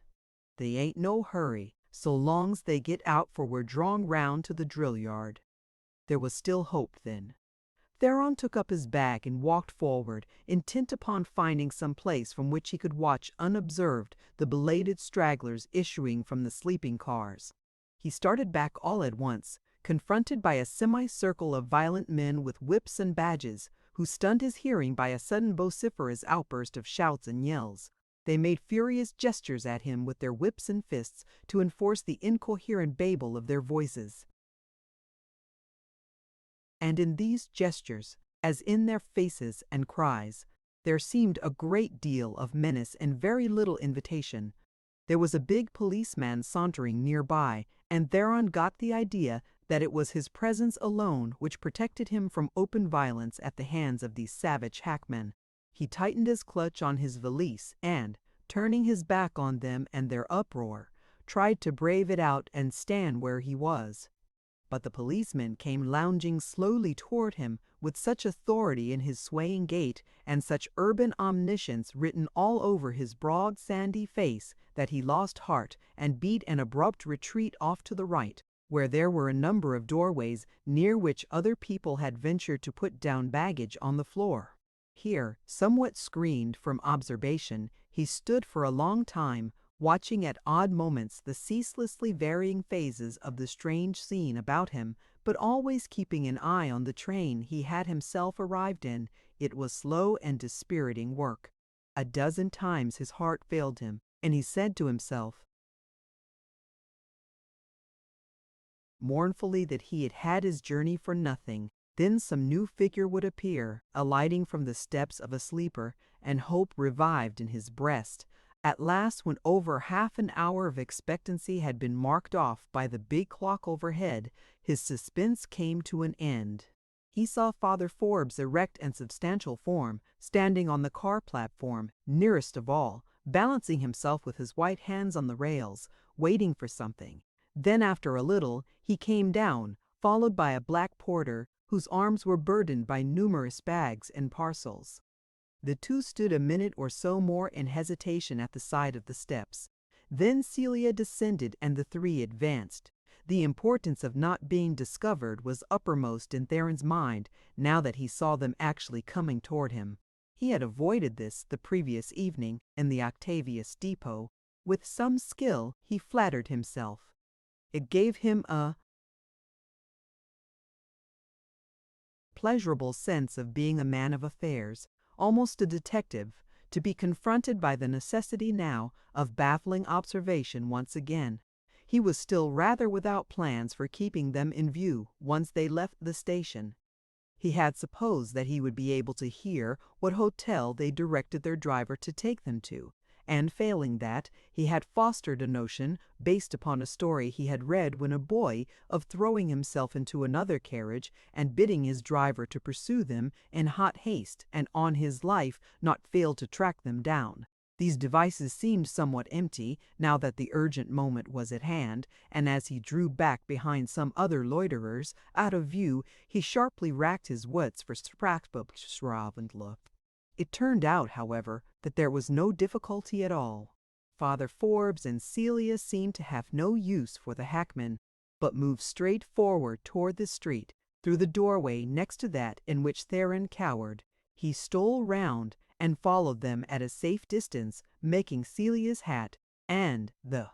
They ain't no hurry, so long's they get out, for we're drawing round to the drill yard." There was still hope, then. Theron took up his bag and walked forward, intent upon finding some place from which he could watch unobserved the belated stragglers issuing from the sleeping cars. He started back all at once, confronted by a semicircle of violent men with whips and badges, who stunned his hearing by a sudden vociferous outburst of shouts and yells. They made furious gestures at him with their whips and fists to enforce the incoherent babel of their voices. And in these gestures, as in their faces and cries, there seemed a great deal of menace and very little invitation. There was a big policeman sauntering nearby, and Theron got the idea that it was his presence alone which protected him from open violence at the hands of these savage hackmen. He tightened his clutch on his valise and, turning his back on them and their uproar, tried to brave it out and stand where he was. But the policeman came lounging slowly toward him with such authority in his swaying gait and such urban omniscience written all over his broad sandy face that he lost heart and beat an abrupt retreat off to the right, where there were a number of doorways near which other people had ventured to put down baggage on the floor. Here, somewhat screened from observation, he stood for a long time, watching at odd moments the ceaselessly varying phases of the strange scene about him, but always keeping an eye on the train he had himself arrived in. It was slow and dispiriting work. A dozen times his heart failed him, and he said to himself mournfully that he had had his journey for nothing. Then some new figure would appear, alighting from the steps of a sleeper, and hope revived in his breast. At last, when over half an hour of expectancy had been marked off by the big clock overhead, his suspense came to an end. He saw Father Forbes' erect and substantial form, standing on the car platform, nearest of all, balancing himself with his white hands on the rails, waiting for something. Then, after a little, he came down, followed by a black porter, whose arms were burdened by numerous bags and parcels. The two stood a minute or so more in hesitation at the side of the steps. Then Celia descended and the three advanced. The importance of not being discovered was uppermost in Theron's mind now that he saw them actually coming toward him. He had avoided this the previous evening in the Octavius depot. With some skill, he flattered himself. It gave him a pleasurable sense of being a man of affairs, almost a detective, to be confronted by the necessity now of baffling observation once again. He was still rather without plans for keeping them in view once they left the station. He had supposed that he would be able to hear what hotel they directed their driver to take them to, and failing that, he had fostered a notion, based upon a story he had read when a boy, of throwing himself into another carriage and bidding his driver to pursue them in hot haste and on his life not fail to track them down. These devices seemed somewhat empty, now that the urgent moment was at hand, and as he drew back behind some other loiterers, out of view, he sharply racked his wits for Sprachbildschravendluft. It turned out, however, that there was no difficulty at all. Father Forbes and Celia seemed to have no use for the hackman, but moved straight forward toward the street, through the doorway next to that in which Theron cowered. He stole round and followed them at a safe distance, making Celia's hat and the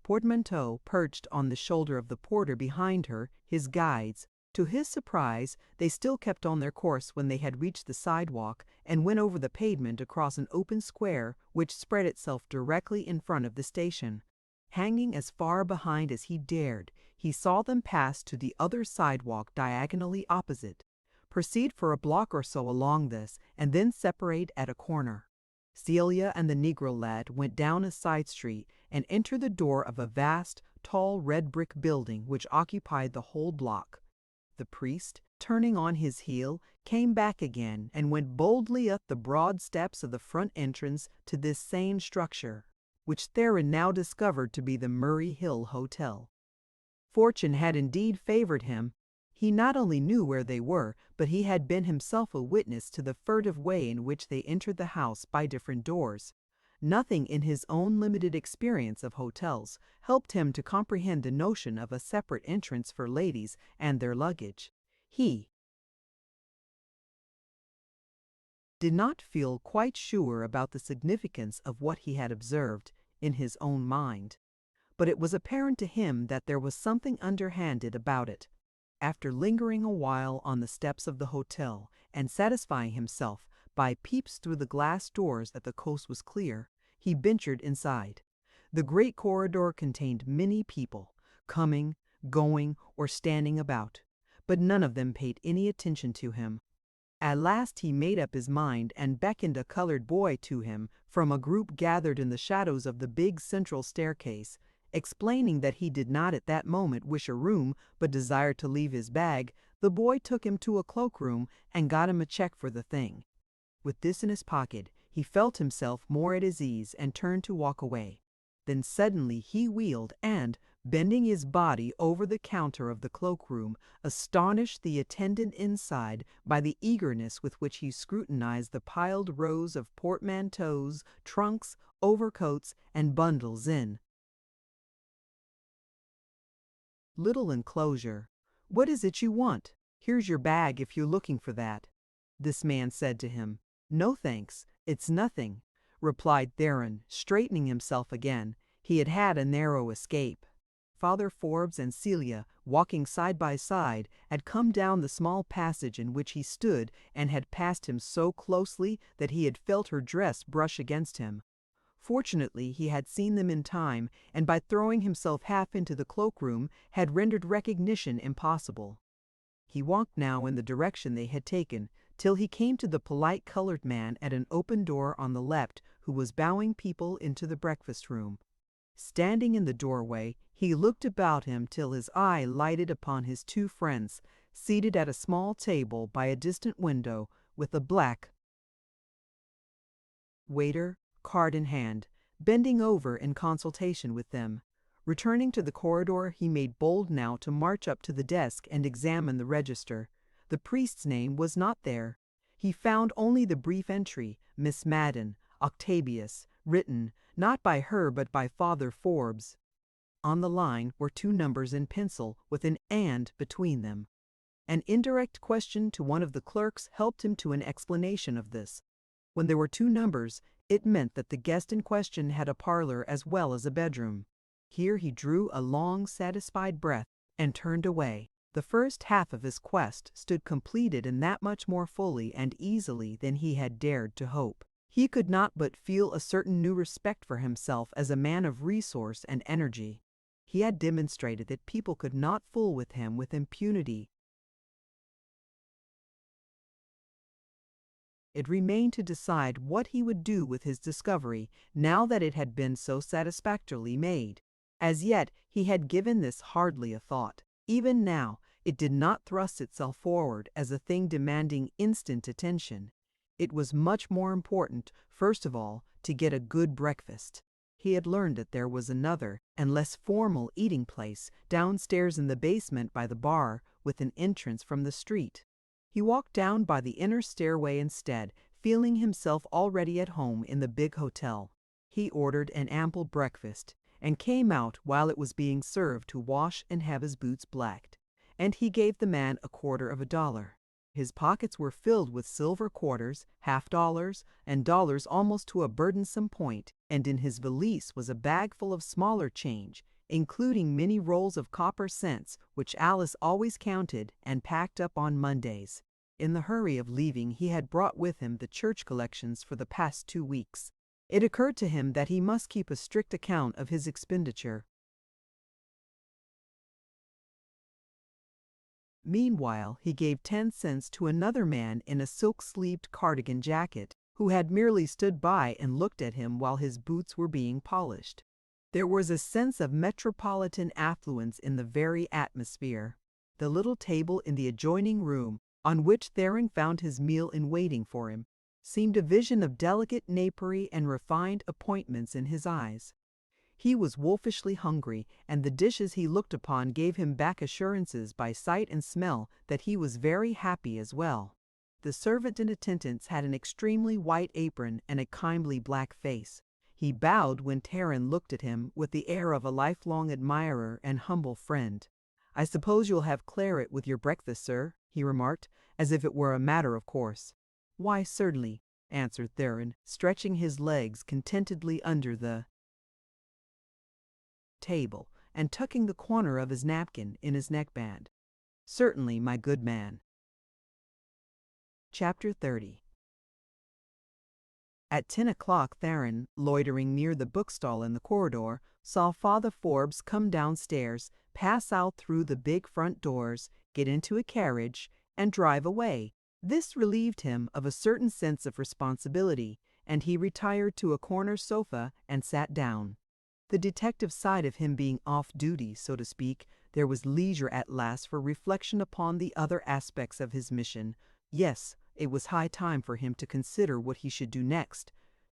portmanteau perched on the shoulder of the porter behind her, his guides. To his surprise, they still kept on their course when they had reached the sidewalk and went over the pavement across an open square which spread itself directly in front of the station. Hanging as far behind as he dared, he saw them pass to the other sidewalk diagonally opposite, proceed for a block or so along this, and then separate at a corner. Celia and the Negro lad went down a side street and entered the door of a vast, tall red brick building which occupied the whole block. The priest, turning on his heel, came back again and went boldly up the broad steps of the front entrance to this same structure, which Theron now discovered to be the Murray Hill Hotel. Fortune had indeed favored him. He not only knew where they were, but he had been himself a witness to the furtive way in which they entered the house by different doors. Nothing in his own limited experience of hotels helped him to comprehend the notion of a separate entrance for ladies and their luggage. He did not feel quite sure about the significance of what he had observed in his own mind, but it was apparent to him that there was something underhanded about it. After lingering a while on the steps of the hotel and satisfying himself by peeps through the glass doors that the coast was clear, he ventured inside. The great corridor contained many people, coming, going, or standing about, but none of them paid any attention to him. At last he made up his mind and beckoned a colored boy to him from a group gathered in the shadows of the big central staircase. Explaining that he did not at that moment wish a room, but desired to leave his bag, the boy took him to a cloakroom and got him a check for the thing. With this in his pocket, he felt himself more at his ease and turned to walk away. Then suddenly he wheeled and, bending his body over the counter of the cloakroom, astonished the attendant inside by the eagerness with which he scrutinized the piled rows of portmanteaus, trunks, overcoats, and bundles in little enclosure. "What is it you want? Here's your bag if you're looking for that," this man said to him. "No thanks, it's nothing," replied Theron, straightening himself again. He had had a narrow escape. Father Forbes and Celia, walking side by side, had come down the small passage in which he stood and had passed him so closely that he had felt her dress brush against him. Fortunately, he had seen them in time, and by throwing himself half into the cloakroom, had rendered recognition impossible. He walked now in the direction they had taken, till he came to the polite colored man at an open door on the left who was bowing people into the breakfast room. Standing in the doorway, he looked about him till his eye lighted upon his two friends, seated at a small table by a distant window, with a black waiter, card in hand, bending over in consultation with them. Returning to the corridor, he made bold now to march up to the desk and examine the register. The priest's name was not there. He found only the brief entry, Miss Madden, Octavius, written, not by her but by Father Forbes. On the line were two numbers in pencil with an "and" between them. An indirect question to one of the clerks helped him to an explanation of this. When there were two numbers, it meant that the guest in question had a parlor as well as a bedroom. Here he drew a long, satisfied breath and turned away. The first half of his quest stood completed in that much more fully and easily than he had dared to hope. He could not but feel a certain new respect for himself as a man of resource and energy. He had demonstrated that people could not fool with him with impunity. It remained to decide what he would do with his discovery now that it had been so satisfactorily made. As yet, he had given this hardly a thought. Even now, it did not thrust itself forward as a thing demanding instant attention. It was much more important, first of all, to get a good breakfast. He had learned that there was another and less formal eating place downstairs in the basement by the bar, with an entrance from the street. He walked down by the inner stairway instead, feeling himself already at home in the big hotel. He ordered an ample breakfast, and came out while it was being served to wash and have his boots blacked, and he gave the man $0.25. His pockets were filled with silver quarters, half-dollars, and dollars almost to a burdensome point, and in his valise was a bag full of smaller change, including many rolls of copper cents, which Alice always counted and packed up on Mondays. In the hurry of leaving, he had brought with him the church collections for the past 2 weeks. It occurred to him that he must keep a strict account of his expenditure. Meanwhile, he gave 10 cents to another man in a silk-sleeved cardigan jacket, who had merely stood by and looked at him while his boots were being polished. There was a sense of metropolitan affluence in the very atmosphere. The little table in the adjoining room, on which Theron found his meal in waiting for him, seemed a vision of delicate napery and refined appointments in his eyes. He was wolfishly hungry, and the dishes he looked upon gave him back assurances by sight and smell that he was very happy as well. The servant in attendance had an extremely white apron and a kindly black face. He bowed when Theron looked at him with the air of a lifelong admirer and humble friend. "I suppose you'll have claret with your breakfast, sir," he remarked, as if it were a matter of course. "Why, certainly," answered Theron, stretching his legs contentedly under the table and tucking the corner of his napkin in his neckband. "Certainly, my good man." Chapter 30. At 10 o'clock, Theron, loitering near the bookstall in the corridor, saw Father Forbes come downstairs, pass out through the big front doors, get into a carriage, and drive away. This relieved him of a certain sense of responsibility, and he retired to a corner sofa and sat down. The detective side of him being off duty, so to speak, there was leisure at last for reflection upon the other aspects of his mission. Yes, it was high time for him to consider what he should do next.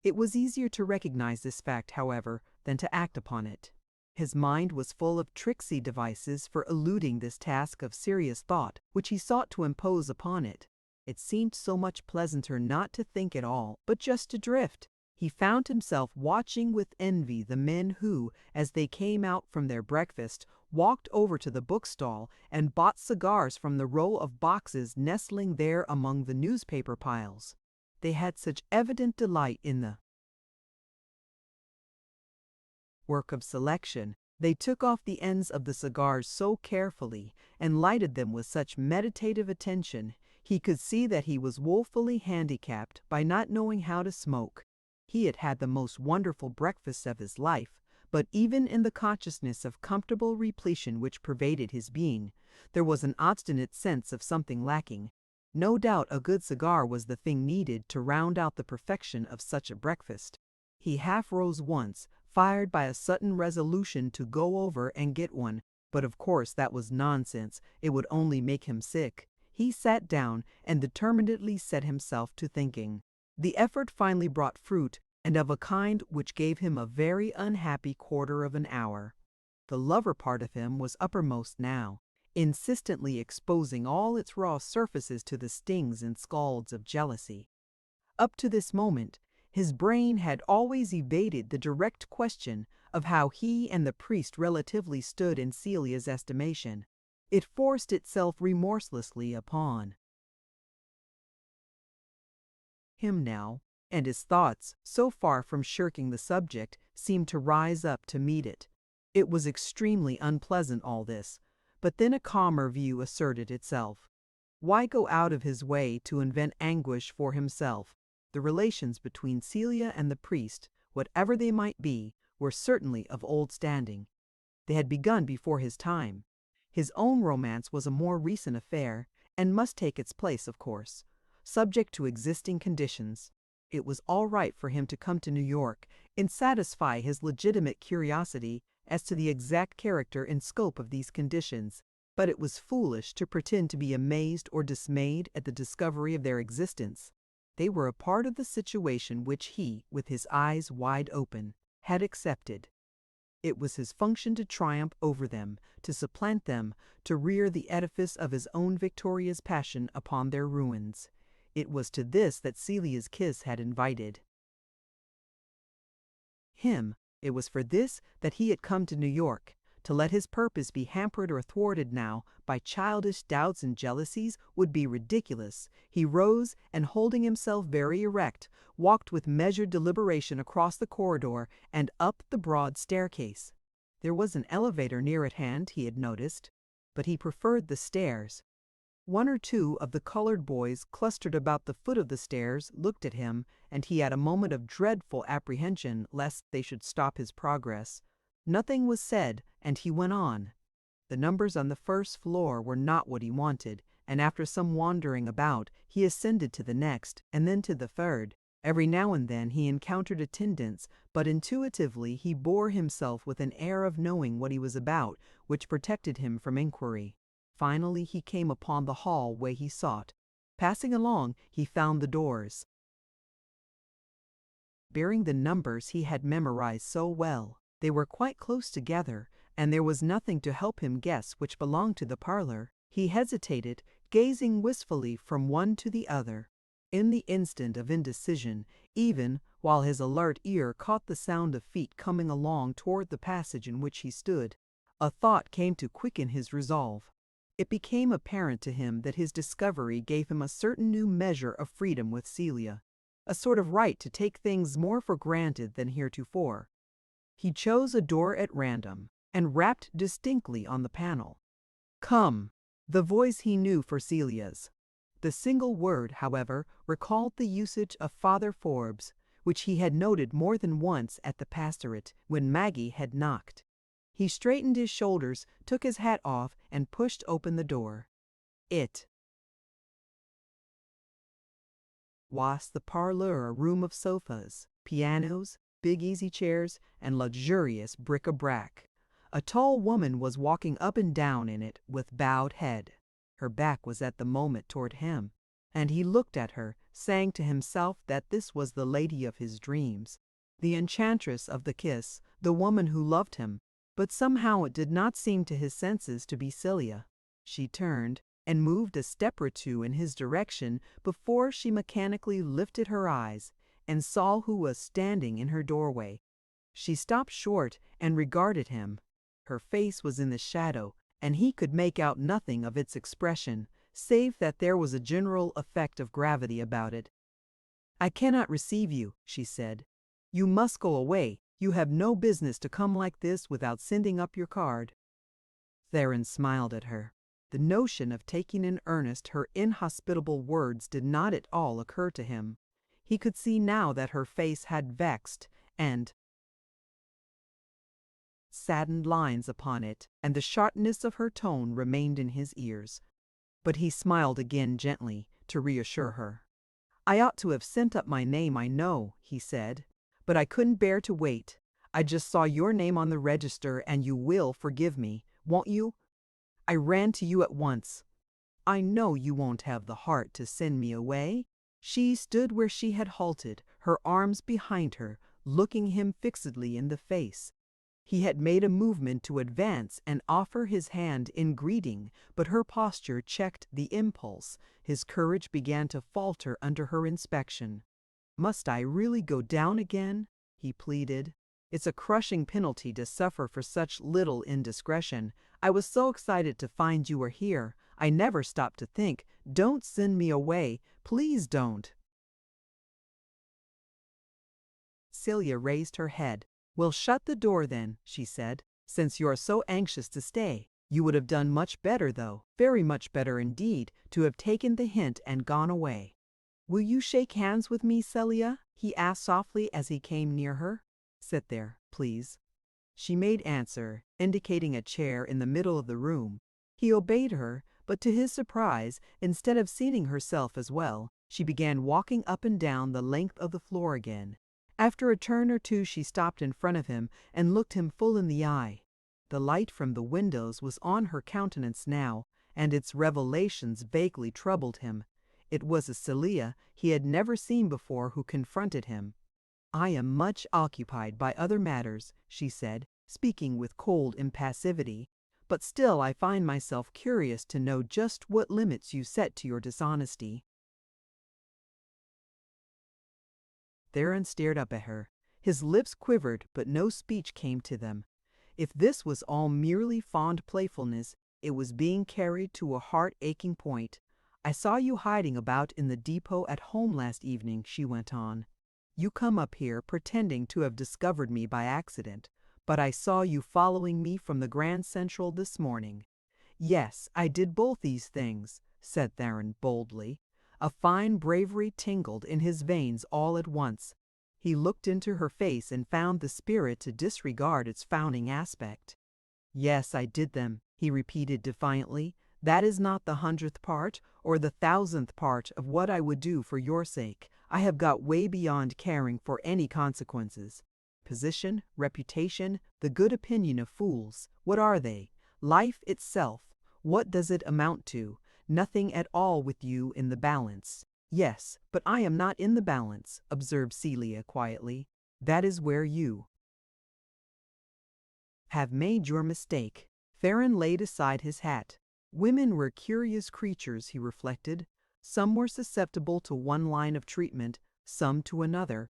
It was easier to recognize this fact, however, than to act upon it. His mind was full of tricksy devices for eluding this task of serious thought, which he sought to impose upon it. It seemed so much pleasanter not to think at all, but just to drift. He found himself watching with envy the men who, as they came out from their breakfast, walked over to the bookstall and bought cigars from the row of boxes nestling there among the newspaper piles. They had such evident delight in the work of selection. They took off the ends of the cigars so carefully and lighted them with such meditative attention. He could see that he was woefully handicapped by not knowing how to smoke. He had had the most wonderful breakfast of his life, but even in the consciousness of comfortable repletion which pervaded his being, there was an obstinate sense of something lacking. No doubt a good cigar was the thing needed to round out the perfection of such a breakfast. He half rose once, fired by a sudden resolution to go over and get one, but of course that was nonsense. It would only make him sick. He sat down and determinedly set himself to thinking. The effort finally brought fruit, and of a kind which gave him a very unhappy quarter of an hour. The lover part of him was uppermost now, insistently exposing all its raw surfaces to the stings and scalds of jealousy. Up to this moment, his brain had always evaded the direct question of how he and the priest relatively stood in Celia's estimation. It forced itself remorselessly upon him now, and his thoughts, so far from shirking the subject, seemed to rise up to meet it. It was extremely unpleasant, all this, but then a calmer view asserted itself. Why go out of his way to invent anguish for himself? The relations between Celia and the priest, whatever they might be, were certainly of old standing. They had begun before his time. His own romance was a more recent affair, and must take its place, of course, subject to existing conditions. It was all right for him to come to New York and satisfy his legitimate curiosity as to the exact character and scope of these conditions, but it was foolish to pretend to be amazed or dismayed at the discovery of their existence. They were a part of the situation which he, with his eyes wide open, had accepted. It was his function to triumph over them, to supplant them, to rear the edifice of his own victorious passion upon their ruins. It was to this that Celia's kiss had invited him. It was for this that he had come to New York. To let his purpose be hampered or thwarted now by childish doubts and jealousies would be ridiculous. He rose and, holding himself very erect, walked with measured deliberation across the corridor and up the broad staircase. There was an elevator near at hand, he had noticed, but he preferred the stairs. One or two of the colored boys clustered about the foot of the stairs looked at him, and he had a moment of dreadful apprehension lest they should stop his progress. Nothing was said, and he went on. The numbers on the first floor were not what he wanted, and after some wandering about, he ascended to the next, and then to the third. Every now and then he encountered attendants, but intuitively he bore himself with an air of knowing what he was about, which protected him from inquiry. Finally he came upon the hall where he sought. Passing along, he found the doors bearing the numbers he had memorized so well. They were quite close together, and there was nothing to help him guess which belonged to the parlor. He hesitated, gazing wistfully from one to the other. In the instant of indecision, even while his alert ear caught the sound of feet coming along toward the passage in which he stood, a thought came to quicken his resolve. It became apparent to him that his discovery gave him a certain new measure of freedom with Celia, a sort of right to take things more for granted than heretofore. He chose a door at random and rapped distinctly on the panel. "Come!" The voice he knew for Celia's. The single word, however, recalled the usage of Father Forbes, which he had noted more than once at the pastorate when Maggie had knocked. He straightened his shoulders, took his hat off, and pushed open the door. It was the parlor, a room of sofas, pianos, big easy chairs, and luxurious bric-a-brac. A tall woman was walking up and down in it with bowed head. Her back was at the moment toward him, and he looked at her, saying to himself that this was the lady of his dreams, the enchantress of the kiss, the woman who loved him. But somehow it did not seem to his senses to be Celia. She turned and moved a step or two in his direction before she mechanically lifted her eyes and saw who was standing in her doorway. She stopped short and regarded him. Her face was in the shadow, and he could make out nothing of its expression, save that there was a general effect of gravity about it. "I cannot receive you," she said. "You must go away. You have no business to come like this without sending up your card." Theron smiled at her. The notion of taking in earnest her inhospitable words did not at all occur to him. He could see now that her face had vexed and saddened lines upon it, and the sharpness of her tone remained in his ears. But he smiled again gently, to reassure her. "I ought to have sent up my name, I know," he said, "but I couldn't bear to wait. I just saw your name on the register, and you will forgive me, won't you? I ran to you at once. I know you won't have the heart to send me away." She stood where she had halted, her arms behind her, looking him fixedly in the face. He had made a movement to advance and offer his hand in greeting, but her posture checked the impulse. His courage began to falter under her inspection. "Must I really go down again?" he pleaded. "It's a crushing penalty to suffer for such little indiscretion. I was so excited to find you were here. I never stopped to think. Don't send me away. Please don't." Celia raised her head. "Well, shut the door then," she said, "since you are so anxious to stay. You would have done much better, though, very much better indeed, to have taken the hint and gone away." "Will you shake hands with me, Celia?" he asked softly as he came near her. "Sit there, please." she made answer, indicating a chair in the middle of the room. He obeyed her, but to his surprise, instead of seating herself as well, she began walking up and down the length of the floor again. After a turn or two she stopped in front of him and looked him full in the eye. The light from the windows was on her countenance now, and its revelations vaguely troubled him. It was a Celia he had never seen before who confronted him. "I am much occupied by other matters," she said, speaking with cold impassivity, "but still I find myself curious to know just what limits you set to your dishonesty." Theron stared up at her. His lips quivered, but no speech came to them. If this was all merely fond playfulness, it was being carried to a heart-aching point. "I saw you hiding about in the depot at home last evening," she went on. "You come up here pretending to have discovered me by accident, but I saw you following me from the Grand Central this morning." "Yes, I did both these things," said Theron boldly. A fine bravery tingled in his veins all at once. He looked into her face and found the spirit to disregard its frowning aspect. "Yes, I did them," he repeated defiantly. "That is not the 100th part or the 1,000th part of what I would do for your sake. I have got way beyond caring for any consequences. Position, reputation, the good opinion of fools, what are they? Life itself, what does it amount to? Nothing at all with you in the balance." "Yes, but I am not in the balance," observed Celia quietly. "That is where you have made your mistake." Theron laid aside his hat. Women were curious creatures, he reflected. Some were susceptible to one line of treatment, some to another.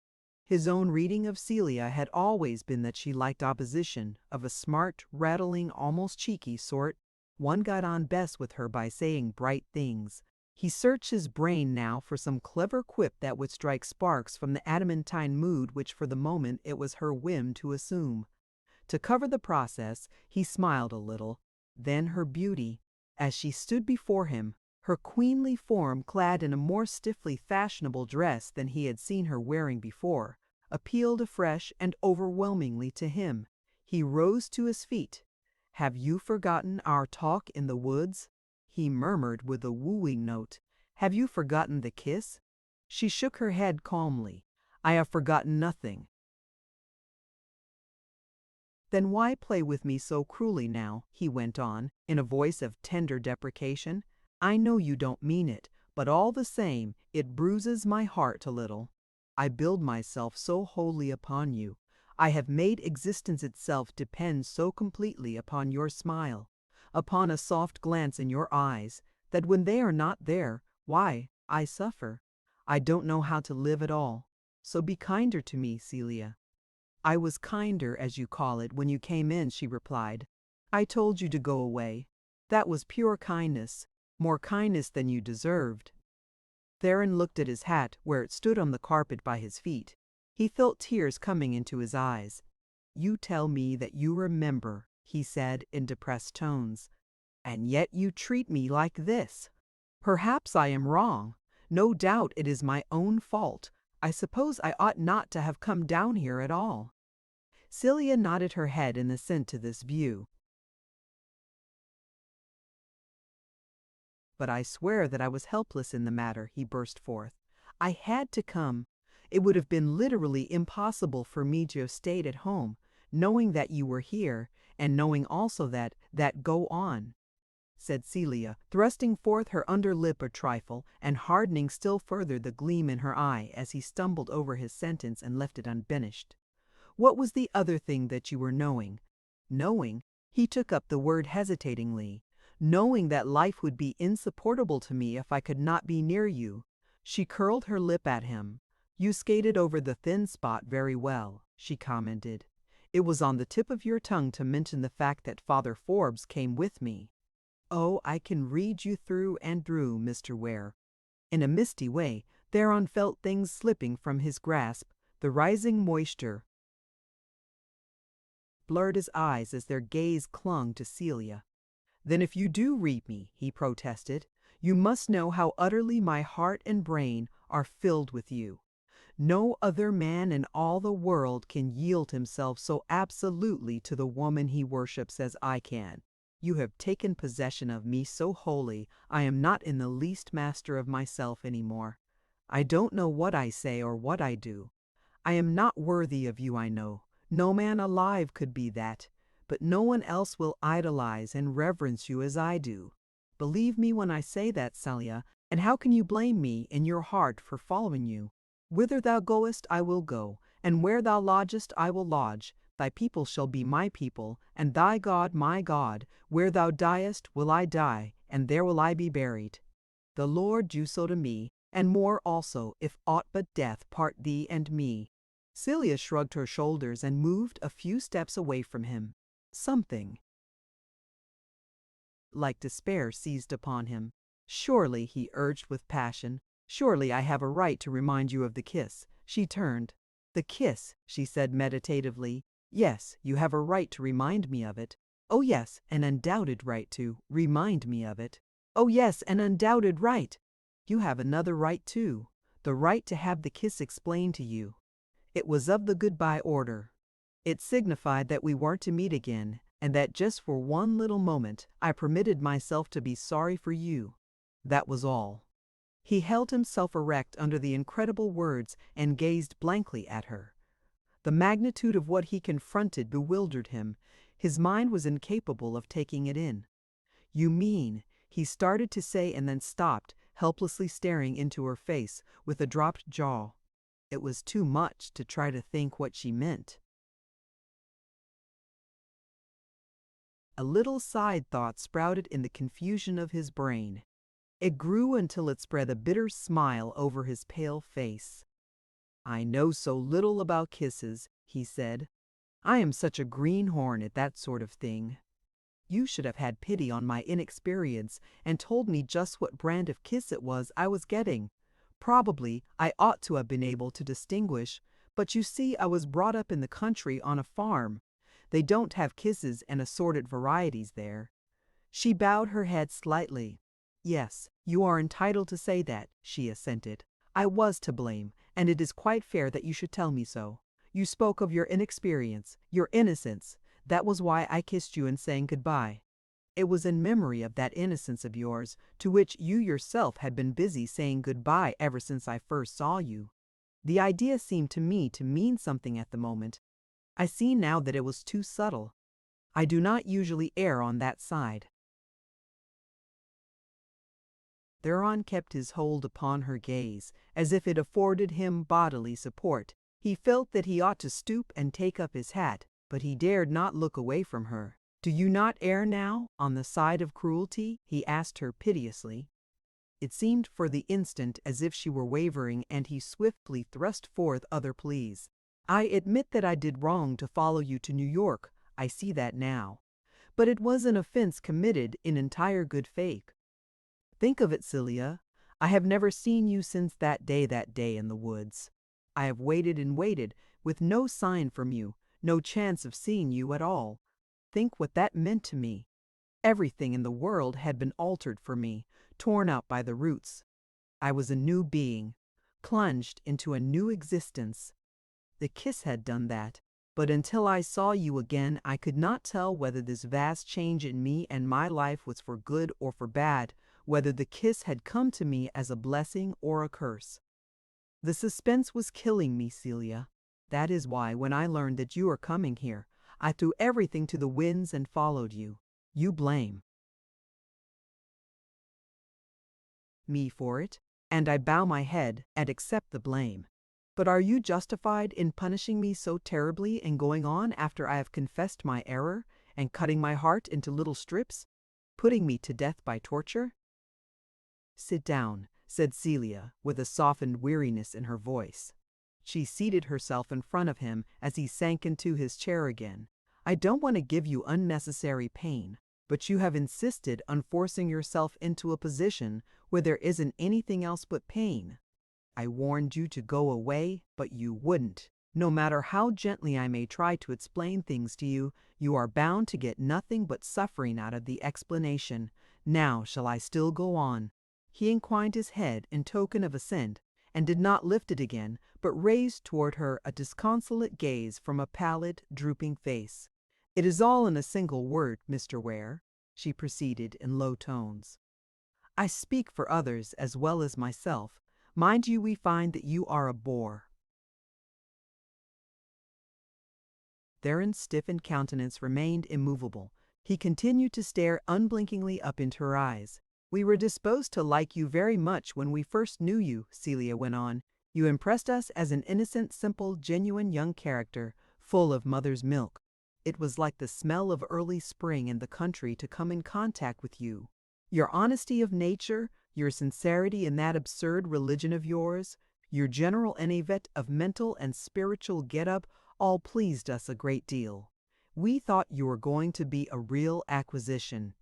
His own reading of Celia had always been that she liked opposition, of a smart, rattling, almost cheeky sort. One got on best with her by saying bright things. He searched his brain now for some clever quip that would strike sparks from the adamantine mood which for the moment it was her whim to assume. To cover the process, he smiled a little. Then her beauty, as she stood before him, her queenly form clad in a more stiffly fashionable dress than he had seen her wearing before, appealed afresh and overwhelmingly to him. He rose to his feet. "Have you forgotten our talk in the woods?" he murmured with a wooing note. "Have you forgotten the kiss?" She shook her head calmly. "I have forgotten nothing." "Then why play with me so cruelly now?" he went on, in a voice of tender deprecation. "I know you don't mean it, but all the same, it bruises my heart a little. I build myself so wholly upon you. I have made existence itself depend so completely upon your smile, upon a soft glance in your eyes, that when they are not there, why, I suffer. I don't know how to live at all. So be kinder to me, Celia." "I was kinder, as you call it, when you came in," she replied. "I told you to go away. That was pure kindness, more kindness than you deserved." Theron looked at his hat where it stood on the carpet by his feet. He felt tears coming into his eyes. "You tell me that you remember," he said in depressed tones, "and yet you treat me like this. Perhaps I am wrong. No doubt it is my own fault. I suppose I ought not to have come down here at all." Celia nodded her head in assent to this view. "But I swear that I was helpless in the matter," he burst forth. "I had to come. It would have been literally impossible for me to have stayed at home, knowing that you were here, and knowing also that go on," said Celia, thrusting forth her under lip a trifle, and hardening still further the gleam in her eye as he stumbled over his sentence and left it unfinished. "What was the other thing that you were knowing?" "Knowing?" He took up the word hesitatingly. "Knowing that life would be insupportable to me if I could not be near you." She curled her lip at him. "You skated over the thin spot very well," she commented. "It was on the tip of your tongue to mention the fact that Father Forbes came with me." "Oh, I can read you through and through, Mr. Ware." In a misty way, Theron felt things slipping from his grasp. The rising moisture blurred his eyes as their gaze clung to Celia. "Then if you do read me," he protested, "you must know how utterly my heart and brain are filled with you. No other man in all the world can yield himself so absolutely to the woman he worships as I can. You have taken possession of me so wholly, I am not in the least master of myself anymore. I don't know what I say or what I do. I am not worthy of you, I know. No man alive could be that. But no one else will idolize and reverence you as I do. Believe me when I say that, Celia, and how can you blame me in your heart for following you? Whither thou goest, I will go, and where thou lodgest, I will lodge. Thy people shall be my people, and thy God my God. Where thou diest, will I die, and there will I be buried. The Lord do so to me, and more also, if aught but death part thee and me. Celia shrugged her shoulders and moved a few steps away from him. Something like despair seized upon him. Surely, he urged with passion, surely I have a right to remind you of the kiss. She turned. The kiss, she said meditatively. Yes, you have a right to remind me of it. Oh yes, an undoubted right to remind me of it. Oh yes, an undoubted right. You have another right too, the right to have the kiss explained to you. It was of the goodbye order. It signified that we weren't to meet again, and that just for one little moment I permitted myself to be sorry for you. That was all. He held himself erect under the incredible words and gazed blankly at her. The magnitude of what he confronted bewildered him. His mind was incapable of taking it in. You mean, he started to say and then stopped, helplessly staring into her face with a dropped jaw. It was too much to try to think what she meant. A little side thought sprouted in the confusion of his brain. It grew until it spread a bitter smile over his pale face. I know so little about kisses, he said. I am such a greenhorn at that sort of thing. You should have had pity on my inexperience and told me just what brand of kiss it was I was getting. Probably I ought to have been able to distinguish, but you see I was brought up in the country on a farm. They don't have kisses and assorted varieties there. She bowed her head slightly. Yes, you are entitled to say that, she assented. I was to blame, and it is quite fair that you should tell me so. You spoke of your inexperience, your innocence. That was why I kissed you in saying goodbye. It was in memory of that innocence of yours, to which you yourself had been busy saying goodbye ever since I first saw you. The idea seemed to me to mean something at the moment. I see now that it was too subtle. I do not usually err on that side. Theron kept his hold upon her gaze, as if it afforded him bodily support. He felt that he ought to stoop and take up his hat, but he dared not look away from her. Do you not err now, on the side of cruelty? He asked her piteously. It seemed for the instant as if she were wavering, and he swiftly thrust forth other pleas. I admit that I did wrong to follow you to New York. I see that now. But it was an offense committed in entire good faith. Think of it, Celia. I have never seen you since that day in the woods. I have waited and waited, with no sign from you, no chance of seeing you at all. Think what that meant to me. Everything in the world had been altered for me, torn out by the roots. I was a new being, plunged into a new existence. The kiss had done that, but until I saw you again, I could not tell whether this vast change in me and my life was for good or for bad, whether the kiss had come to me as a blessing or a curse. The suspense was killing me, Celia. That is why, when I learned that you were coming here, I threw everything to the winds and followed you. You blame me for it, and I bow my head and accept the blame. But are you justified in punishing me so terribly and going on after I have confessed my error and cutting my heart into little strips, putting me to death by torture? Sit down, said Celia, with a softened weariness in her voice. She seated herself in front of him as he sank into his chair again. I don't want to give you unnecessary pain, but you have insisted on forcing yourself into a position where there isn't anything else but pain. I warned you to go away, but you wouldn't. No matter how gently I may try to explain things to you, you are bound to get nothing but suffering out of the explanation. Now shall I still go on? He inclined his head in token of assent, and did not lift it again, but raised toward her a disconsolate gaze from a pallid, drooping face. "It is all in a single word, Mr. Ware," she proceeded in low tones. "I speak for others as well as myself. Mind you, we find that you are a bore." Theron's stiffened countenance remained immovable. He continued to stare unblinkingly up into her eyes. "We were disposed to like you very much when we first knew you," Celia went on. "You impressed us as an innocent, simple, genuine young character, full of mother's milk. It was like the smell of early spring in the country to come in contact with you. Your honesty of nature, your sincerity in that absurd religion of yours, your general énervé of mental and spiritual get-up all pleased us a great deal. We thought you were going to be a real acquisition."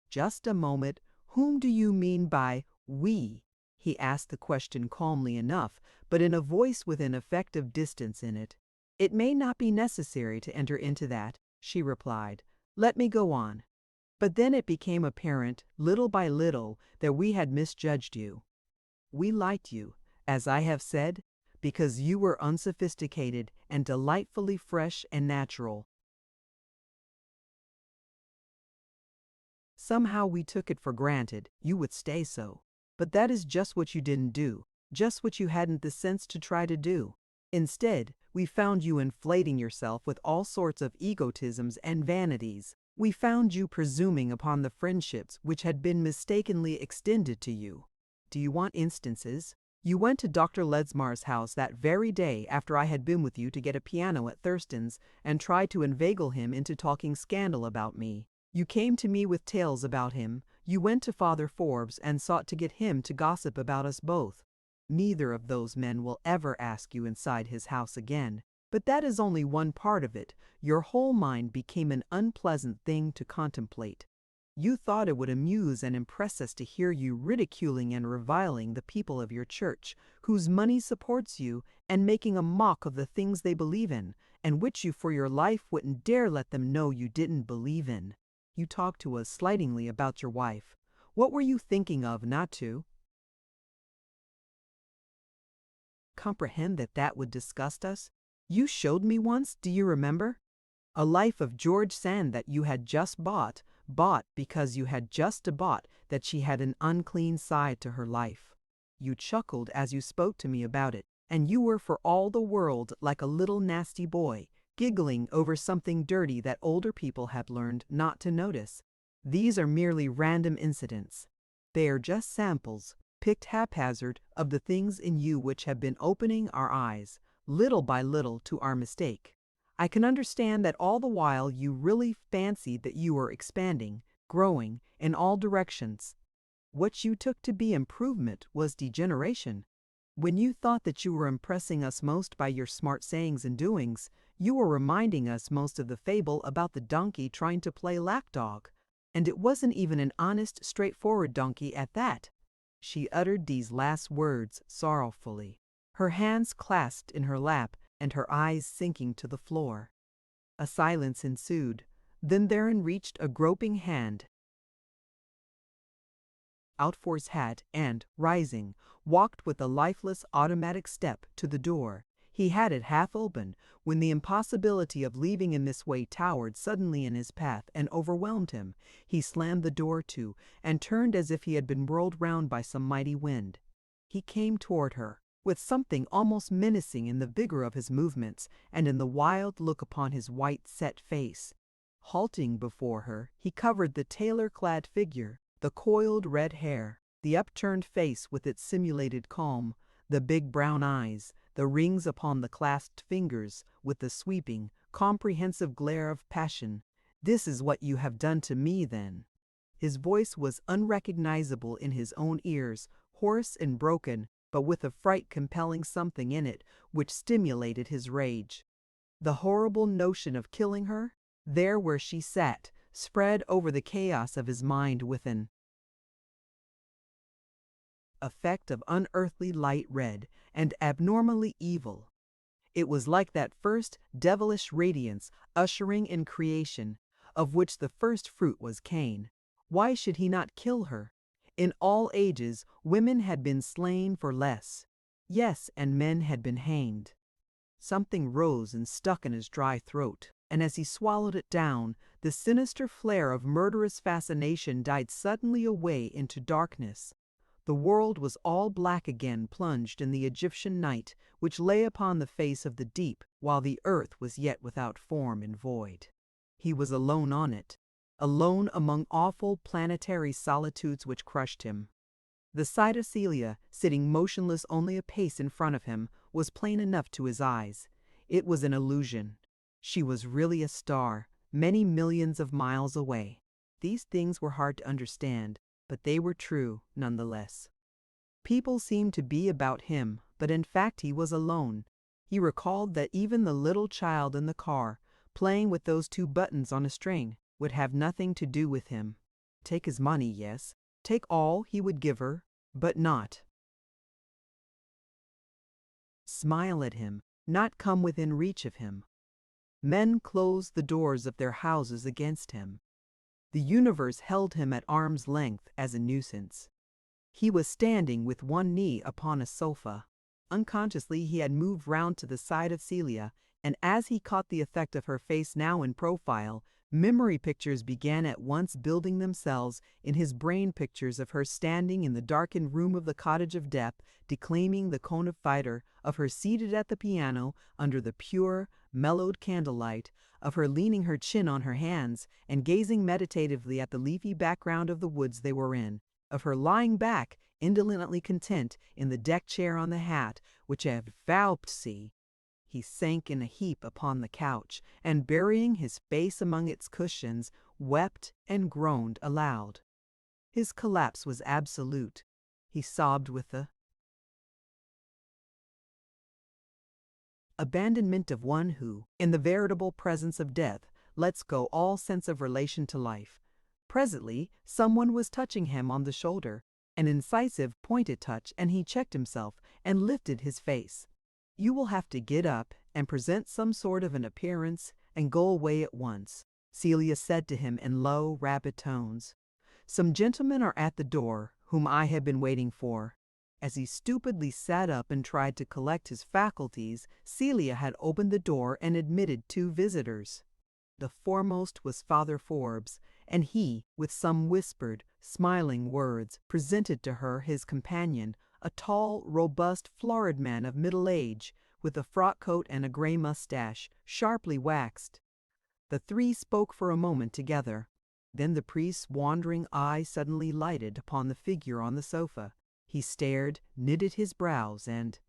"Just a moment. Whom do you mean by we?" He asked the question calmly enough, but in a voice with an effect of distance in it. "It may not be necessary to enter into that," she replied. "Let me go on. But then it became apparent, little by little, that we had misjudged you. We liked you, as I have said, because you were unsophisticated and delightfully fresh and natural. Somehow we took it for granted you would stay so. But that is just what you didn't do, just what you hadn't the sense to try to do. Instead, we found you inflating yourself with all sorts of egotisms and vanities. We found you presuming upon the friendships which had been mistakenly extended to you. Do you want instances? You went to Dr. Ledsmar's house that very day after I had been with you to get a piano at Thurston's and tried to inveigle him into talking scandal about me. You came to me with tales about him. You went to Father Forbes and sought to get him to gossip about us both. Neither of those men will ever ask you inside his house again. But that is only one part of it. Your whole mind became an unpleasant thing to contemplate. You thought it would amuse and impress us to hear you ridiculing and reviling the people of your church, whose money supports you, and making a mock of the things they believe in, and which you for your life wouldn't dare let them know you didn't believe in. You talked to us slightingly about your wife. What were you thinking of not to comprehend that would disgust us? You showed me once, do you remember? A life of George Sand that you had just bought because you had just bought that she had an unclean side to her life. You chuckled as you spoke to me about it, and you were for all the world like a little nasty boy, giggling over something dirty that older people had learned not to notice. These are merely random incidents. They are just samples, picked haphazard, of the things in you which have been opening our eyes, little by little, to our mistake. I can understand that all the while you really fancied that you were expanding, growing, in all directions. What you took to be improvement was degeneration. When you thought that you were impressing us most by your smart sayings and doings, you were reminding us most of the fable about the donkey trying to play lapdog. And it wasn't even an honest, straightforward donkey at that. She uttered these last words sorrowfully, her hands clasped in her lap and her eyes sinking to the floor. A silence ensued. Then Theron reached a groping hand out for his hat and, rising, walked with a lifeless automatic step to the door. He had it half open, when the impossibility of leaving in this way towered suddenly in his path and overwhelmed him. He slammed the door to, and turned as if he had been whirled round by some mighty wind. He came toward her, with something almost menacing in the vigor of his movements and in the wild look upon his white, set face. Halting before her, he covered the tailor-clad figure, the coiled red hair, the upturned face with its simulated calm, the big brown eyes, the rings upon the clasped fingers, with the sweeping, comprehensive glare of passion. "This is what you have done to me, then." His voice was unrecognizable in his own ears, hoarse and broken, but with a fright compelling something in it which stimulated his rage. The horrible notion of killing her, there where she sat, spread over the chaos of his mind with an effect of unearthly light red and abnormally evil. It was like that first devilish radiance ushering in creation, of which the first fruit was Cain. Why should he not kill her? In all ages, women had been slain for less. Yes, and men had been hanged. Something rose and stuck in his dry throat, and as he swallowed it down, the sinister flare of murderous fascination died suddenly away into darkness. The world was all black again, plunged in the Egyptian night, which lay upon the face of the deep, while the earth was yet without form and void. He was alone on it, alone among awful planetary solitudes which crushed him. The sight of Celia, sitting motionless only a pace in front of him, was plain enough to his eyes. It was an illusion. She was really a star, many millions of miles away. These things were hard to understand, but they were true nonetheless. People seemed to be about him, but in fact he was alone. He recalled that even the little child in the car, playing with those 2 buttons on a string, would have nothing to do with him. Take his money, yes. Take all he would give her, but not smile at him, not come within reach of him. Men closed the doors of their houses against him. The universe held him at arm's length as a nuisance. He was standing with one knee upon a sofa. Unconsciously he had moved round to the side of Celia, and as he caught the effect of her face now in profile, memory pictures began at once building themselves in his brain, pictures of her standing in the darkened room of the cottage of death, declaiming the Cone Fighter, of her seated at the piano under the pure, mellowed candlelight, of her leaning her chin on her hands and gazing meditatively at the leafy background of the woods they were in, of her lying back, indolently content, in the deck chair on the hat, which had vowed to see. He sank in a heap upon the couch, and burying his face among its cushions, wept and groaned aloud. His collapse was absolute. He sobbed with the abandonment of one who, in the veritable presence of death, lets go all sense of relation to life. Presently, someone was touching him on the shoulder, an incisive, pointed touch, and he checked himself and lifted his face. "You will have to get up and present some sort of an appearance and go away at once," Celia said to him in low, rapid tones. "Some gentlemen are at the door whom I have been waiting for." As he stupidly sat up and tried to collect his faculties, Celia had opened the door and admitted 2 visitors. The foremost was Father Forbes, and he, with some whispered, smiling words, presented to her his companion, a tall, robust, florid man of middle age, with a frock coat and a gray mustache, sharply waxed. The 3 spoke for a moment together. Then the priest's wandering eye suddenly lighted upon the figure on the sofa. He stared, knitted his brows, and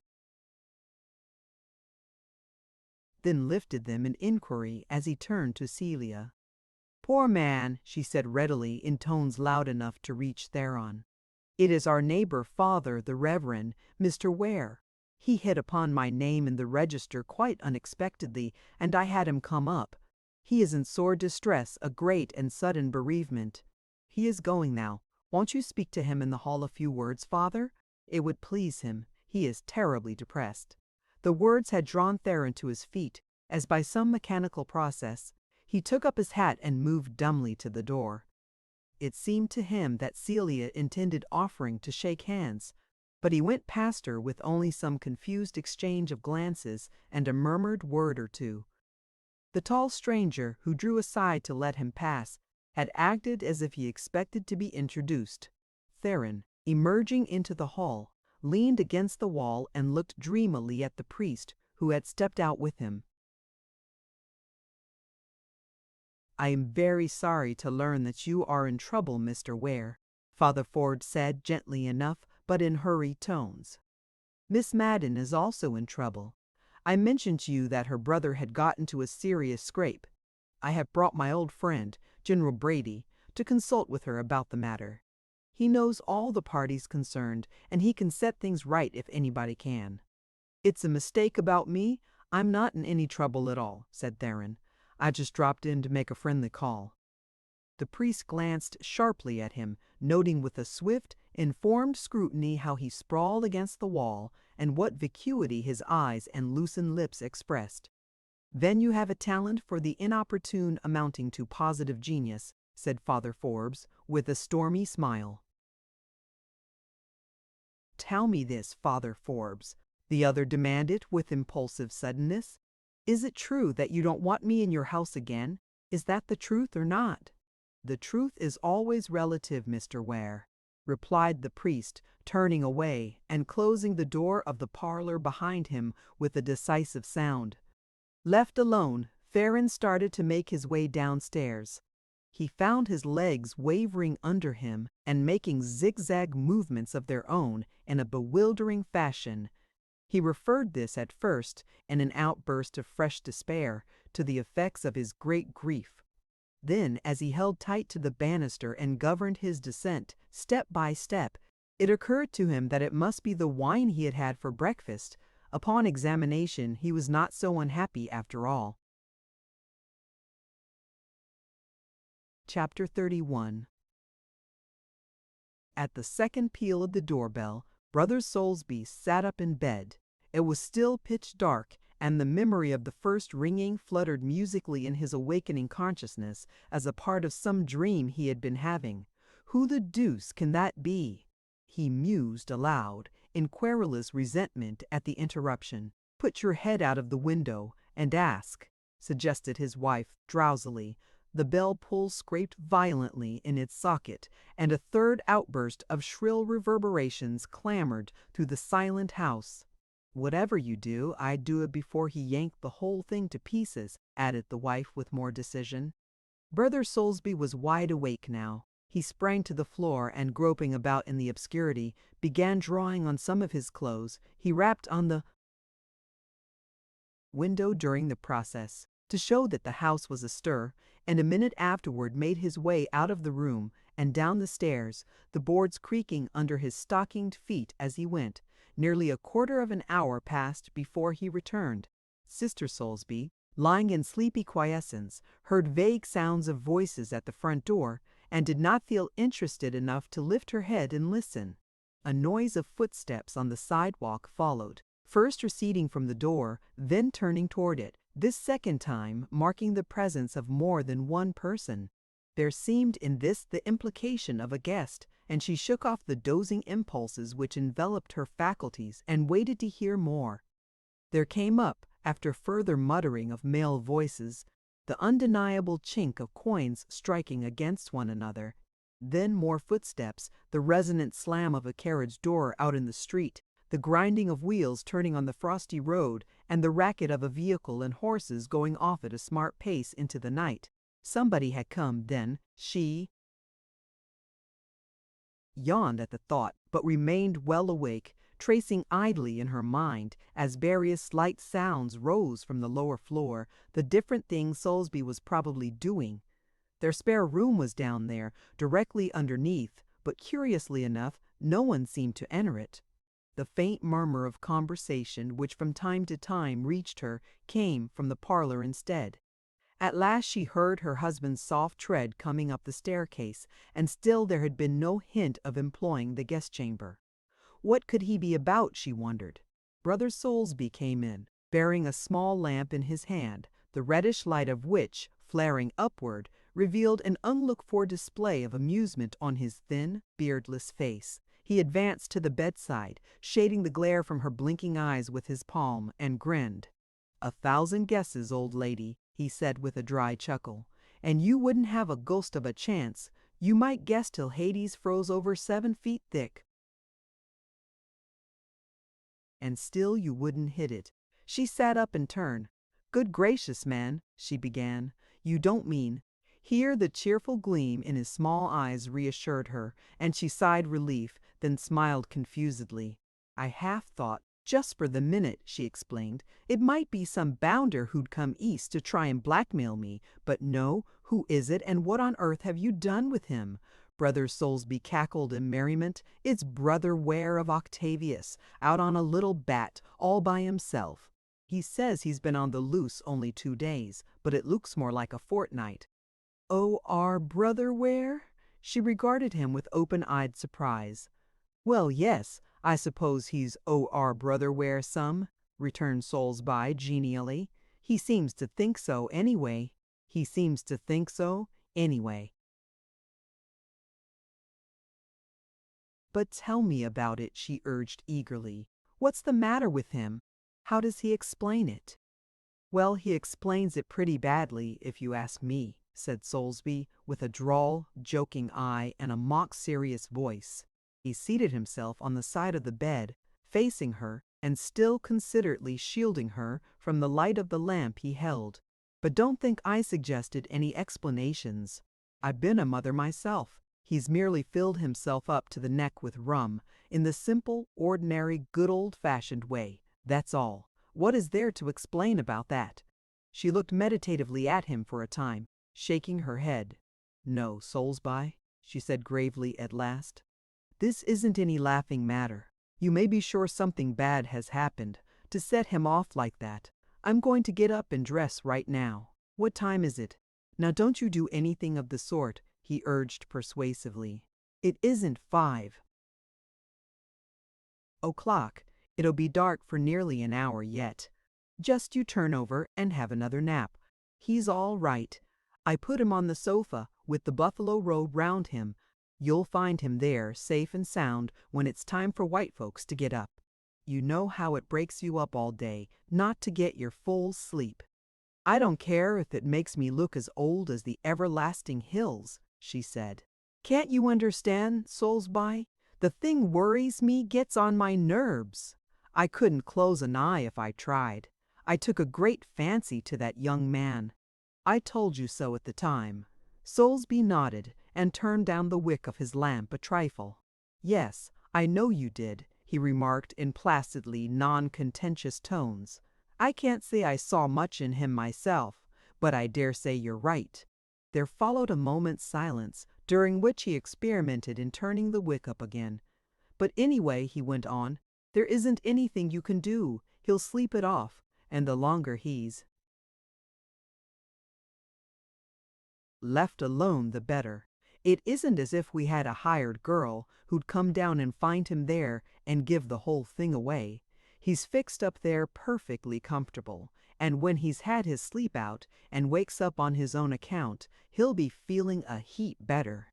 then lifted them in inquiry as he turned to Celia. "Poor man," she said readily, in tones loud enough to reach Theron. "It is our neighbor father, the Reverend Mr. Ware. He hit upon my name in the register quite unexpectedly, and I had him come up. He is in sore distress, a great and sudden bereavement. He is going now. Won't you speak to him in the hall a few words, Father? It would please him. He is terribly depressed." The words had drawn Theron to his feet, as by some mechanical process. He took up his hat and moved dumbly to the door. It seemed to him that Celia intended offering to shake hands, but he went past her with only some confused exchange of glances and a murmured word or 2. The tall stranger, who drew aside to let him pass, had acted as if he expected to be introduced. Theron, emerging into the hall, leaned against the wall and looked dreamily at the priest, who had stepped out with him. "I am very sorry to learn that you are in trouble, Mr. Ware," Father Ford said gently enough, but in hurried tones. "Miss Madden is also in trouble. I mentioned to you that her brother had got into a serious scrape. I have brought my old friend, General Brady, to consult with her about the matter. He knows all the parties concerned, and he can set things right if anybody can." "It's a mistake about me. I'm not in any trouble at all," said Theron. "I just dropped in to make a friendly call." The priest glanced sharply at him, noting with a swift, informed scrutiny how he sprawled against the wall and what vacuity his eyes and loosened lips expressed. "Then you have a talent for the inopportune amounting to positive genius," said Father Forbes, with a stormy smile. "Tell me this, Father Forbes," the other demanded with impulsive suddenness. "Is it true that you don't want me in your house again? Is that the truth or not?" "The truth is always relative, Mr. Ware," replied the priest, turning away and closing the door of the parlor behind him with a decisive sound. Left alone, Theron started to make his way downstairs. He found his legs wavering under him and making zigzag movements of their own in a bewildering fashion. He referred this at first, in an outburst of fresh despair, to the effects of his great grief. Then, as he held tight to the banister and governed his descent, step by step, it occurred to him that it must be the wine he had had for breakfast. Upon examination, he was not so unhappy after all. Chapter 31. At the second peal of the doorbell, Brother Soulsby sat up in bed. It was still pitch dark, and the memory of the first ringing fluttered musically in his awakening consciousness as a part of some dream he had been having. "Who the deuce can that be?" he mused aloud, in querulous resentment at the interruption. "Put your head out of the window and ask," suggested his wife drowsily. The bell pull scraped violently in its socket, and a third outburst of shrill reverberations clamored through the silent house. "Whatever you do, I'd do it before he yanked the whole thing to pieces," added the wife with more decision. Brother Soulsby was wide awake now. He sprang to the floor and, groping about in the obscurity, began drawing on some of his clothes. He rapped on the window during the process, to show that the house was astir, and a minute afterward made his way out of the room and down the stairs, the boards creaking under his stockinged feet as he went. Nearly a quarter of an hour passed before he returned. Sister Soulsby, lying in sleepy quiescence, heard vague sounds of voices at the front door, and did not feel interested enough to lift her head and listen. A noise of footsteps on the sidewalk followed, first receding from the door, then turning toward it, this second time marking the presence of more than one person. There seemed in this the implication of a guest, and she shook off the dozing impulses which enveloped her faculties and waited to hear more. There came up, after further muttering of male voices, the undeniable chink of coins striking against one another. Then more footsteps, the resonant slam of a carriage door out in the street, the grinding of wheels turning on the frosty road, and the racket of a vehicle and horses going off at a smart pace into the night. Somebody had come, then. She yawned at the thought, but remained well awake, tracing idly in her mind, as various slight sounds rose from the lower floor, the different things Soulsby was probably doing. Their spare room was down there, directly underneath, but curiously enough, no one seemed to enter it. The faint murmur of conversation which from time to time reached her came from the parlor instead. At last she heard her husband's soft tread coming up the staircase, and still there had been no hint of employing the guest chamber. What could he be about, she wondered. Brother Soulsby came in, bearing a small lamp in his hand, the reddish light of which, flaring upward, revealed an unlooked-for display of amusement on his thin, beardless face. He advanced to the bedside, shading the glare from her blinking eyes with his palm, and grinned. "A thousand guesses, old lady," he said with a dry chuckle, "and you wouldn't have a ghost of a chance. You might guess till Hades froze over 7 feet thick, and still you wouldn't hit it." She sat up and turned. "Good gracious, man," she began, "you don't mean—" Here the cheerful gleam in his small eyes reassured her, and she sighed relief, then smiled confusedly. "I half thought, just for the minute," she explained, "it might be some bounder who'd come east to try and blackmail me, but no, who is it, and what on earth have you done with him?" Brother Soulsby cackled in merriment. "It's Brother Ware of Octavius, out on a little bat, all by himself. He says he's been on the loose only 2 days, but it looks more like a fortnight." "Oh, our Brother Ware?" She regarded him with open-eyed surprise. "Well, yes, I suppose he's our Brother Ware some," returned Soulsby genially. "He seems to think so, anyway. He seems to think so, anyway." "But tell me about it," she urged eagerly. What's the matter with him? How does he explain it? Well, he explains it pretty badly, if you ask me, said Soulsby, with a droll, joking eye and a mock-serious voice. He seated himself on the side of the bed, facing her, and still considerately shielding her from the light of the lamp he held. But don't think I suggested any explanations. I've been a mother myself. He's merely filled himself up to the neck with rum, in the simple, ordinary, good old-fashioned way. That's all. What is there to explain about that? She looked meditatively at him for a time, shaking her head. No, Soulsby, she said gravely at last. This isn't any laughing matter. You may be sure something bad has happened to set him off like that. I'm going to get up and dress right now. What time is it? Now don't you do anything of the sort, he urged persuasively. It isn't 5 o'clock. It'll be dark for nearly an hour yet. Just you turn over and have another nap. He's all right. I put him on the sofa with the buffalo robe round him. You'll find him there, safe and sound, when it's time for white folks to get up. You know how it breaks you up all day not to get your full sleep. I don't care if it makes me look as old as the everlasting hills, she said. Can't you understand, Soulsby? The thing worries me, gets on my nerves. I couldn't close an eye if I tried. I took a great fancy to that young man. I told you so at the time. Soulsby nodded and turned down the wick of his lamp a trifle. Yes, I know you did, he remarked in placidly non-contentious tones. I can't say I saw much in him myself, but I dare say you're right. There followed a moment's silence, during which he experimented in turning the wick up again. But anyway, he went on, there isn't anything you can do. He'll sleep it off, and the longer he's left alone, the better. It isn't as if we had a hired girl who'd come down and find him there and give the whole thing away. He's fixed up there perfectly comfortable, and when he's had his sleep out and wakes up on his own account, he'll be feeling a heap better.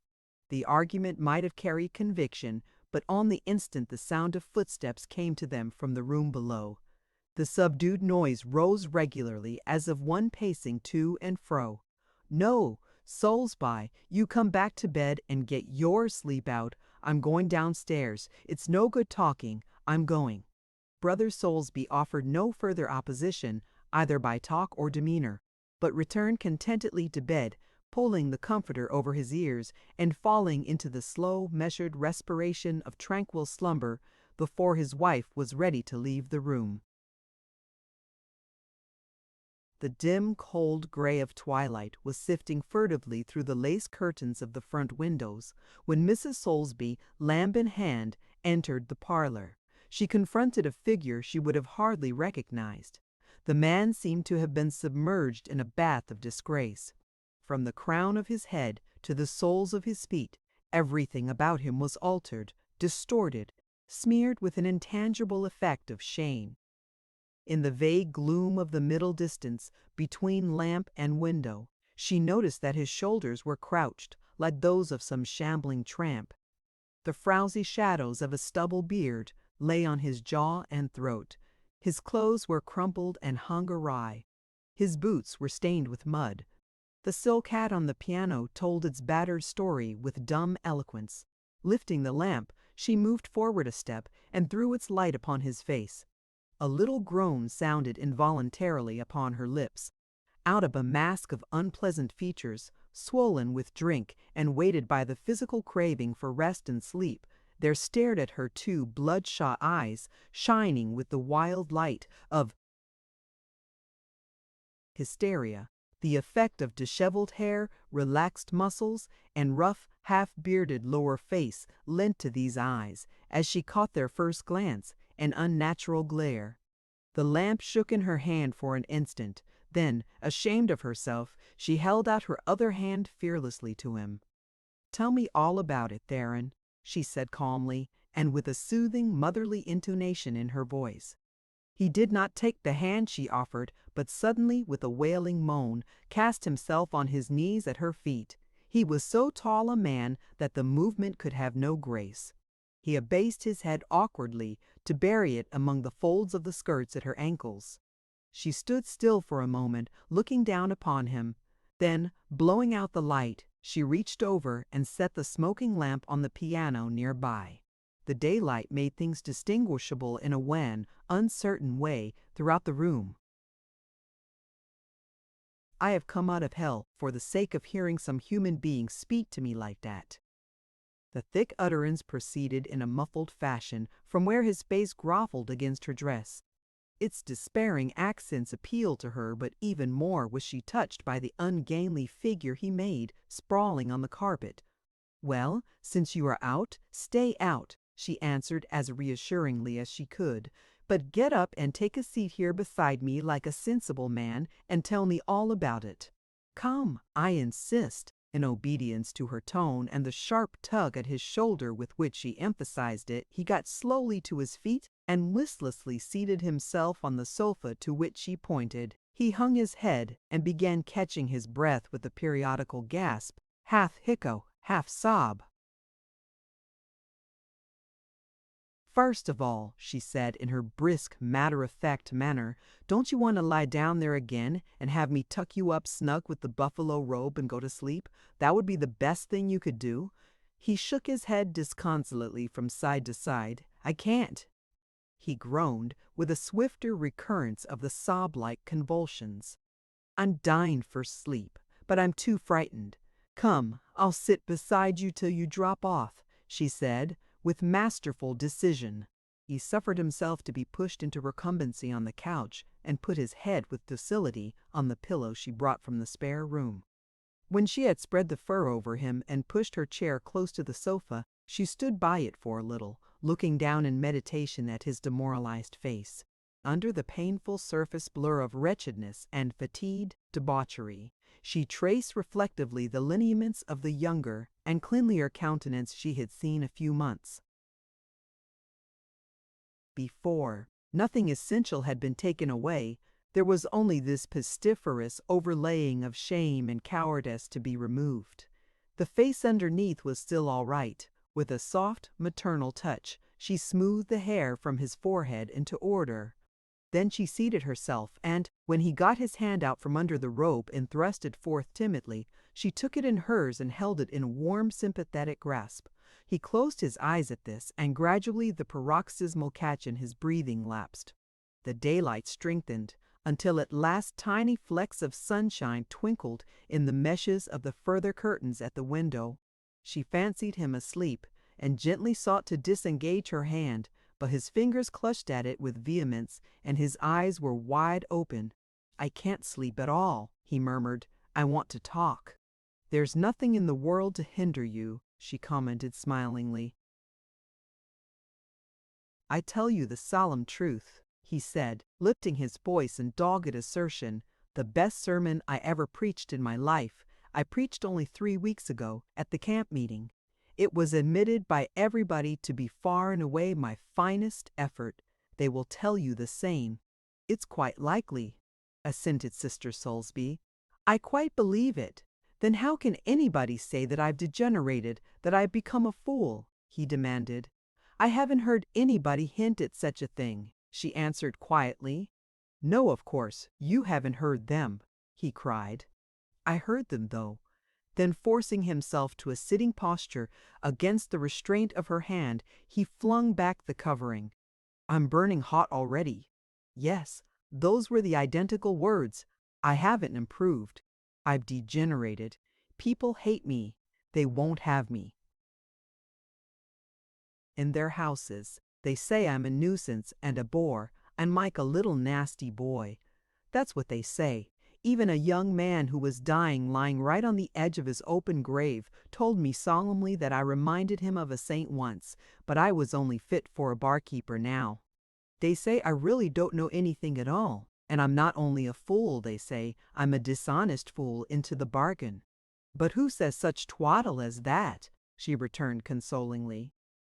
The argument might have carried conviction, but on the instant the sound of footsteps came to them from the room below. The subdued noise rose regularly as of one pacing to and fro. No, Soulsby, you come back to bed and get your sleep out. I'm going downstairs. It's no good talking. I'm going. Brother Soulsby offered no further opposition, either by talk or demeanor, but returned contentedly to bed, pulling the comforter over his ears and falling into the slow, measured respiration of tranquil slumber before his wife was ready to leave the room. The dim, cold gray of twilight was sifting furtively through the lace curtains of the front windows when Mrs. Soulsby, lamp in hand, entered the parlor. She confronted a figure she would have hardly recognized. The man seemed to have been submerged in a bath of disgrace. From the crown of his head to the soles of his feet, everything about him was altered, distorted, smeared with an intangible effect of shame. In the vague gloom of the middle distance between lamp and window, she noticed that his shoulders were crouched like those of some shambling tramp. The frowsy shadows of a stubble beard lay on his jaw and throat. His clothes were crumpled and hung awry. His boots were stained with mud. The silk hat on the piano told its battered story with dumb eloquence. Lifting the lamp, she moved forward a step and threw its light upon his face. A little groan sounded involuntarily upon her lips. Out of a mask of unpleasant features, swollen with drink and weighted by the physical craving for rest and sleep, there stared at her two bloodshot eyes, shining with the wild light of hysteria. The effect of disheveled hair, relaxed muscles, and rough, half-bearded lower face lent to these eyes, as she caught their first glance, an unnatural glare. The lamp shook in her hand for an instant. Then, ashamed of herself, she held out her other hand fearlessly to him. "Tell me all about it, Theron," she said calmly, and with a soothing, motherly intonation in her voice. He did not take the hand she offered, but suddenly, with a wailing moan, cast himself on his knees at her feet. He was so tall a man that the movement could have no grace. He abased his head awkwardly to bury it among the folds of the skirts at her ankles. She stood still for a moment, looking down upon him. Then, blowing out the light, she reached over and set the smoking lamp on the piano nearby. The daylight made things distinguishable in a wan, uncertain way throughout the room. I have come out of hell for the sake of hearing some human being speak to me like that. The thick utterance proceeded in a muffled fashion from where his face groveled against her dress. Its despairing accents appealed to her, but even more was she touched by the ungainly figure he made, sprawling on the carpet. "Well, since you are out, stay out," she answered as reassuringly as she could. "But get up and take a seat here beside me like a sensible man and tell me all about it. Come, I insist." In obedience to her tone and the sharp tug at his shoulder with which she emphasized it, he got slowly to his feet and listlessly seated himself on the sofa to which she pointed. He hung his head and began catching his breath with a periodical gasp, half hiccough, half sob. "First of all," she said in her brisk, matter-of-fact manner, "don't you want to lie down there again and have me tuck you up snug with the buffalo robe and go to sleep? That would be the best thing you could do." He shook his head disconsolately from side to side. "I can't," he groaned, with a swifter recurrence of the sob-like convulsions. "I'm dying for sleep, but I'm too frightened. Come, I'll sit beside you till you drop off," she said, with masterful decision. He suffered himself to be pushed into recumbency on the couch and put his head with docility on the pillow she brought from the spare room. When she had spread the fur over him and pushed her chair close to the sofa, she stood by it for a little, looking down in meditation at his demoralized face. Under the painful surface blur of wretchedness and fatigued debauchery, she traced reflectively the lineaments of the younger and cleanlier countenance she had seen a few months before. Nothing essential had been taken away. There was only this pestiferous overlaying of shame and cowardice to be removed. The face underneath was still all right. With a soft, maternal touch, she smoothed the hair from his forehead into order. Then she seated herself, and, when he got his hand out from under the robe and thrust it forth timidly, she took it in hers and held it in a warm, sympathetic grasp. He closed his eyes at this, and gradually the paroxysmal catch in his breathing lapsed. The daylight strengthened, until at last tiny flecks of sunshine twinkled in the meshes of the further curtains at the window. She fancied him asleep, and gently sought to disengage her hand, but his fingers clutched at it with vehemence, and his eyes were wide open. "I can't sleep at all," he murmured. "I want to talk." "There's nothing in the world to hinder you," she commented smilingly. "I tell you the solemn truth," he said, lifting his voice in dogged assertion. "The best sermon I ever preached in my life, I preached only 3 weeks ago at the camp meeting. It was admitted by everybody to be far and away my finest effort. They will tell you the same." "It's quite likely," assented Sister Soulsby. "I quite believe it. Then how can anybody say that I've degenerated, that I've become a fool?" he demanded. "I haven't heard anybody hint at such a thing," she answered quietly. "No, of course, you haven't heard them," he cried. "I heard them, though." Then, forcing himself to a sitting posture against the restraint of her hand, he flung back the covering. "I'm burning hot already." Yes, those were the identical words. "I haven't improved. I've degenerated. People hate me. They won't have me in their houses. They say I'm a nuisance and a bore, and like a little nasty boy. That's what they say. Even a young man who was dying, lying right on the edge of his open grave, told me solemnly that I reminded him of a saint once, but I was only fit for a barkeeper now. They say I really don't know anything at all, and I'm not only a fool, they say, I'm a dishonest fool into the bargain." "But who says such twaddle as that?" she returned consolingly.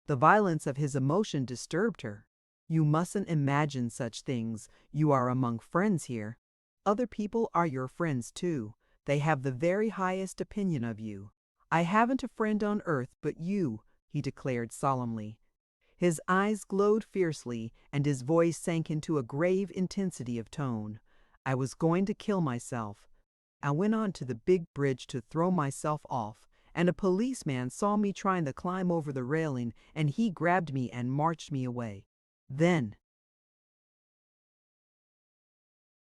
The violence of his emotion disturbed her. "You mustn't imagine such things. You are among friends here. Other people are your friends too. They have the very highest opinion of you. I haven't a friend on earth but you," he declared solemnly. His eyes glowed fiercely, and his voice sank into a grave intensity of tone. I was going to kill myself. I went on to the big bridge to throw myself off, and a policeman saw me trying to climb over the railing, and he grabbed me and marched me away. Then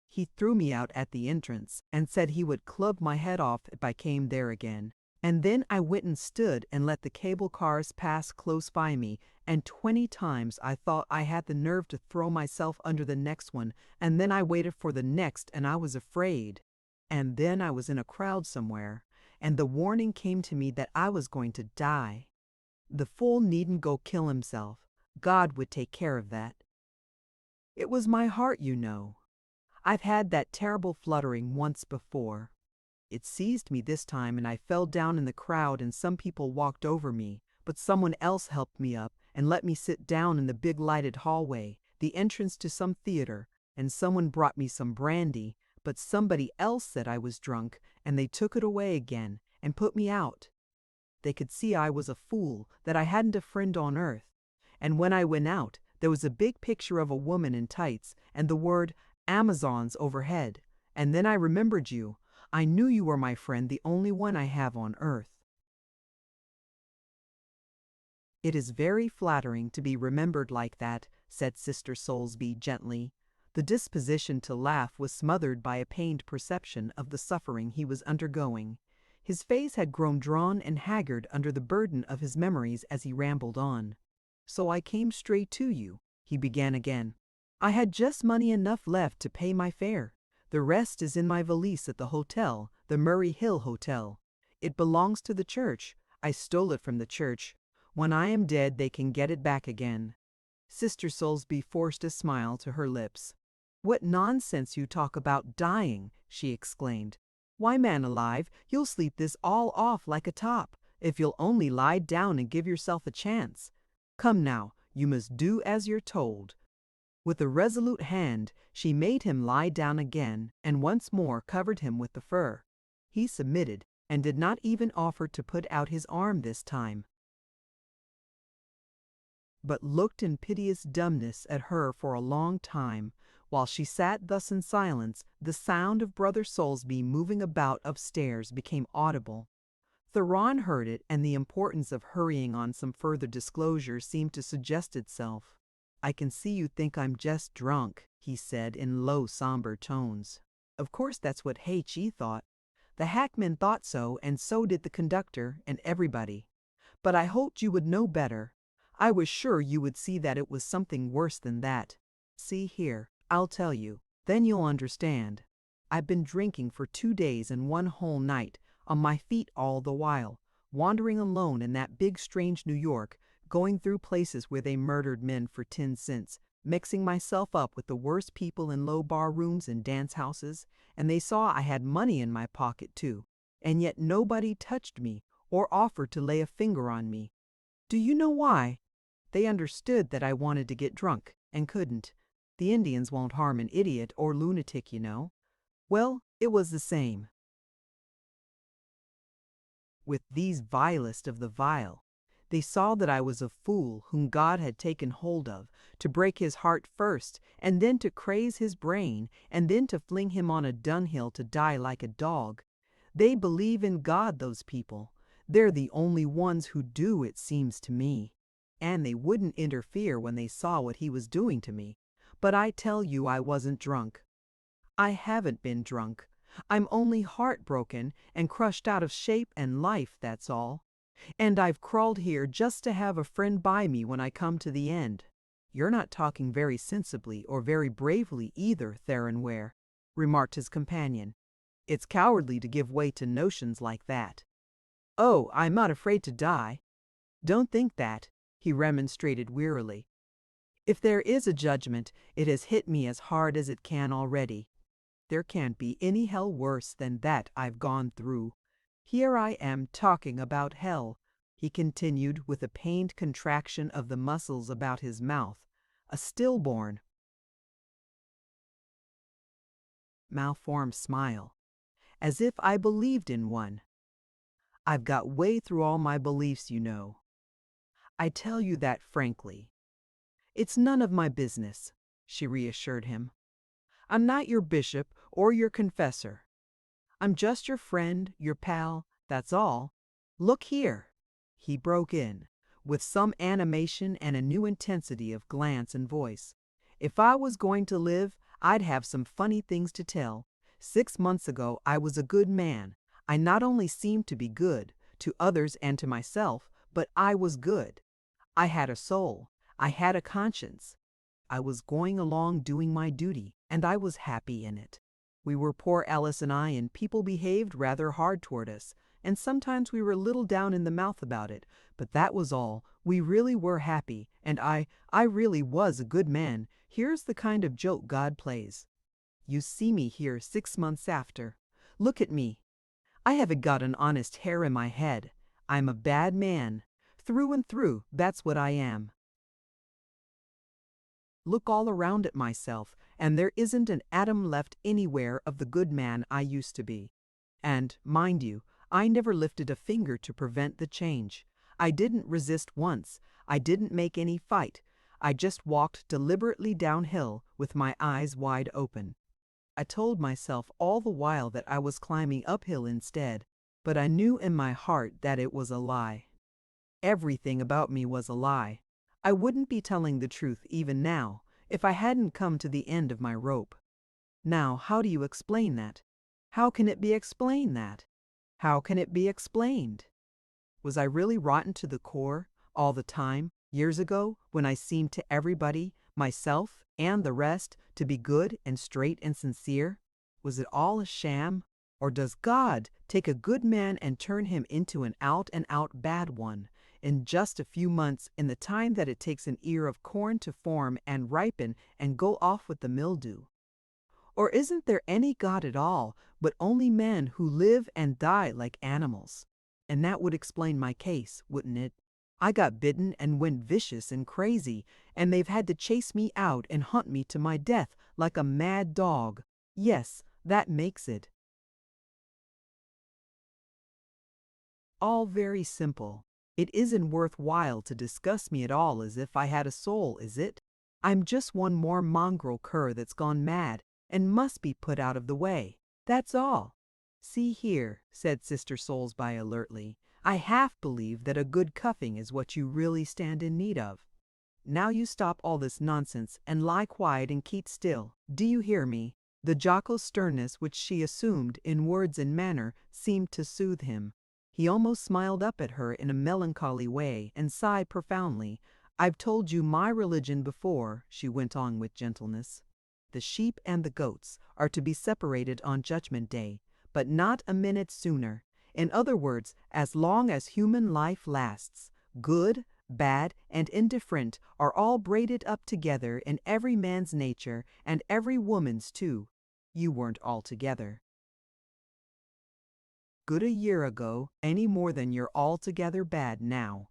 he threw me out at the entrance and said he would club my head off if I came there again. And then I went and stood and let the cable cars pass close by me, and 20 times I thought I had the nerve to throw myself under the next one, and then I waited for the next, and I was afraid. And then I was in a crowd somewhere, and the warning came to me that I was going to die. The fool needn't go kill himself. God would take care of that. It was my heart, you know. I've had that terrible fluttering once before. It seized me this time, and I fell down in the crowd, and some people walked over me, but someone else helped me up and let me sit down in the big lighted hallway, the entrance to some theater, and someone brought me some brandy, but somebody else said I was drunk, and they took it away again and put me out. They could see I was a fool, that I hadn't a friend on earth. And when I went out, there was a big picture of a woman in tights and the word Amazons overhead. And then I remembered you. I knew you were my friend, the only one I have on earth. It is very flattering to be remembered like that, said Sister Soulsby gently. The disposition to laugh was smothered by a pained perception of the suffering he was undergoing. His face had grown drawn and haggard under the burden of his memories as he rambled on. So I came straight to you, he began again. I had just money enough left to pay my fare. The rest is in my valise at the hotel, the Murray Hill Hotel. It belongs to the church. I stole it from the church. When I am dead, they can get it back again. Sister Soulsby forced a smile to her lips. What nonsense you talk about dying, she exclaimed. Why, man alive, you'll sleep this all off like a top, if you'll only lie down and give yourself a chance. Come now, you must do as you're told. With a resolute hand, she made him lie down again, and once more covered him with the fur. He submitted, and did not even offer to put out his arm this time, but looked in piteous dumbness at her for a long time. While she sat thus in silence, the sound of Brother Soulsby moving about upstairs became audible. Theron heard it, and the importance of hurrying on some further disclosure seemed to suggest itself. I can see you think I'm just drunk, he said in low, somber tones. Of course that's what H.E. thought. The hackman thought so, and so did the conductor, and everybody. But I hoped you would know better. I was sure you would see that it was something worse than that. See here, I'll tell you, then you'll understand. I've been drinking for 2 days and 1 whole night, on my feet all the while, wandering alone in that big strange New York, going through places where they murdered men for 10 cents, mixing myself up with the worst people in low bar rooms and dance houses, and they saw I had money in my pocket too, and yet nobody touched me or offered to lay a finger on me. Do you know why? They understood that I wanted to get drunk, and couldn't. The Indians won't harm an idiot or lunatic, you know. Well, it was the same with these vilest of the vile. They saw that I was a fool whom God had taken hold of, to break his heart first, and then to craze his brain, and then to fling him on a dunghill to die like a dog. They believe in God, those people. They're the only ones who do, it seems to me. And they wouldn't interfere when they saw what he was doing to me. But I tell you I wasn't drunk. I haven't been drunk. I'm only heartbroken and crushed out of shape and life, that's all. And I've crawled here just to have a friend by me when I come to the end. You're not talking very sensibly or very bravely either, Theron Ware, remarked his companion. It's cowardly to give way to notions like that. Oh, I'm not afraid to die. Don't think that, he remonstrated wearily. If there is a judgment, it has hit me as hard as it can already. There can't be any hell worse than that I've gone through. Here I am talking about hell, he continued with a pained contraction of the muscles about his mouth, a stillborn, malformed smile, as if I believed in one. I've got way through all my beliefs, you know. I tell you that frankly. It's none of my business, she reassured him. I'm not your bishop or your confessor. I'm just your friend, your pal, that's all. Look here, he broke in, with some animation and a new intensity of glance and voice. If I was going to live, I'd have some funny things to tell. 6 months ago, I was a good man. I not only seemed to be good, to others and to myself, but I was good. I had a soul. I had a conscience. I was going along doing my duty, and I was happy in it. We were poor Alice and people behaved rather hard toward us, and sometimes we were a little down in the mouth about it, but that was all. We really were happy, and I really was a good man. Here's the kind of joke God plays. You see me here 6 months after. Look at me. I haven't got an honest hair in my head. I'm a bad man. Through and through, that's what I am. Look all around at myself, and there isn't an atom left anywhere of the good man I used to be. And, mind you, I never lifted a finger to prevent the change. I didn't resist once. I didn't make any fight. I just walked deliberately downhill with my eyes wide open. I told myself all the while that I was climbing uphill instead, but I knew in my heart that it was a lie. Everything about me was a lie. I wouldn't be telling the truth even now if I hadn't come to the end of my rope. Now, how do you explain that? How can it be explained that? How can it be explained? Was I really rotten to the core all the time, years ago, when I seemed to everybody, myself and the rest, to be good and straight and sincere? Was it all a sham? Or does God take a good man and turn him into an out-and-out bad one in just a few months, in the time that it takes an ear of corn to form and ripen and go off with the mildew? Or isn't there any God at all, but only men who live and die like animals? And that would explain my case, wouldn't it? I got bitten and went vicious and crazy, and they've had to chase me out and hunt me to my death like a mad dog. Yes, that makes it all very simple. It isn't worthwhile to discuss me at all as if I had a soul, is it? I'm just one more mongrel cur that's gone mad and must be put out of the way. That's all. See here, said Sister Soulsby alertly, I half believe that a good cuffing is what you really stand in need of. Now you stop all this nonsense and lie quiet and keep still. Do you hear me? The jocular sternness which she assumed in words and manner seemed to soothe him. He almost smiled up at her in a melancholy way and sighed profoundly. I've told you my religion before, she went on with gentleness. The sheep and the goats are to be separated on Judgment Day, but not a minute sooner. In other words, as long as human life lasts, good, bad, and indifferent are all braided up together in every man's nature and every woman's too. You weren't altogether good a year ago any more than you're altogether bad now.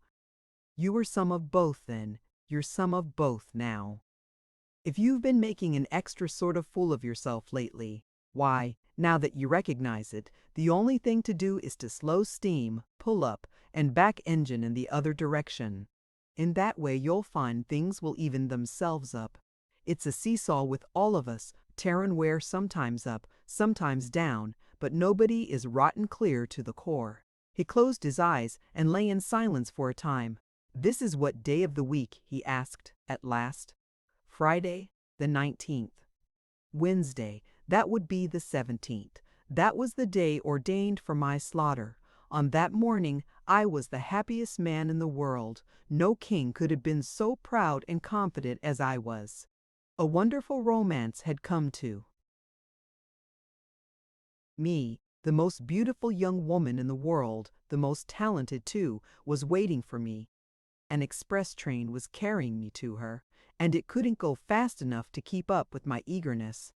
You were some of both then, you're some of both now. If you've been making an extra sort of fool of yourself lately, why, now that you recognize it, the only thing to do is to slow steam, pull up, and back engine in the other direction. In that way you'll find things will even themselves up. It's a seesaw with all of us, Theron Ware sometimes up, sometimes down, but nobody is rotten clear to the core. He closed his eyes and lay in silence for a time. This is what day of the week, he asked, at last. Friday, the 19th. Wednesday, that would be the 17th. That was the day ordained for my slaughter. On that morning, I was the happiest man in the world. No king could have been so proud and confident as I was. A wonderful romance had come to me. The most beautiful young woman in the world, the most talented too, was waiting for me. An express train was carrying me to her, and it couldn't go fast enough to keep up with my eagerness.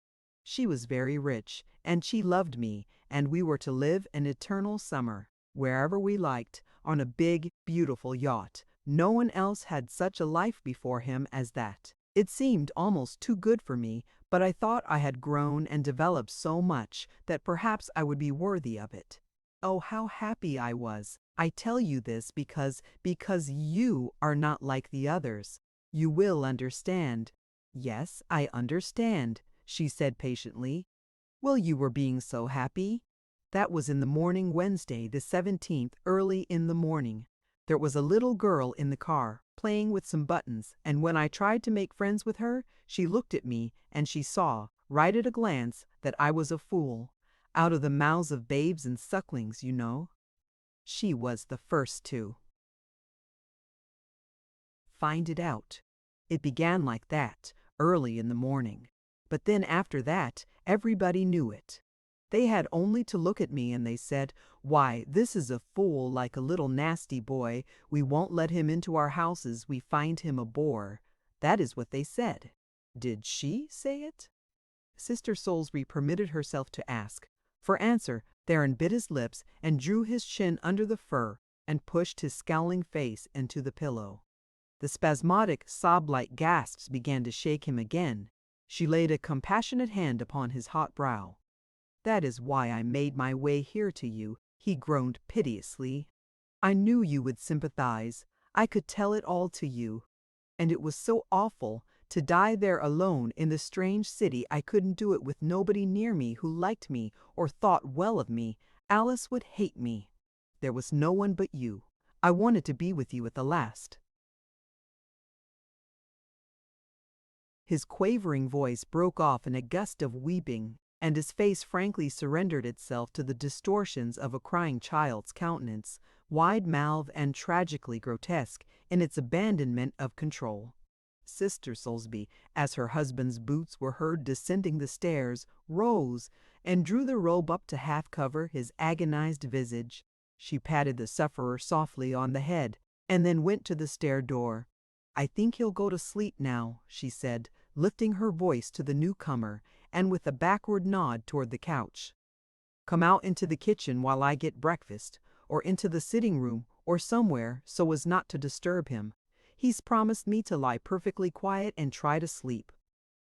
She was very rich, and she loved me, and we were to live an eternal summer, wherever we liked, on a big, beautiful yacht. No one else had such a life before him as that. It seemed almost too good for me, but I thought I had grown and developed so much that perhaps I would be worthy of it. Oh, how happy I was! I tell you this because you are not like the others. You will understand." "Yes, I understand," she said patiently. "Well, you were being so happy." That was in the morning, Wednesday, the 17th, early in the morning. There was a little girl in the car, playing with some buttons, and when I tried to make friends with her, she looked at me, and she saw, right at a glance, that I was a fool. Out of the mouths of babes and sucklings, you know. She was the first to find it out. It began like that, early in the morning. But then after that, everybody knew it. They had only to look at me and they said, "Why, this is a fool, like a little nasty boy. We won't let him into our houses. We find him a bore." That is what they said. Did she say it? Sister Soulsby permitted herself to ask. For answer, Theron bit his lips and drew his chin under the fur and pushed his scowling face into the pillow. The spasmodic, sob-like gasps began to shake him again. She laid a compassionate hand upon his hot brow. "That is why I made my way here to you," he groaned piteously. "I knew you would sympathize. I could tell it all to you. And it was so awful to die there alone in the strange city. I couldn't do it with nobody near me who liked me or thought well of me. Alice would hate me. There was no one but you. I wanted to be with you at the last." His quavering voice broke off in a gust of weeping, and his face frankly surrendered itself to the distortions of a crying child's countenance, wide-mouthed and tragically grotesque in its abandonment of control. Sister Soulsby, as her husband's boots were heard descending the stairs, rose and drew the robe up to half cover his agonized visage. She patted the sufferer softly on the head, and then went to the stair door. "I think he'll go to sleep now," she said, lifting her voice to the newcomer, and with a backward nod toward the couch. "Come out into the kitchen while I get breakfast, or into the sitting room, or somewhere, so as not to disturb him. He's promised me to lie perfectly quiet and try to sleep."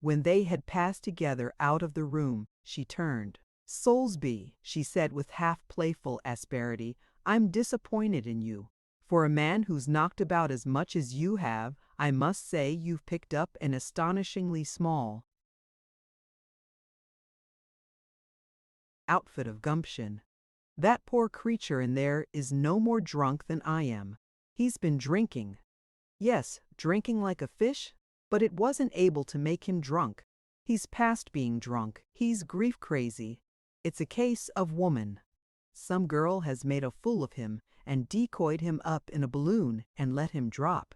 When they had passed together out of the room, she turned. "Soulsby," she said with half-playful asperity, "I'm disappointed in you. For a man who's knocked about as much as you have, I must say you've picked up an astonishingly small outfit of gumption. That poor creature in there is no more drunk than I am. He's been drinking. Yes, drinking like a fish, but it wasn't able to make him drunk. He's past being drunk. He's grief crazy. It's a case of woman. Some girl has made a fool of him and decoyed him up in a balloon and let him drop.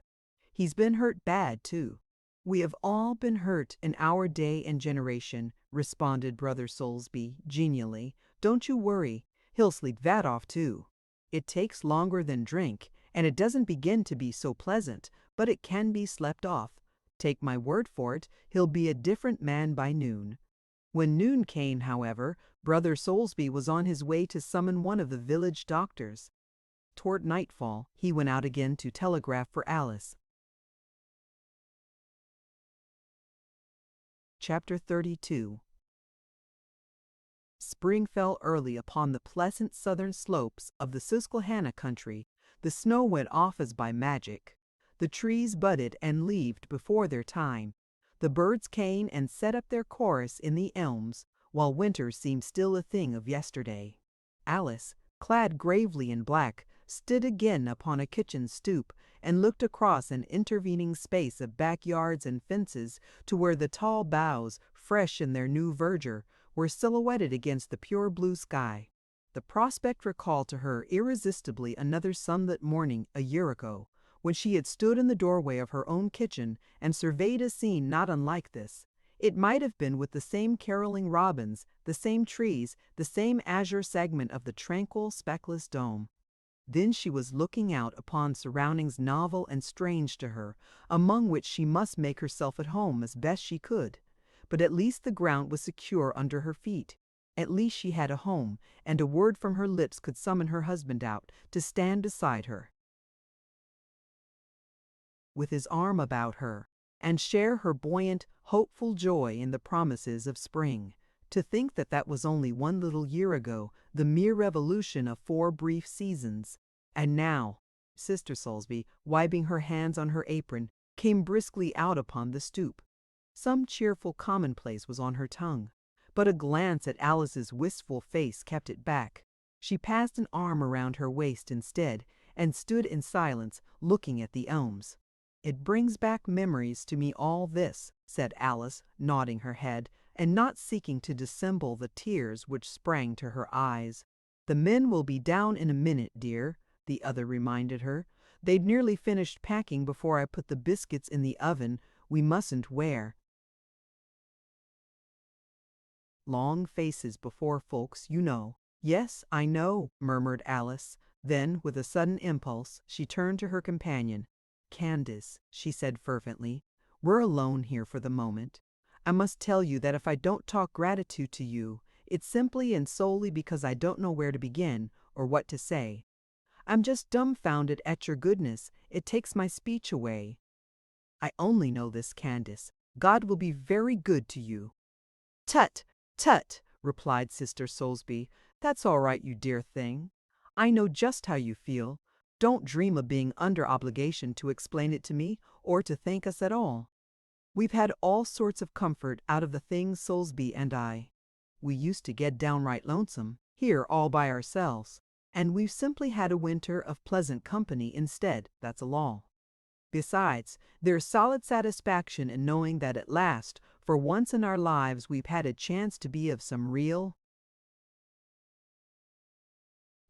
He's been hurt bad, too." "We have all been hurt in our day and generation," responded Brother Soulsby genially. "Don't you worry. He'll sleep that off, too. It takes longer than drink, and it doesn't begin to be so pleasant, but it can be slept off. Take my word for it, he'll be a different man by noon." When noon came, however, Brother Soulsby was on his way to summon one of the village doctors. Toward nightfall, he went out again to telegraph for Alice. Chapter 32. Spring fell early upon the pleasant southern slopes of the Susquehanna country. The snow went off as by magic. The trees budded and leaved before their time. The birds came and set up their chorus in the elms, while winter seemed still a thing of yesterday. Alice, clad gravely in black, stood again upon a kitchen stoop and looked across an intervening space of backyards and fences to where the tall boughs, fresh in their new verdure, were silhouetted against the pure blue sky. The prospect recalled to her irresistibly another sunlit morning a year ago, when she had stood in the doorway of her own kitchen and surveyed a scene not unlike this. It might have been with the same caroling robins, the same trees, the same azure segment of the tranquil, speckless dome. Then she was looking out upon surroundings novel and strange to her, among which she must make herself at home as best she could. But at least the ground was secure under her feet. At least she had a home, and a word from her lips could summon her husband out to stand beside her, with his arm about her, and share her buoyant, hopeful joy in the promises of spring. To think that that was only one little year ago, the mere revolution of 4 brief seasons. And now, Sister Soulsby, wiping her hands on her apron, came briskly out upon the stoop. Some cheerful commonplace was on her tongue, but a glance at Alice's wistful face kept it back. She passed an arm around her waist instead and stood in silence, looking at the elms. "It brings back memories to me, all this," said Alice, nodding her head, and not seeking to dissemble the tears which sprang to her eyes. "The men will be down in a minute, dear," the other reminded her. "They'd nearly finished packing before I put the biscuits in the oven. We mustn't wear long faces before folks, you know." "Yes, I know," murmured Alice. Then, with a sudden impulse, she turned to her companion. "Candace," she said fervently, "we're alone here for the moment. I must tell you that if I don't talk gratitude to you, it's simply and solely because I don't know where to begin or what to say. I'm just dumbfounded at your goodness. It takes my speech away. I only know this, Candace. God will be very good to you." "Tut, tut," replied Sister Soulsby. "That's all right, you dear thing. I know just how you feel. Don't dream of being under obligation to explain it to me or to thank us at all. We've had all sorts of comfort out of the things, Soulsby and I. We used to get downright lonesome, here all by ourselves, and we've simply had a winter of pleasant company instead, that's all. Besides, there's solid satisfaction in knowing that at last, for once in our lives, we've had a chance to be of some real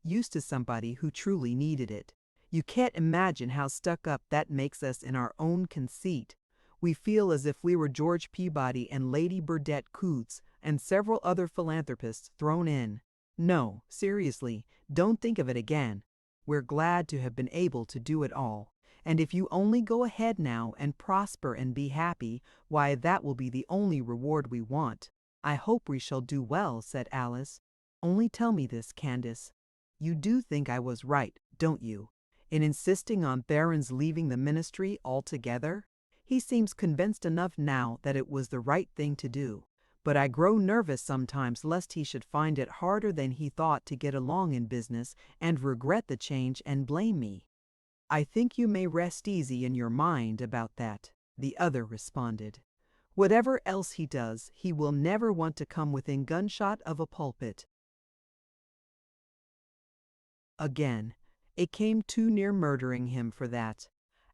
use to somebody who truly needed it. You can't imagine how stuck up that makes us in our own conceit. We feel as if we were George Peabody and Lady Burdett Coutts and several other philanthropists thrown in. No, seriously, don't think of it again. We're glad to have been able to do it all. And if you only go ahead now and prosper and be happy, why, that will be the only reward we want." "I hope we shall do well," said Alice. "Only tell me this, Candace. You do think I was right, don't you, in insisting on Theron's leaving the ministry altogether? He seems convinced enough now that it was the right thing to do, but I grow nervous sometimes lest he should find it harder than he thought to get along in business and regret the change and blame me." "I think you may rest easy in your mind about that," the other responded. "Whatever else he does, he will never want to come within gunshot of a pulpit again. It came too near murdering him for that."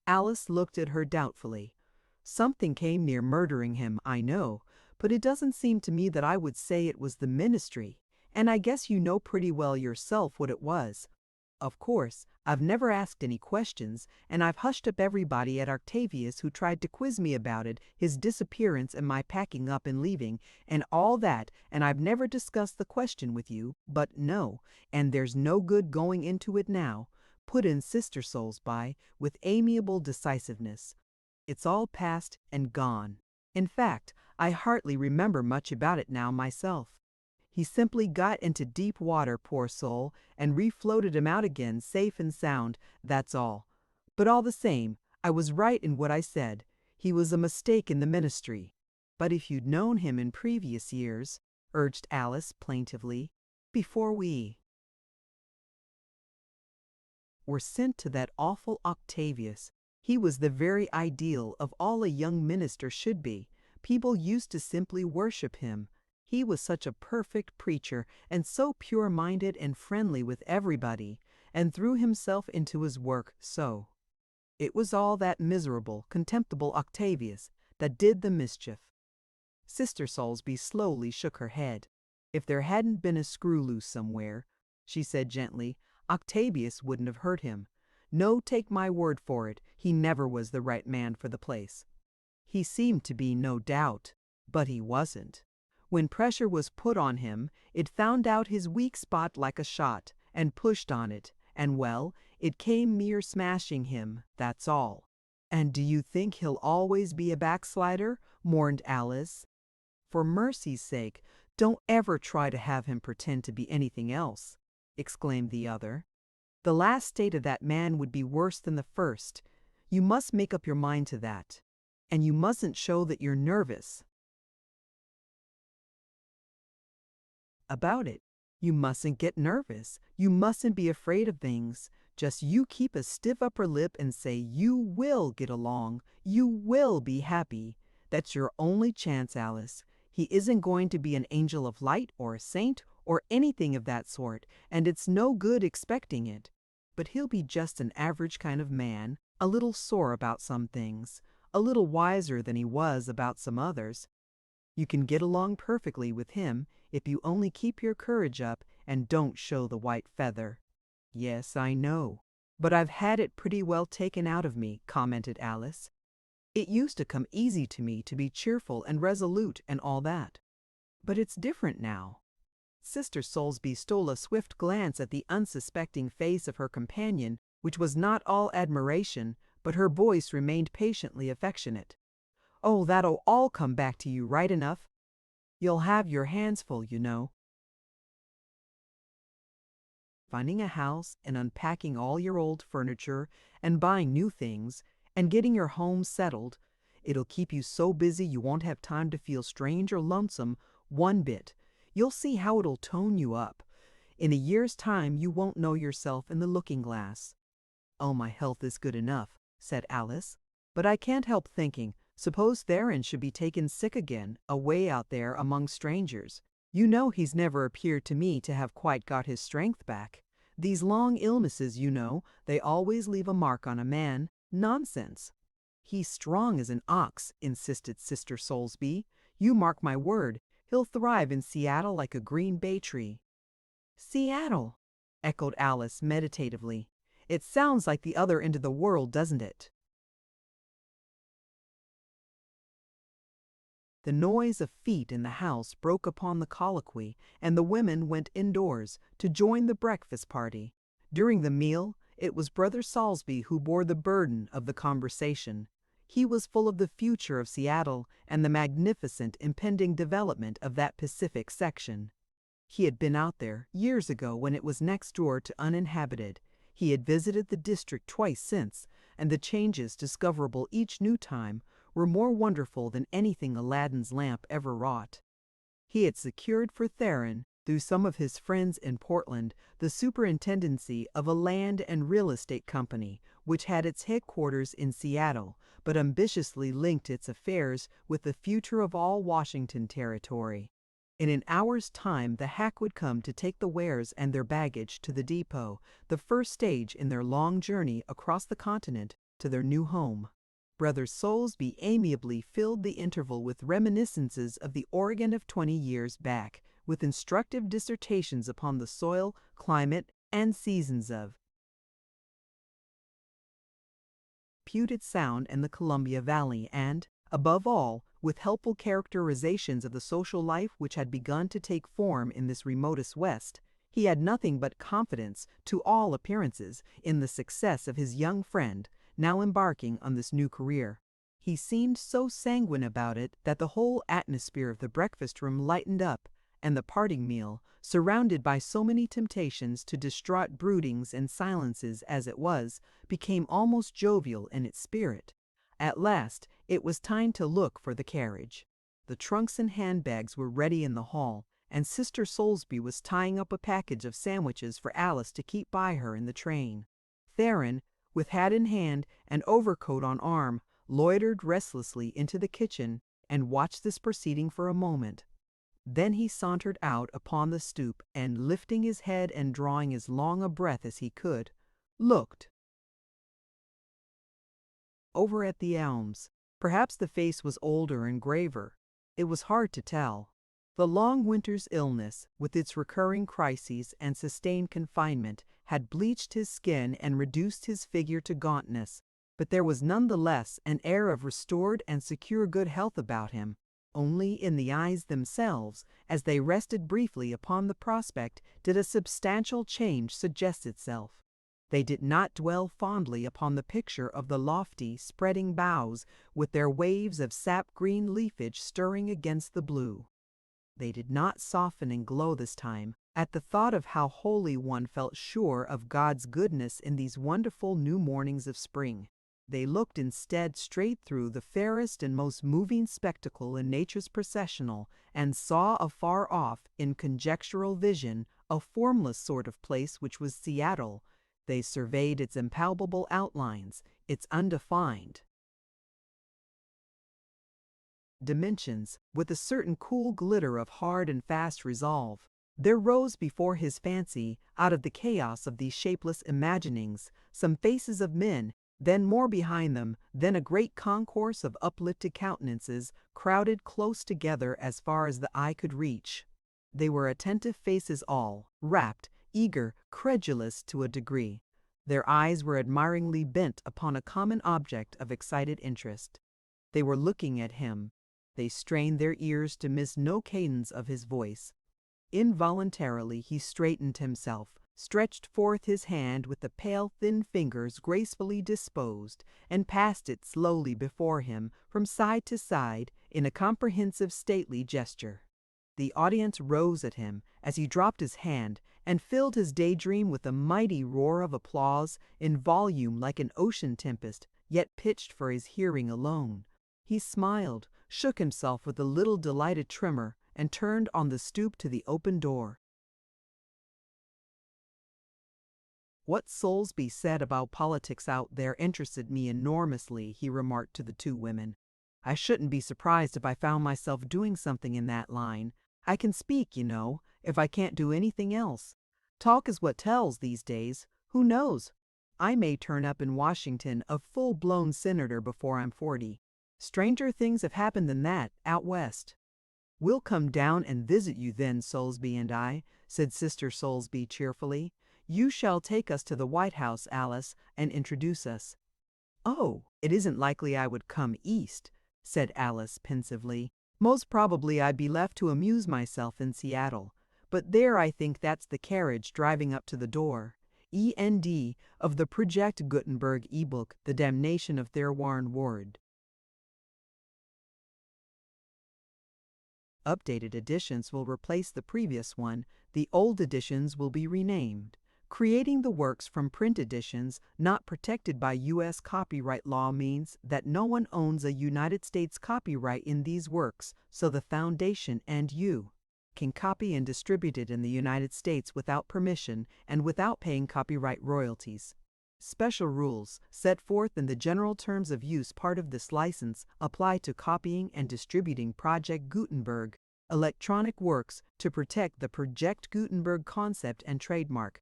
Alice looked at her doubtfully. "Something came near murdering him, I know, but it doesn't seem to me that I would say it was the ministry, and I guess you know pretty well yourself what it was. Of course, I've never asked any questions, and I've hushed up everybody at Octavius who tried to quiz me about it, his disappearance and my packing up and leaving, and all that, and I've never discussed the question with you, but no, and there's no good going into it now," put in Sister Soulsby with amiable decisiveness. "It's all past and gone. In fact, I hardly remember much about it now myself. He simply got into deep water, poor soul, and refloated him out again safe and sound, that's all. But all the same, I was right in what I said. He was a mistake in the ministry." "But if you'd known him in previous years," urged Alice plaintively, "before we were sent to that awful Octavius. He was the very ideal of all a young minister should be. People used to simply worship him. He was such a perfect preacher, and so pure-minded and friendly with everybody, and threw himself into his work so. It was all that miserable, contemptible Octavius that did the mischief." Sister Soulsby slowly shook her head. "If there hadn't been a screw loose somewhere," she said gently, "Octavius wouldn't have hurt him. No, take my word for it, he never was the right man for the place. He seemed to be, no doubt, but he wasn't. When pressure was put on him, it found out his weak spot like a shot, and pushed on it, and well, it came near smashing him, that's all." "And do you think he'll always be a backslider?" mourned Alice. "For mercy's sake, don't ever try to have him pretend to be anything else," exclaimed the other. "The last state of that man would be worse than the first. You must make up your mind to that. And you mustn't show that you're nervous about it. You mustn't get nervous. You mustn't be afraid of things. Just you keep a stiff upper lip and say you will get along, you will be happy. That's your only chance, Alice. He isn't going to be an angel of light or a saint or anything of that sort, and it's no good expecting it. But he'll be just an average kind of man, a little sore about some things, a little wiser than he was about some others. You can get along perfectly with him if you only keep your courage up and don't show the white feather. Yes, I know. But I've had it pretty well taken out of me, commented Alice. It used to come easy to me to be cheerful and resolute and all that. But it's different now. Sister Soulsby stole a swift glance at the unsuspecting face of her companion, which was not all admiration, but her voice remained patiently affectionate. Oh, that'll all come back to you right enough. You'll have your hands full, you know. Finding a house and unpacking all your old furniture and buying new things and getting your home settled, it'll keep you so busy you won't have time to feel strange or lonesome one bit. You'll see how it'll tone you up. In a year's time you won't know yourself in the looking glass. Oh, my health is good enough, said Alice. But I can't help thinking, suppose Theron should be taken sick again, away out there among strangers. You know he's never appeared to me to have quite got his strength back. These long illnesses, you know, they always leave a mark on a man. Nonsense. He's strong as an ox, insisted Sister Soulsby. You mark my word, he'll thrive in Seattle like a green bay tree. Seattle, echoed Alice meditatively. It sounds like the other end of the world, doesn't it? The noise of feet in the house broke upon the colloquy, and the women went indoors to join the breakfast party. During the meal, it was Brother Soulsby who bore the burden of the conversation. He was full of the future of Seattle and the magnificent impending development of that Pacific section. He had been out there years ago when it was next door to uninhabited. He had visited the district twice since, and the changes discoverable each new time were more wonderful than anything Aladdin's lamp ever wrought. He had secured for Theron, through some of his friends in Portland, the superintendency of a land and real estate company, which had its headquarters in Seattle, but ambitiously linked its affairs with the future of all Washington territory. In an hour's time the hack would come to take the Wares and their baggage to the depot, the first stage in their long journey across the continent to their new home. Brother Soulsby amiably filled the interval with reminiscences of the Oregon of 20 years back, with instructive dissertations upon the soil, climate, and seasons of Puget Sound and the Columbia Valley, and, above all, with helpful characterizations of the social life which had begun to take form in this remotest West. He had nothing but confidence, to all appearances, in the success of his young friend, now embarking on this new career. He seemed so sanguine about it that the whole atmosphere of the breakfast-room lightened up, and the parting meal, surrounded by so many temptations to distraught broodings and silences as it was, became almost jovial in its spirit. At last, it was time to look for the carriage. The trunks and handbags were ready in the hall, and Sister Soulsby was tying up a package of sandwiches for Alice to keep by her in the train. Theron, with hat in hand and overcoat on arm, loitered restlessly into the kitchen and watched this proceeding for a moment. Then he sauntered out upon the stoop and, lifting his head and drawing as long a breath as he could, looked over at the elms. Perhaps the face was older and graver. It was hard to tell. The long winter's illness, with its recurring crises and sustained confinement, had bleached his skin and reduced his figure to gauntness, but there was none the less an air of restored and secure good health about him. Only in the eyes themselves, as they rested briefly upon the prospect, did a substantial change suggest itself. They did not dwell fondly upon the picture of the lofty, spreading boughs, with their waves of sap-green leafage stirring against the blue. They did not soften and glow this time at the thought of how wholly one felt sure of God's goodness in these wonderful new mornings of spring. They looked instead straight through the fairest and most moving spectacle in nature's processional, and saw afar off, in conjectural vision, a formless sort of place which was Seattle, They surveyed its impalpable outlines, its undefined dimensions, with a certain cool glitter of hard and fast resolve. There rose before his fancy, out of the chaos of these shapeless imaginings, some faces of men, then more behind them, then a great concourse of uplifted countenances, crowded close together as far as the eye could reach. They were attentive faces all, rapt, eager, credulous to a degree. Their eyes were admiringly bent upon a common object of excited interest. They were looking at him. They strained their ears to miss no cadence of his voice. Involuntarily he straightened himself, stretched forth his hand with the pale thin fingers gracefully disposed, and passed it slowly before him from side to side in a comprehensive stately gesture. The audience rose at him as he dropped his hand and filled his daydream with a mighty roar of applause in volume like an ocean tempest, yet pitched for his hearing alone. He smiled, shook himself with a little delighted tremor, and turned on the stoop to the open door. What Soulsby said about politics out there interested me enormously, he remarked to the two women. I shouldn't be surprised if I found myself doing something in that line. I can speak, you know, if I can't do anything else. Talk is what tells these days. Who knows? I may turn up in Washington a full-blown senator before I'm 40. Stranger things have happened than that, out west. We'll come down and visit you then, Soulsby and I, said Sister Soulsby cheerfully. You shall take us to the White House, Alice, and introduce us. Oh, it isn't likely I would come east, said Alice pensively. Most probably I'd be left to amuse myself in Seattle. But there I think that's the carriage driving up to the door. E.N.D. of the Project Gutenberg e-book, The Damnation of Theron Ware. Updated editions will replace the previous one. The old editions will be renamed. Creating the works from print editions not protected by U.S. copyright law means that no one owns a United States copyright in these works, so the Foundation and you can copy and distribute it in the United States without permission and without paying copyright royalties. Special rules set forth in the general terms of use part of this license apply to copying and distributing Project Gutenberg electronic works to protect the Project Gutenberg concept and trademark.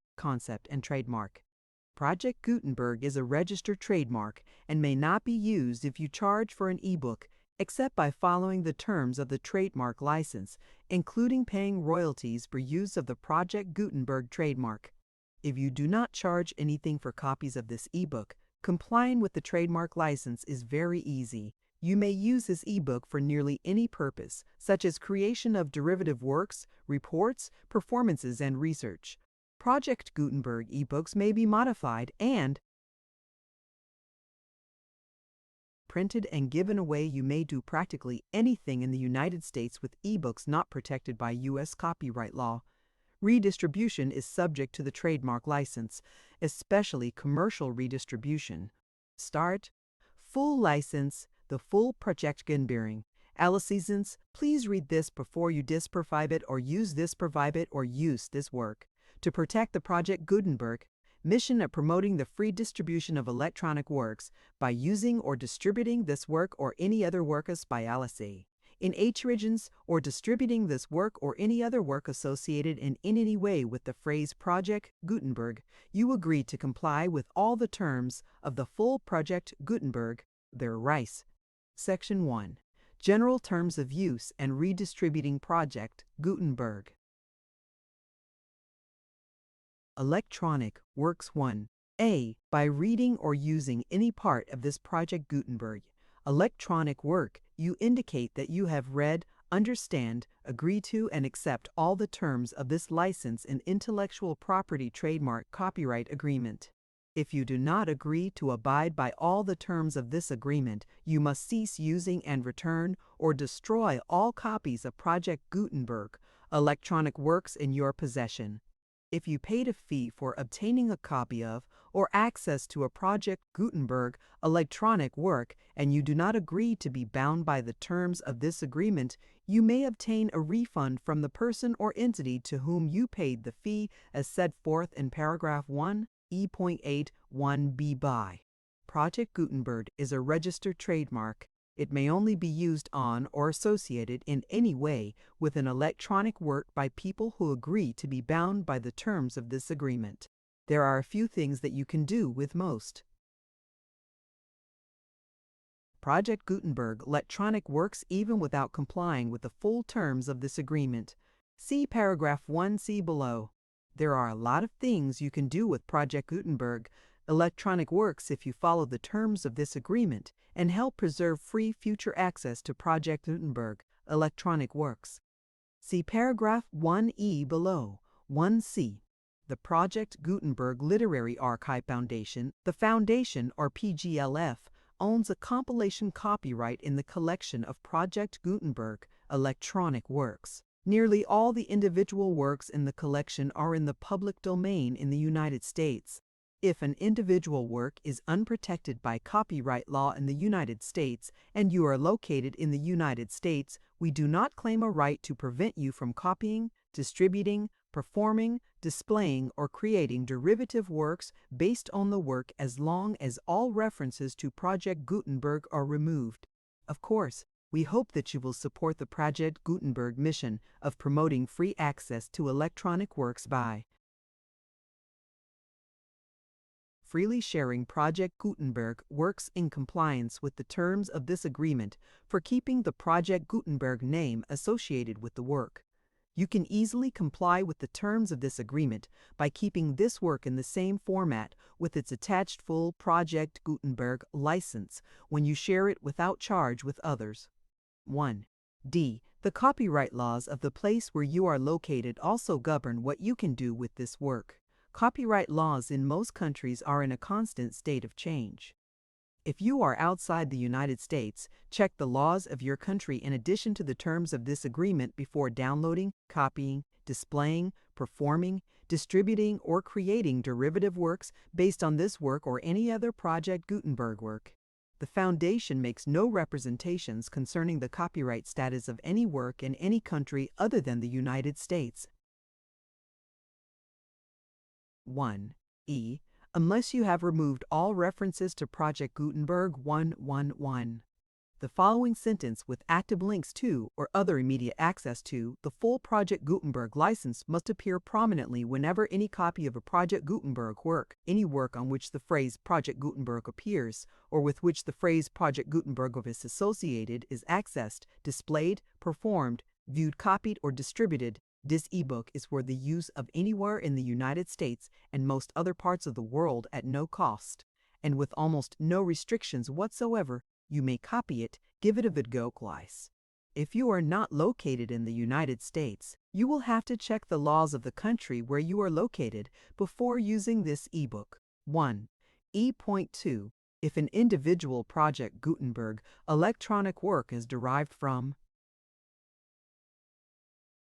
Project Gutenberg is a registered trademark and may not be used if you charge for an ebook except by following the terms of the trademark license, including paying royalties for use of the Project Gutenberg trademark. If you do not charge anything for copies of this ebook, complying with the trademark license is very easy. You may use this ebook for nearly any purpose, such as creation of derivative works, reports, performances, and research. Project Gutenberg ebooks may be modified and printed and given away. You may do practically anything in the United States with ebooks not protected by U.S. copyright law. Redistribution is subject to the trademark license, especially commercial redistribution. Start. Full license, the full Project Gutenberg. Alice, please read this before you disprovive it or use this private or use this work. To protect the Project Gutenberg mission of promoting the free distribution of electronic works by using or distributing this work or any other works by Alice in H regions or distributing this work or any other work associated in any way with the phrase Project Gutenberg, you agree to comply with all the terms of the full Project Gutenberg, their rights. Section 1. General Terms of Use and Redistributing Project Gutenberg. Electronic Works 1. A. By reading or using any part of this Project Gutenberg electronic work, you indicate that you have read, understand, agree to, and accept all the terms of this license and intellectual property trademark copyright agreement. If you do not agree to abide by all the terms of this agreement, you must cease using and return or destroy all copies of Project Gutenberg electronic works in your possession. If you paid a fee for obtaining a copy of or access to a Project Gutenberg electronic work and you do not agree to be bound by the terms of this agreement, you may obtain a refund from the person or entity to whom you paid the fee as set forth in paragraph 1, E.81b by. Project Gutenberg is a registered trademark. It may only be used on or associated in any way with an electronic work by people who agree to be bound by the terms of this agreement. There are a few things that you can do with most. Project Gutenberg electronic works even without complying with the full terms of this agreement. See paragraph 1c below. There are a lot of things you can do with Project Gutenberg electronic works if you follow the terms of this agreement and help preserve free future access to Project Gutenberg electronic works. See paragraph 1e below. 1c. The Project Gutenberg Literary Archive Foundation, the Foundation or PGLF, owns a compilation copyright in the collection of Project Gutenberg electronic works. Nearly all the individual works in the collection are in the public domain in the United States. If an individual work is unprotected by copyright law in the United States and you are located in the United States, we do not claim a right to prevent you from copying, distributing, performing, displaying, or creating derivative works based on the work as long as all references to Project Gutenberg are removed. Of course, we hope that you will support the Project Gutenberg mission of promoting free access to electronic works by freely sharing Project Gutenberg works in compliance with the terms of this agreement for keeping the Project Gutenberg name associated with the work. You can easily comply with the terms of this agreement by keeping this work in the same format with its attached full Project Gutenberg license when you share it without charge with others. 1. D. The copyright laws of the place where you are located also govern what you can do with this work. Copyright laws in most countries are in a constant state of change. If you are outside the United States, check the laws of your country in addition to the terms of this agreement before downloading, copying, displaying, performing, distributing, or creating derivative works based on this work or any other Project Gutenberg work. The Foundation makes no representations concerning the copyright status of any work in any country other than the United States. 1. E. Unless you have removed all references to Project Gutenberg 111. The following sentence with active links to or other immediate access to the full Project Gutenberg license must appear prominently whenever any copy of a Project Gutenberg work, any work on which the phrase Project Gutenberg appears, or with which the phrase Project Gutenberg is associated is accessed, displayed, performed, viewed, copied, or distributed. This ebook is for the use of anywhere in the United States and most other parts of the world at no cost, and with almost no restrictions whatsoever. You may copy it, give it a vidgoklice. If you are not located in the United States, you will have to check the laws of the country where you are located before using this ebook. 1. E.2. If an individual Project Gutenberg electronic work is derived from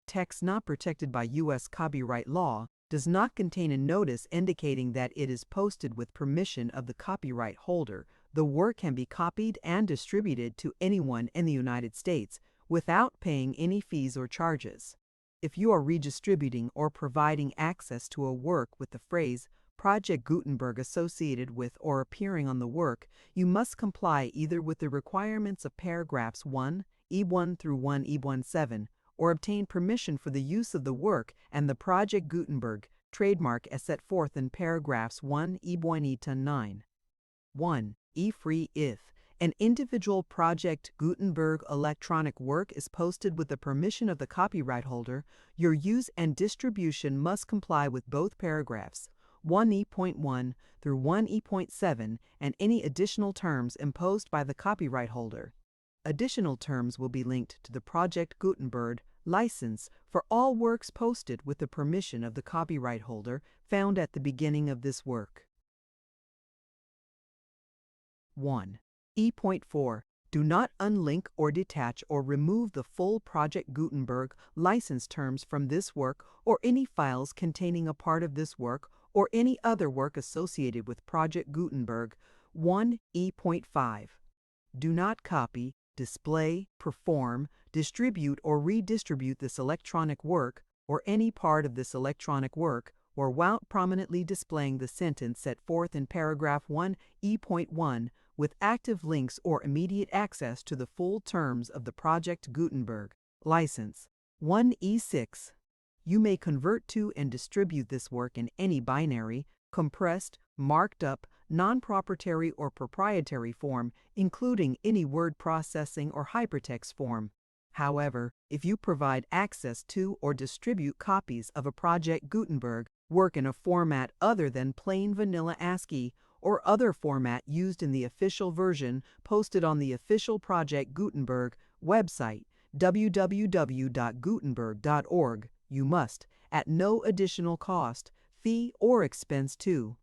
text not protected by U.S. copyright law, does not contain a notice indicating that it is posted with permission of the copyright holder, the work can be copied and distributed to anyone in the United States without paying any fees or charges. If you are redistributing or providing access to a work with the phrase Project Gutenberg associated with or appearing on the work, you must comply either with the requirements of paragraphs 1E1 through 1E17 or obtain permission for the use of the work and the Project Gutenberg trademark as set forth in paragraphs 1E1E9. 1. E-free if an individual Project Gutenberg electronic work is posted with the permission of the copyright holder, your use and distribution must comply with both paragraphs 1E.1 through 1E.7 and any additional terms imposed by the copyright holder. Additional terms will be linked to the Project Gutenberg license for all works posted with the permission of the copyright holder found at the beginning of this work. 1. E.4. Do not unlink or detach or remove the full Project Gutenberg license terms from this work or any files containing a part of this work or any other work associated with Project Gutenberg. 1. E.5. Do not copy, display, perform, distribute, or redistribute this electronic work or any part of this electronic work or while prominently displaying the sentence set forth in paragraph 1E.1 with active links or immediate access to the full terms of the Project Gutenberg license. 1E6. You may convert to and distribute this work in any binary, compressed, marked up, non-proprietary or proprietary form, including any word processing or hypertext form. However, if you provide access to or distribute copies of a Project Gutenberg work in a format other than plain vanilla ASCII or other format used in the official version posted on the official Project Gutenberg website, www.gutenberg.org, you must, at no additional cost, fee, or expense to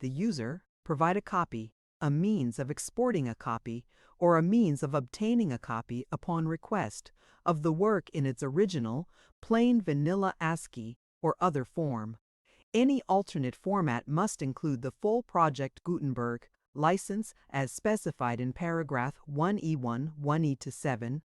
the user, provide a copy, a means of exporting a copy, or a means of obtaining a copy upon request of the work in its original, plain vanilla ASCII or other form. Any alternate format must include the full Project Gutenberg license as specified in paragraph 1E1, 1E7.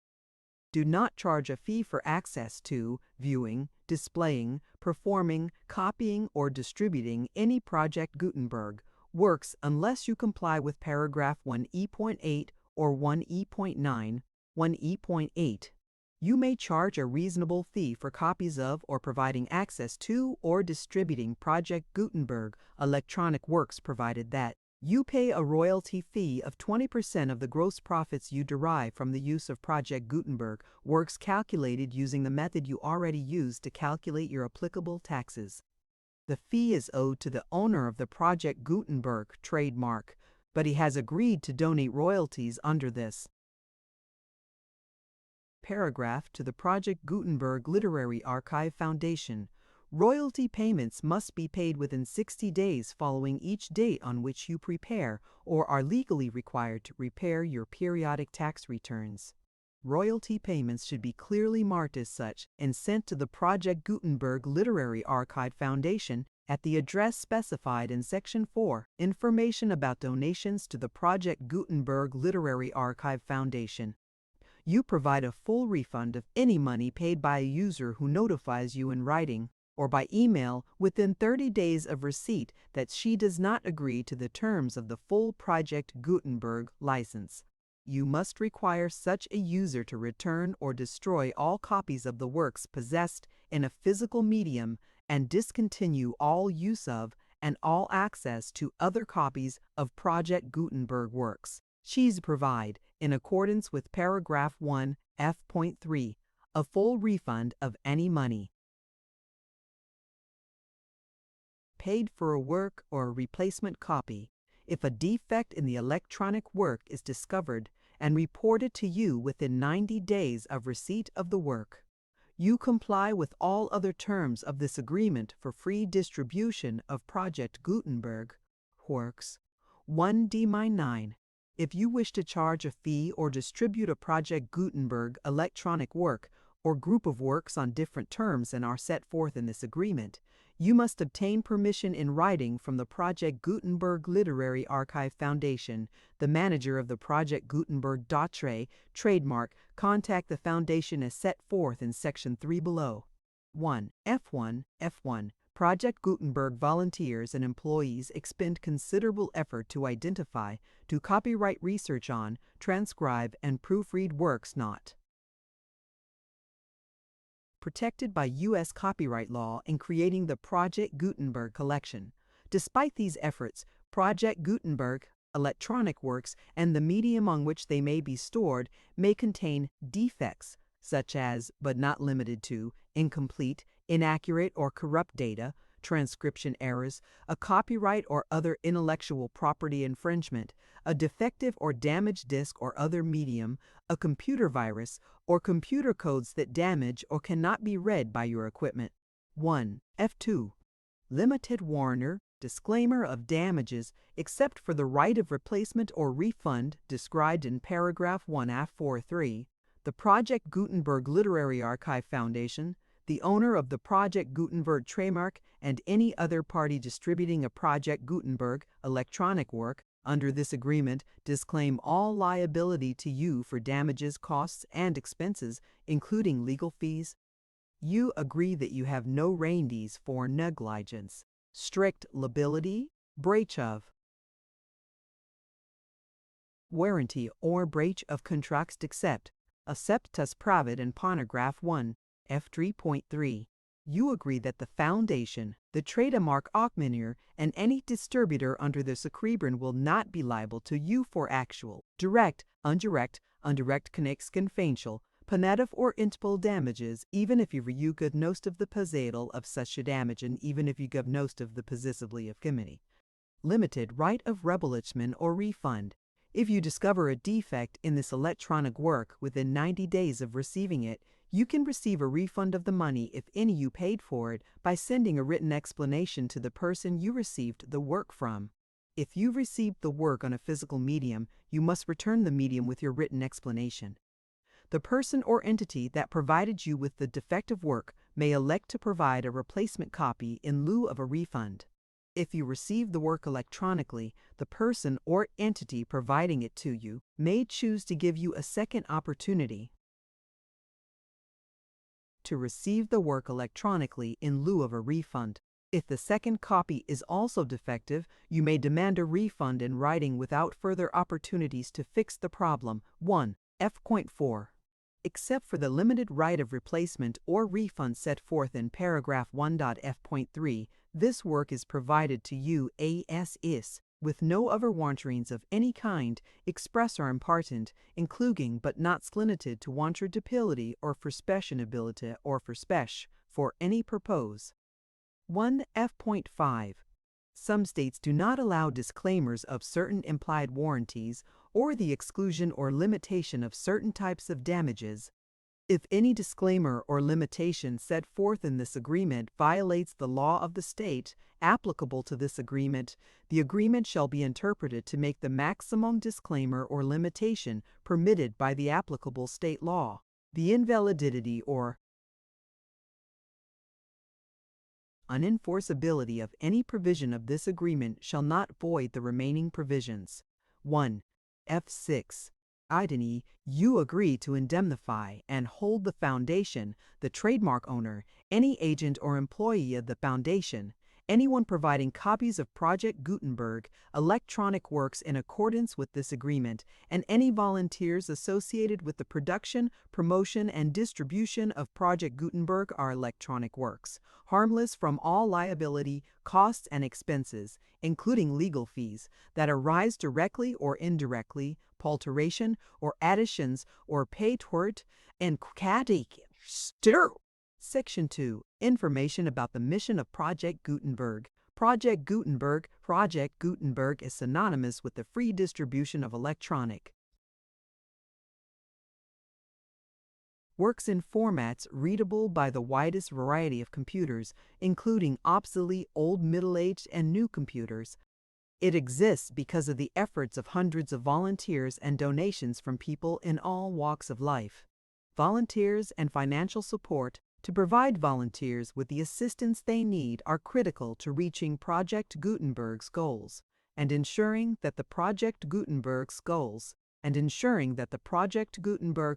Do not charge a fee for access to, viewing, displaying, performing, copying, or distributing any Project Gutenberg works unless you comply with paragraph 1E.8 or 1E.9, 1E.8. You may charge a reasonable fee for copies of or providing access to or distributing Project Gutenberg electronic works provided that you pay a royalty fee of 20% of the gross profits you derive from the use of Project Gutenberg works calculated using the method you already used to calculate your applicable taxes. The fee is owed to the owner of the Project Gutenberg trademark, but he has agreed to donate royalties under this paragraph to the Project Gutenberg Literary Archive Foundation. Royalty payments must be paid within 60 days following each date on which you prepare or are legally required to prepare your periodic tax returns. Royalty payments should be clearly marked as such and sent to the Project Gutenberg Literary Archive Foundation at the address specified in Section 4, Information about Donations to the Project Gutenberg Literary Archive Foundation. You provide a full refund of any money paid by a user who notifies you in writing or by email within 30 days of receipt that she does not agree to the terms of the full Project Gutenberg license. You must require such a user to return or destroy all copies of the works possessed in a physical medium and discontinue all use of and all access to other copies of Project Gutenberg works. She's provide, in accordance with paragraph 1 F.3, a full refund of any money paid for a work or a replacement copy if a defect in the electronic work is discovered and reported to you within 90 days of receipt of the work. You comply with all other terms of this agreement for free distribution of Project Gutenberg works. 1D-9. If you wish to charge a fee or distribute a Project Gutenberg electronic work or group of works on different terms than are set forth in this agreement, you must obtain permission in writing from the Project Gutenberg Literary Archive Foundation, the manager of the Project Gutenberg Dautre trademark. Contact the foundation as set forth in Section 3 below. 1. F1. Project Gutenberg volunteers and employees expend considerable effort to identify, to copyright research on, transcribe, and proofread works not protected by U.S. copyright law in creating the Project Gutenberg collection. Despite these efforts, Project Gutenberg electronic works and the medium on which they may be stored may contain defects, such as, but not limited to, incomplete, inaccurate, or corrupt data, transcription errors, a copyright or other intellectual property infringement, a defective or damaged disk or other medium, a computer virus, or computer codes that damage or cannot be read by your equipment. 1. F2. Limited warner, disclaimer of damages except for the right of replacement or refund described in paragraph 1 F43. The Project Gutenberg Literary Archive Foundation, the owner of the Project Gutenberg trademark, and any other party distributing a Project Gutenberg electronic work under this agreement disclaim all liability to you for damages, costs, and expenses, including legal fees, You agree that you have no remedies for negligence, strict liability, breach of warranty or breach of contracts except as private in paragraph 1, F3.3. You agree that the foundation, the trademark occupant, and any distributor under this agreement will not be liable to you for actual, direct, indirect financial, punitive or intable damages, even if you give most of the posital of such damage and even if you give most of the positively of committee. Limited right of rebellishment or refund. If you discover a defect in this electronic work within 90 days of receiving it, you can receive a refund of the money if any you paid for it by sending a written explanation to the person you received the work from. If you received the work on a physical medium, you must return the medium with your written explanation. The person or entity that provided you with the defective work may elect to provide a replacement copy in lieu of a refund. If you receive the work electronically, the person or entity providing it to you may choose to give you a second opportunity to receive the work electronically in lieu of a refund. If the second copy is also defective, you may demand a refund in writing without further opportunities to fix the problem. 1. F.4. Except for the limited right of replacement or refund set forth in paragraph 1.f.3, this work is provided to you as is, with no other warranties of any kind, express or impartant, including but not limited to warrantability or for speciality or for any purpose. 1 F.5. Some states do not allow disclaimers of certain implied warranties or the exclusion or limitation of certain types of damages. If any disclaimer or limitation set forth in this agreement violates the law of the state applicable to this agreement, the agreement shall be interpreted to make the maximum disclaimer or limitation permitted by the applicable state law. The invalidity or unenforceability of any provision of this agreement shall not void the remaining provisions. 1. F6. Identity, you agree to indemnify and hold the foundation, the trademark owner, any agent or employee of the foundation, anyone providing copies of Project Gutenberg electronic works in accordance with this agreement, and any volunteers associated with the production, promotion, and distribution of Project Gutenberg are electronic works, harmless from all liability, costs, and expenses, including legal fees, that arise directly or indirectly, alteration or additions or pay toward, and Section 2. Information about the mission of Project Gutenberg. Project Gutenberg is synonymous with the free distribution of electronic works in formats readable by the widest variety of computers, including obsolete, old, middle-aged, and new computers. It exists because of the efforts of hundreds of volunteers and donations from people in all walks of life. Volunteers and financial support to provide volunteers with the assistance they need are critical to reaching Project Gutenberg's goals and ensuring that the Project Gutenberg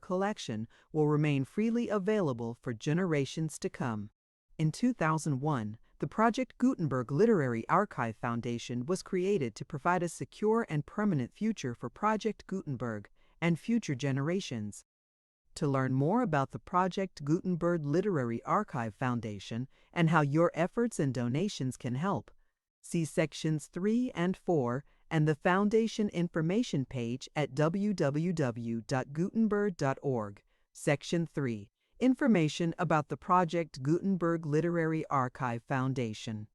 collection will remain freely available for generations to come. In 2001, the Project Gutenberg Literary Archive Foundation was created to provide a secure and permanent future for Project Gutenberg and future generations. To learn more about the Project Gutenberg Literary Archive Foundation and how your efforts and donations can help, see Sections 3 and 4 and the Foundation information page at www.gutenberg.org. Section 3. Information about the Project Gutenberg Literary Archive Foundation.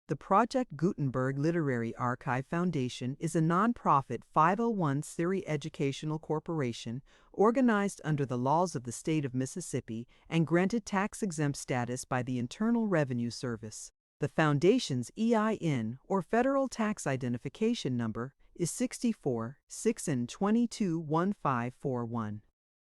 The Project Gutenberg Literary Archive Foundation is a nonprofit 501(c) educational corporation organized under the laws of the state of Mississippi and granted tax-exempt status by the Internal Revenue Service. The foundation's EIN, or Federal Tax Identification Number, is 64-6N221541.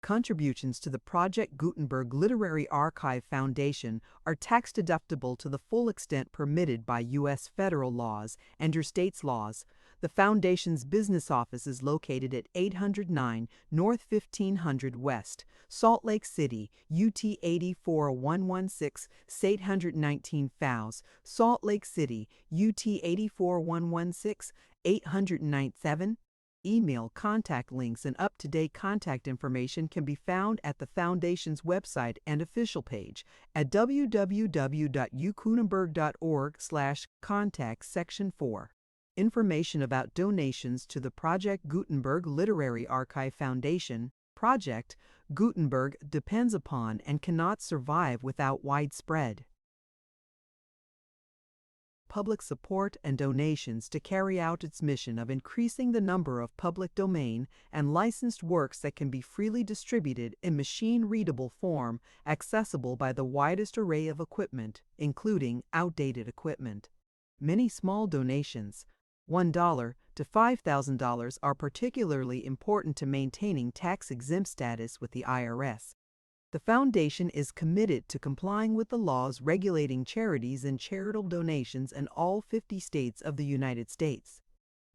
Contributions to the Project Gutenberg Literary Archive Foundation are tax-deductible to the full extent permitted by U.S. federal laws and your state's laws. The Foundation's business office is located at 809 North 1500 West, Salt Lake City, UT 84116, 819 Fowles, Salt Lake City, UT 84116, 897. Email contact links and up-to-date contact information can be found at the Foundation's website and official page at www.ukunenberg.org/contact section 4. Information about donations to the Project Gutenberg Literary Archive Foundation. Project Gutenberg depends upon and cannot survive without widespread public support and donations to carry out its mission of increasing the number of public domain and licensed works that can be freely distributed in machine-readable form, accessible by the widest array of equipment, including outdated equipment. Many small donations, $1 to $5,000, are particularly important to maintaining tax-exempt status with the IRS. The Foundation is committed to complying with the laws regulating charities and charitable donations in all 50 states of the United States.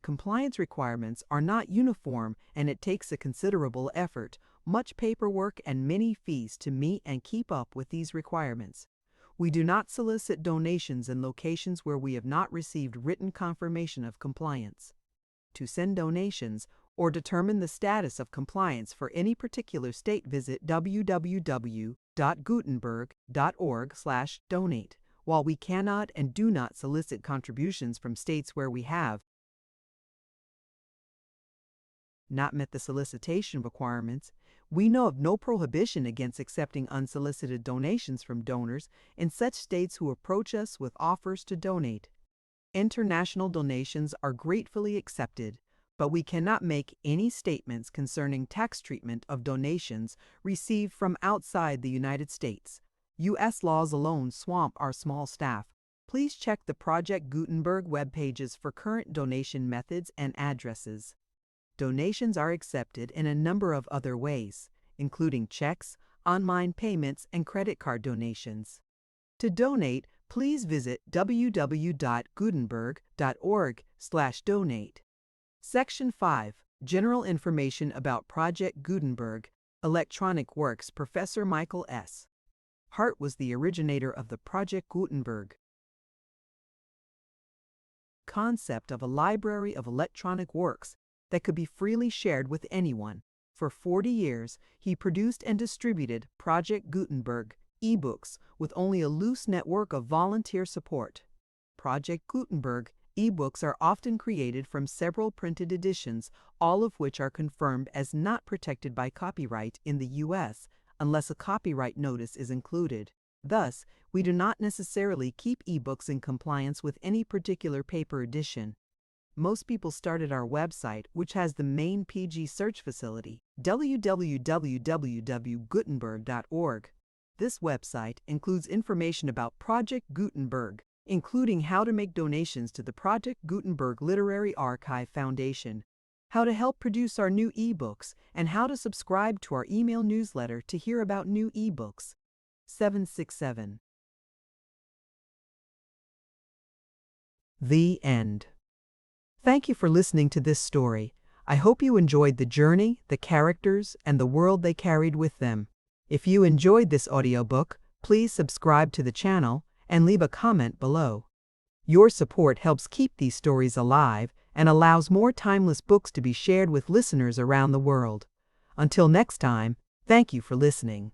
Compliance requirements are not uniform, and it takes a considerable effort, much paperwork, and many fees to meet and keep up with these requirements. We do not solicit donations in locations where we have not received written confirmation of compliance. To send donations or determine the status of compliance for any particular state, visit www.gutenberg.org/donate. While we cannot and do not solicit contributions from states where we have not met the solicitation requirements, we know of no prohibition against accepting unsolicited donations from donors in such states who approach us with offers to donate. International donations are gratefully accepted, but we cannot make any statements concerning tax treatment of donations received from outside the United States. U.S. laws alone swamp our small staff. Please check the Project Gutenberg web pages for current donation methods and addresses. Donations are accepted in a number of other ways, including checks, online payments, and credit card donations. To donate, please visit www.gutenberg.org/donate. Section 5. General information about Project Gutenberg. Electronic Works. Professor Michael S. Hart was the originator of the Project Gutenberg concept of a library of electronic works that could be freely shared with anyone. For 40 years, he produced and distributed Project Gutenberg ebooks with only a loose network of volunteer support. Project Gutenberg ebooks are often created from several printed editions, all of which are confirmed as not protected by copyright in the U.S. unless a copyright notice is included. Thus, we do not necessarily keep ebooks in compliance with any particular paper edition. Most people start at our website, which has the main PG search facility, www.gutenberg.org. This website includes information about Project Gutenberg, including how to make donations to the Project Gutenberg Literary Archive Foundation, how to help produce our new ebooks, and how to subscribe to our email newsletter to hear about new ebooks. 767. The end. Thank you for listening to this story. I hope you enjoyed the journey, the characters, and the world they carried with them. If you enjoyed this audiobook, please subscribe to the channel and leave a comment below. Your support helps keep these stories alive and allows more timeless books to be shared with listeners around the world. Until next time, thank you for listening.